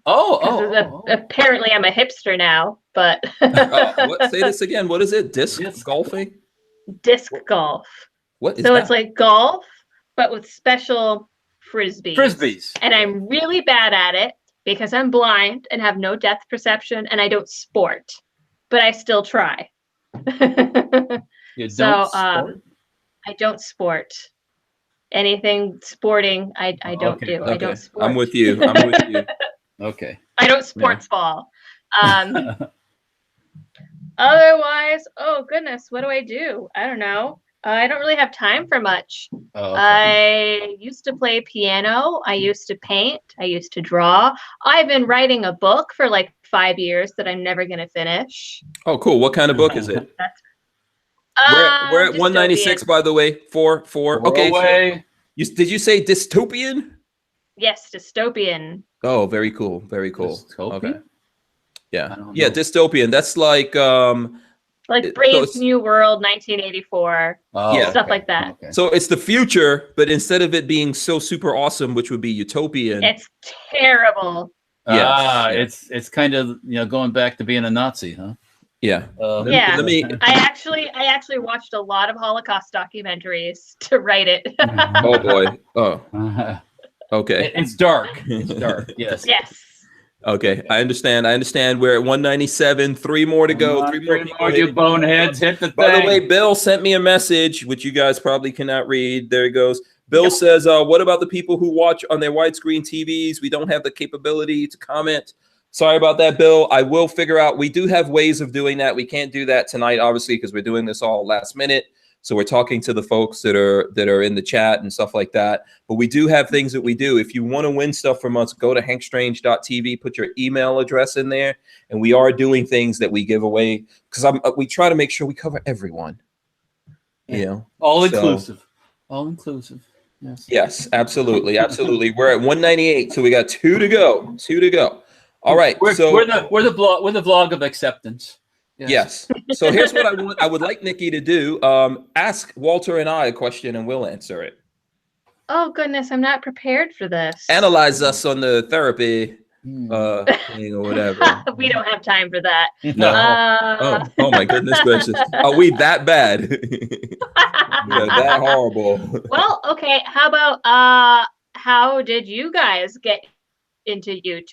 I'm a hipster now, but say this again. What is it? Disc golfing? Disc golf. What is that? It's like golf, but with special frisbees. And I'm really bad at it because I'm blind and have no depth perception, and I don't sport, but I still try. You don't sport? I don't sport. Anything sporting, I don't do. Okay. I don't sport. I'm with you. Okay. I don't sports ball. Otherwise, oh goodness, what do? I don't know. I don't really have time for much. I used to play piano. I used to paint. I used to draw. I've been writing a book for like 5 years that I'm never going to finish. Oh, cool. What kind of book is it? We're at 196, by the way. Four. Okay. So did you say dystopian? Yes, dystopian. Oh, very cool. Very cool. Dystopian? Okay. Yeah. Yeah, dystopian. That's like Brave New World, 1984. Stuff like that. Okay. So it's the future, but instead of it being so super awesome, which would be utopian, it's terrible. It's kind of going back to being a Nazi, huh? Yeah. I actually watched a lot of Holocaust documentaries to write it. Oh boy. Oh. Okay. It's dark. It's dark. Yes. Yes. Okay. I understand. We're at 197. 3 more to go. Three more. You boneheads, hit the thing. By the way, Bill sent me a message, which you guys probably cannot read. There it goes. Bill says, what about the people who watch on their widescreen TVs? We don't have the capability to comment. Sorry about that, Bill. I will figure out. We do have ways of doing that. We can't do that tonight, obviously, because we're doing this all last minute. So we're talking to the folks that are in the chat and stuff like that. But we do have things that we do. If you want to win stuff from us, go to hankstrange.tv, put your email address in there, and we are doing things that we give away because we try to make sure we cover everyone. All inclusive. Yes. Yes, absolutely, absolutely. We're at 198, so we got 2 to go. All right, we're the vlog of acceptance. Yes. So here's what I would like Nikki to do. Ask Walter and I a question, and we'll answer it. Oh goodness, I'm not prepared for this. Analyze us on the therapy thing or whatever. We don't have time for that. No. Oh my goodness gracious. Are we that bad? We're that horrible. Well, okay. How about how did you guys get into YouTube?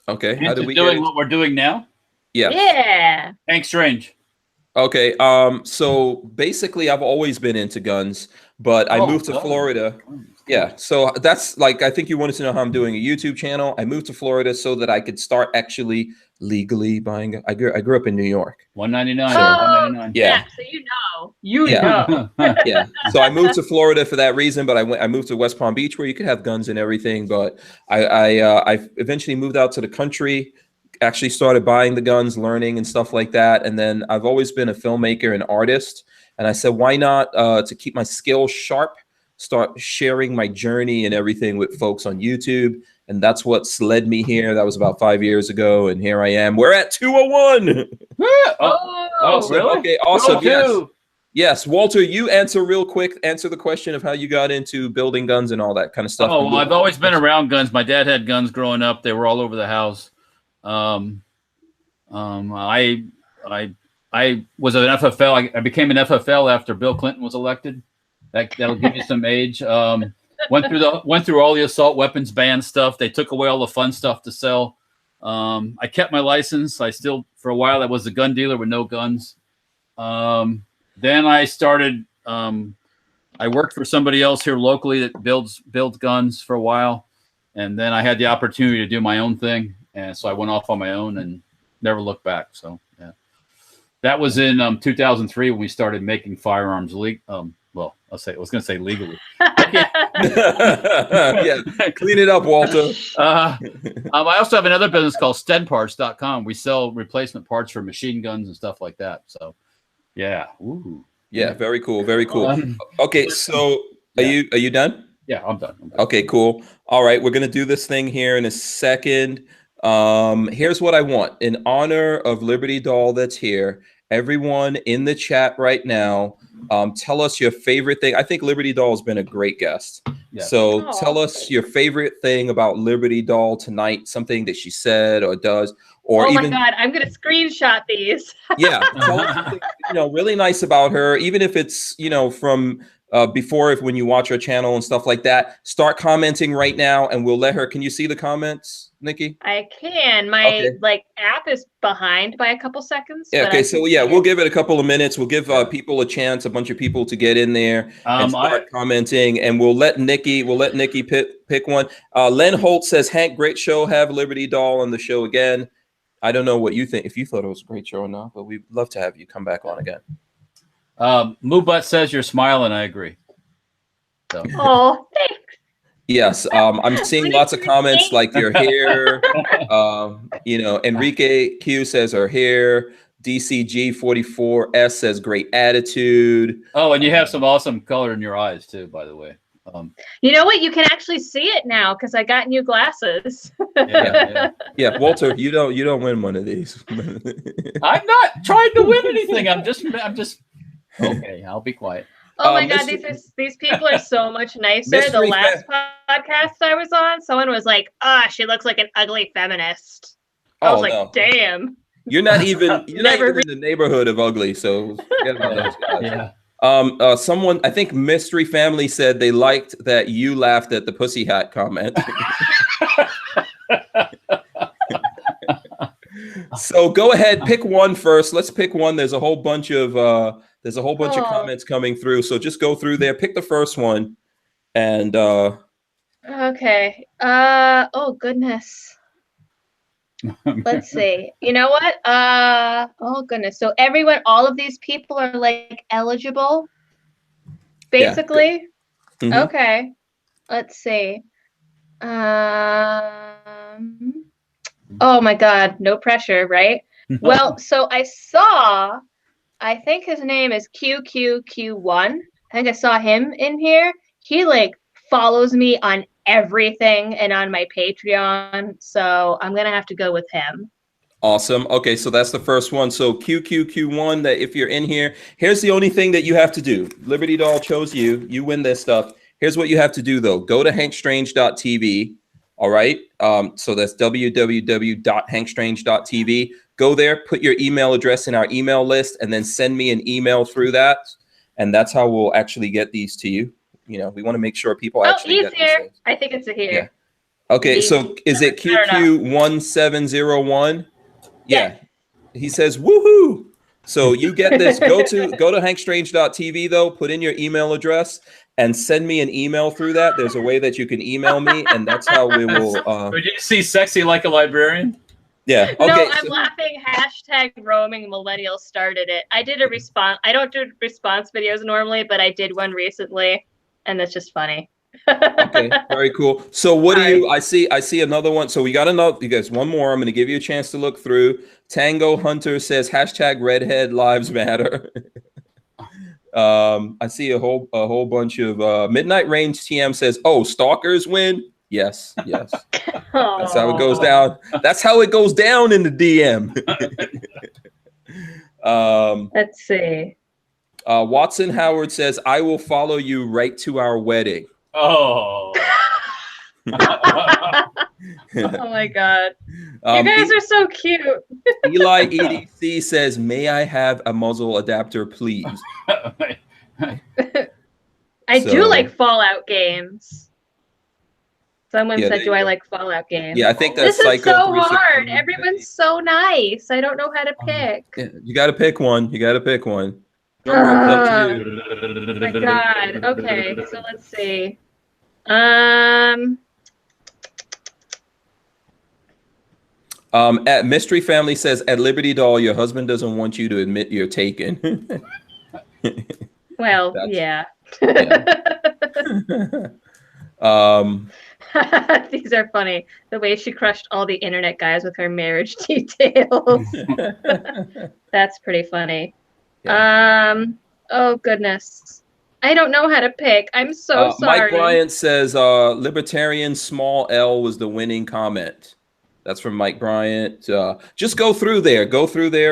Okay. How did we doing what we're doing now? Yeah. Hank Strange. Okay. So basically, I've always been into guns, but I moved to Florida. Oh. Yeah, so that's like, I think you wanted to know how I'm doing a YouTube channel. I moved to Florida so that I could start actually legally buying. I grew up in New York. $199. So, $199. Yeah. So you know. Yeah. So I moved to Florida for that reason, but I moved to West Palm Beach where you could have guns and everything. But I eventually moved out to the country, actually started buying the guns, learning and stuff like that. And then I've always been a filmmaker and artist. And I said, why not, to keep my skills sharp, start sharing my journey and everything with folks on YouTube. And that's what's led me here. That was about 5 years ago. And here I am. We're at 201. Awesome. Really? Okay, awesome. Yes. Walter, you answer the question of how you got into building guns and all that kind of stuff. Oh, well, I've always been around guns. My dad had guns growing up. They were all over the house. I was an FFL. I became an FFL after Bill Clinton was elected. That'll give you some age. Went through all the assault weapons ban stuff. They took away all the fun stuff to sell. I kept my license. I still, for a while, I was a gun dealer with no guns. Then I started. I worked for somebody else here locally that builds guns for a while, and then I had the opportunity to do my own thing, and so I went off on my own and never looked back. So yeah, that was in 2003 when we started making firearms legal. Well, I was going to say legally. Yeah, clean it up, Walter. I also have another business called StedParts.com. We sell replacement parts for machine guns and stuff like that. So, yeah. Ooh. Yeah, very cool. Very cool. Okay, so are you done? Yeah, I'm done. Okay, cool. All right, we're going to do this thing here in a second. Here's what I want. In honor of Liberty Doll that's here, everyone in the chat right now, tell us your favorite thing. I think Liberty Doll has been a great guest. Yeah. So tell us your favorite thing about Liberty Doll tonight, something that she said or does. Or my God, I'm going to screenshot these. Yeah. Tell us something, really nice about her, even if it's, from before, when you watch her channel and stuff like that. Start commenting right now and we'll let her. Can you see the comments, Nikki? I can. My app is behind by a couple seconds. Yeah, okay, so we'll give it a couple of minutes. We'll give people a chance, a bunch of people to get in there and start commenting, and we'll let Nikki pick one. Len Holt says, Hank, great show. Have Liberty Doll on the show again. I don't know what you think, if you thought it was a great show or not, but we'd love to have you come back on again. Moobutt says you're smiling. I agree. So. Oh, thanks. Yes, I'm seeing lots of comments like your hair. Enrique Q says her hair. DCG44S says great attitude. Oh, and you have some awesome color in your eyes too, by the way. You know what? You can actually see it now because I got new glasses. Yeah, Walter, you don't win one of these. I'm not trying to win anything. I'm just okay. I'll be quiet. Oh my God, these people are so much nicer. The last podcast I was on, someone was like, she looks like an ugly feminist. I was like, damn. You're not even in the neighborhood of ugly, so forget about those guys. Yeah. Someone, I think Mystery Family said they liked that you laughed at the pussy hat comment. So go ahead, pick one first. Let's pick one. There's a whole bunch of comments coming through. So just go through there, pick the first one, and okay. Oh goodness. Let's see. You know what? Oh goodness. So all of these people are like eligible, basically. Yeah. Mm-hmm. Okay. Let's see. Oh my God, no pressure, right? Well, so I think his name is QQQ1. I think I saw him in here. He follows me on everything and on my Patreon, so I'm gonna have to go with him. Awesome. Okay, so that's the first one. So QQQ1, that if you're in here, here's the only thing that you have to do. Liberty Doll chose you. You win this stuff. Here's what you have to do though. Go to hankstrange.tv. All right. So that's www.hankstrange.tv. Go there, put your email address in our email list, and then send me an email through that. And that's how we'll actually get these to you. We want to make sure people actually get here. These I think it's here. Yeah. Okay, so is it QQ1701? Yeah. He says, woohoo. So you get this. Go to hankstrange.tv though, put in your email address, and send me an email through that. There's a way that you can email me, and that's how we will. Did you see "Sexy Like a Librarian"? Yeah. No, Okay. I'm laughing. Hashtag roaming millennial started it. I did a response. I don't do response videos normally, but I did one recently, and it's just funny. Okay, very cool. So what Sorry. do you? I see another one. So we got another. You guys, one more. I'm going to give you a chance to look through. Tango Hunter says hashtag Redhead Lives Matter. I see a whole bunch of Midnight Range TM says, "Oh, stalkers win." Yes. That's how it goes down. That's how it goes down in the DM. Let's see. Watson Howard says, "I will follow you right to our wedding." Oh. Oh my God. You guys are so cute. Eli EDC says, "May I have a muzzle adapter, please?" I do like Fallout games. Someone said, "Do I like Fallout games?" Yeah, I think that's this is Psycho so 360. hard. Everyone's so nice. I don't know how to pick. Yeah, you got to pick one. You got to pick one. Oh my God. Okay, so let's see. At Mystery Family says, "At Liberty Doll, your husband doesn't want you to admit you're taken." Well, yeah. These are funny. The way she crushed all the internet guys with her marriage details. That's pretty funny. Yeah. Oh goodness. I don't know how to pick. I'm so sorry. Mike Bryant says, "Libertarian small L was the winning comment." That's from Mike Bryant. Just go through there.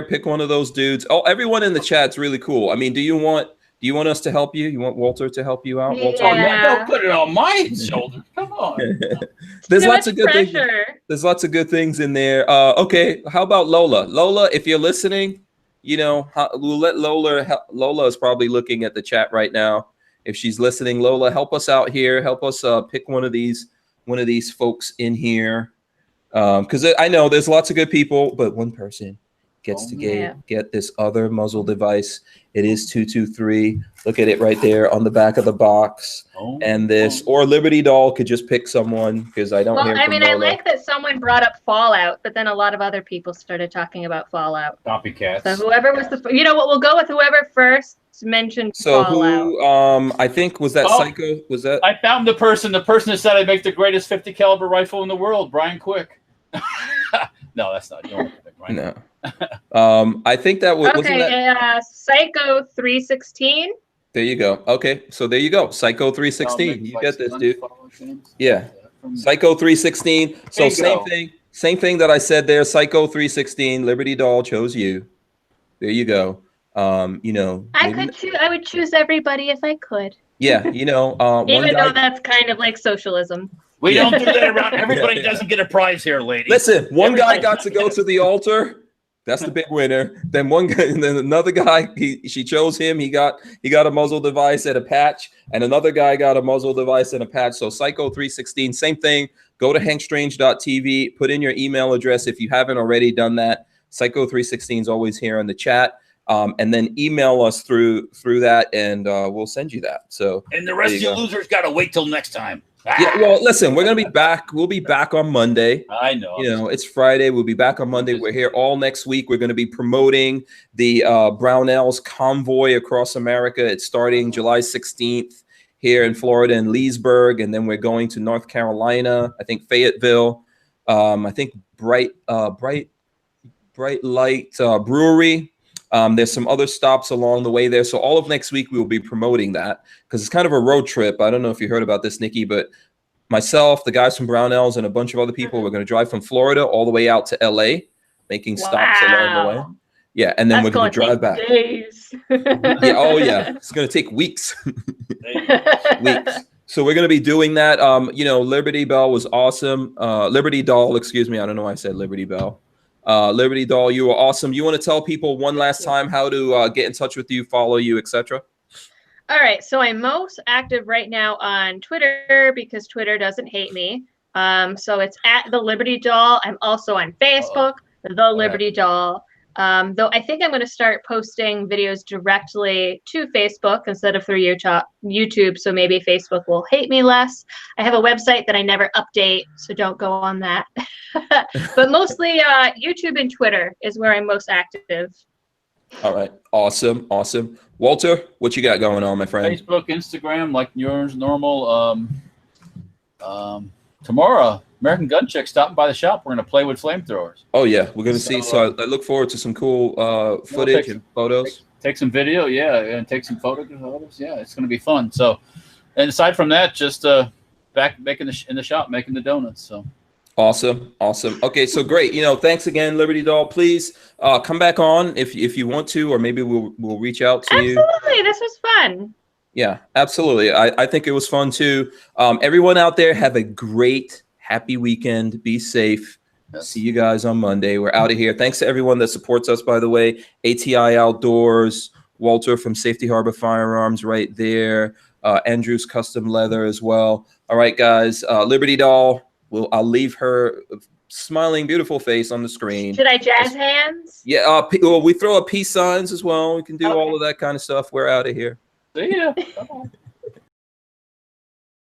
Pick one of those dudes. Oh, everyone in the chat's really cool. I mean, do you want us to help you? You want Walter to help you out? Walter? Yeah. Don't put it on my shoulders. Come on. There's lots of good pressure. things. There's lots of good things in there. Okay, how about Lola? Lola, if you're listening, we'll let Lola. Lola is probably looking at the chat right now. If she's listening, Lola, help us out here. Help us pick one of these folks in here. Because I know there's lots of good people, but one person gets to get this other muzzle device. It is 223. Look at it right there on the back of the box. Or Liberty Doll could just pick someone, because I don't hear from Lola. I like that someone brought up Fallout, but then a lot of other people started talking about Fallout. Copycats. So whoever was you know what? We'll go with whoever first mentioned Fallout. Who? I think was that Psycho? Was that? I found the person that said I'd make the greatest 50 caliber rifle in the world, Brian Quick. No, that's not. You don't want to pick Brian. No. I think that was. Okay, Psycho 316. There you go. Okay, so there you go. Psycho 316. You get this, dude. Yeah. Psycho 316. So same thing that I said there. Psycho 316. Liberty Doll chose you. There you go. I would choose everybody if I could. Yeah, even though that's kind of like socialism. We don't do that around. Everybody doesn't get a prize here, lady. Listen, one guy got to go to the altar. That's the big winner. Then one guy, and then another guy, she chose him. He got a muzzle device and a patch, and another guy got a muzzle device and a patch. So Psycho 316, same thing. Go to hankstrange.tv, put in your email address if you haven't already done that. Psycho 316 is always here in the chat. And then email us through that, and we'll send you that. So, and the rest of you losers got to wait till next time. Yeah, well, listen, we're gonna be back. We'll be back on Monday. I know. It's Friday. We'll be back on Monday. We're here all next week. We're gonna be promoting the Barnauls convoy across America. It's starting July 16th here in Florida in Leesburg, and then we're going to North Carolina. I think Fayetteville. I think Bright Light Brewery. There's some other stops along the way there. So all of next week, we will be promoting that, because it's kind of a road trip. I don't know if you heard about this, Nikki, but myself, the guys from Barnauls, and a bunch of other people, we're going to drive from Florida all the way out to LA, making stops along the way. Yeah, and then we're going to drive back. Days. Yeah, oh yeah, it's going to take weeks. Weeks. So we're going to be doing that. Liberty Bell was awesome. Liberty Doll, excuse me. I don't know why I said Liberty Bell. Liberty Doll, you were awesome. You want to tell people one last time how to get in touch with you, follow you, etc.? All right. So I'm most active right now on Twitter, because Twitter doesn't hate me. So it's at the Liberty Doll. I'm also on Facebook, the Liberty Doll. Though I think I'm going to start posting videos directly to Facebook instead of through YouTube, so maybe Facebook will hate me less. I have a website that I never update, so don't go on that. But mostly YouTube and Twitter is where I'm most active. All right. Awesome. Awesome. Walter, what you got going on, my friend? Facebook, Instagram, like yours, normal. Tomorrow, American Gun Chick stopping by the shop. We're going to play with flamethrowers. Oh, yeah. We're going to see. So I look forward to some cool footage and photos. Take some video, yeah, and take some photos. Yeah, it's going to be fun. So, and aside from that, just back making in the shop, making the donuts. So. Awesome. Awesome. Okay. So great. Thanks again, Liberty Doll. Please come back on if you want to, or maybe we'll reach out to you. Absolutely. This was fun. Yeah, absolutely. I think it was fun too. Everyone out there, have a great, happy weekend. Be safe. Yes. See you guys on Monday. We're out of here. Thanks to everyone that supports us, by the way. ATI Outdoors, Walter from Safety Harbor Firearms right there. Andrew's Custom Leather as well. All right, guys. Liberty Doll. I'll leave her smiling, beautiful face on the screen. Should I jazz hands? Yeah. Well, we throw up peace signs as well. We can do all of that kind of stuff. We're out of here. See ya. Bye-bye.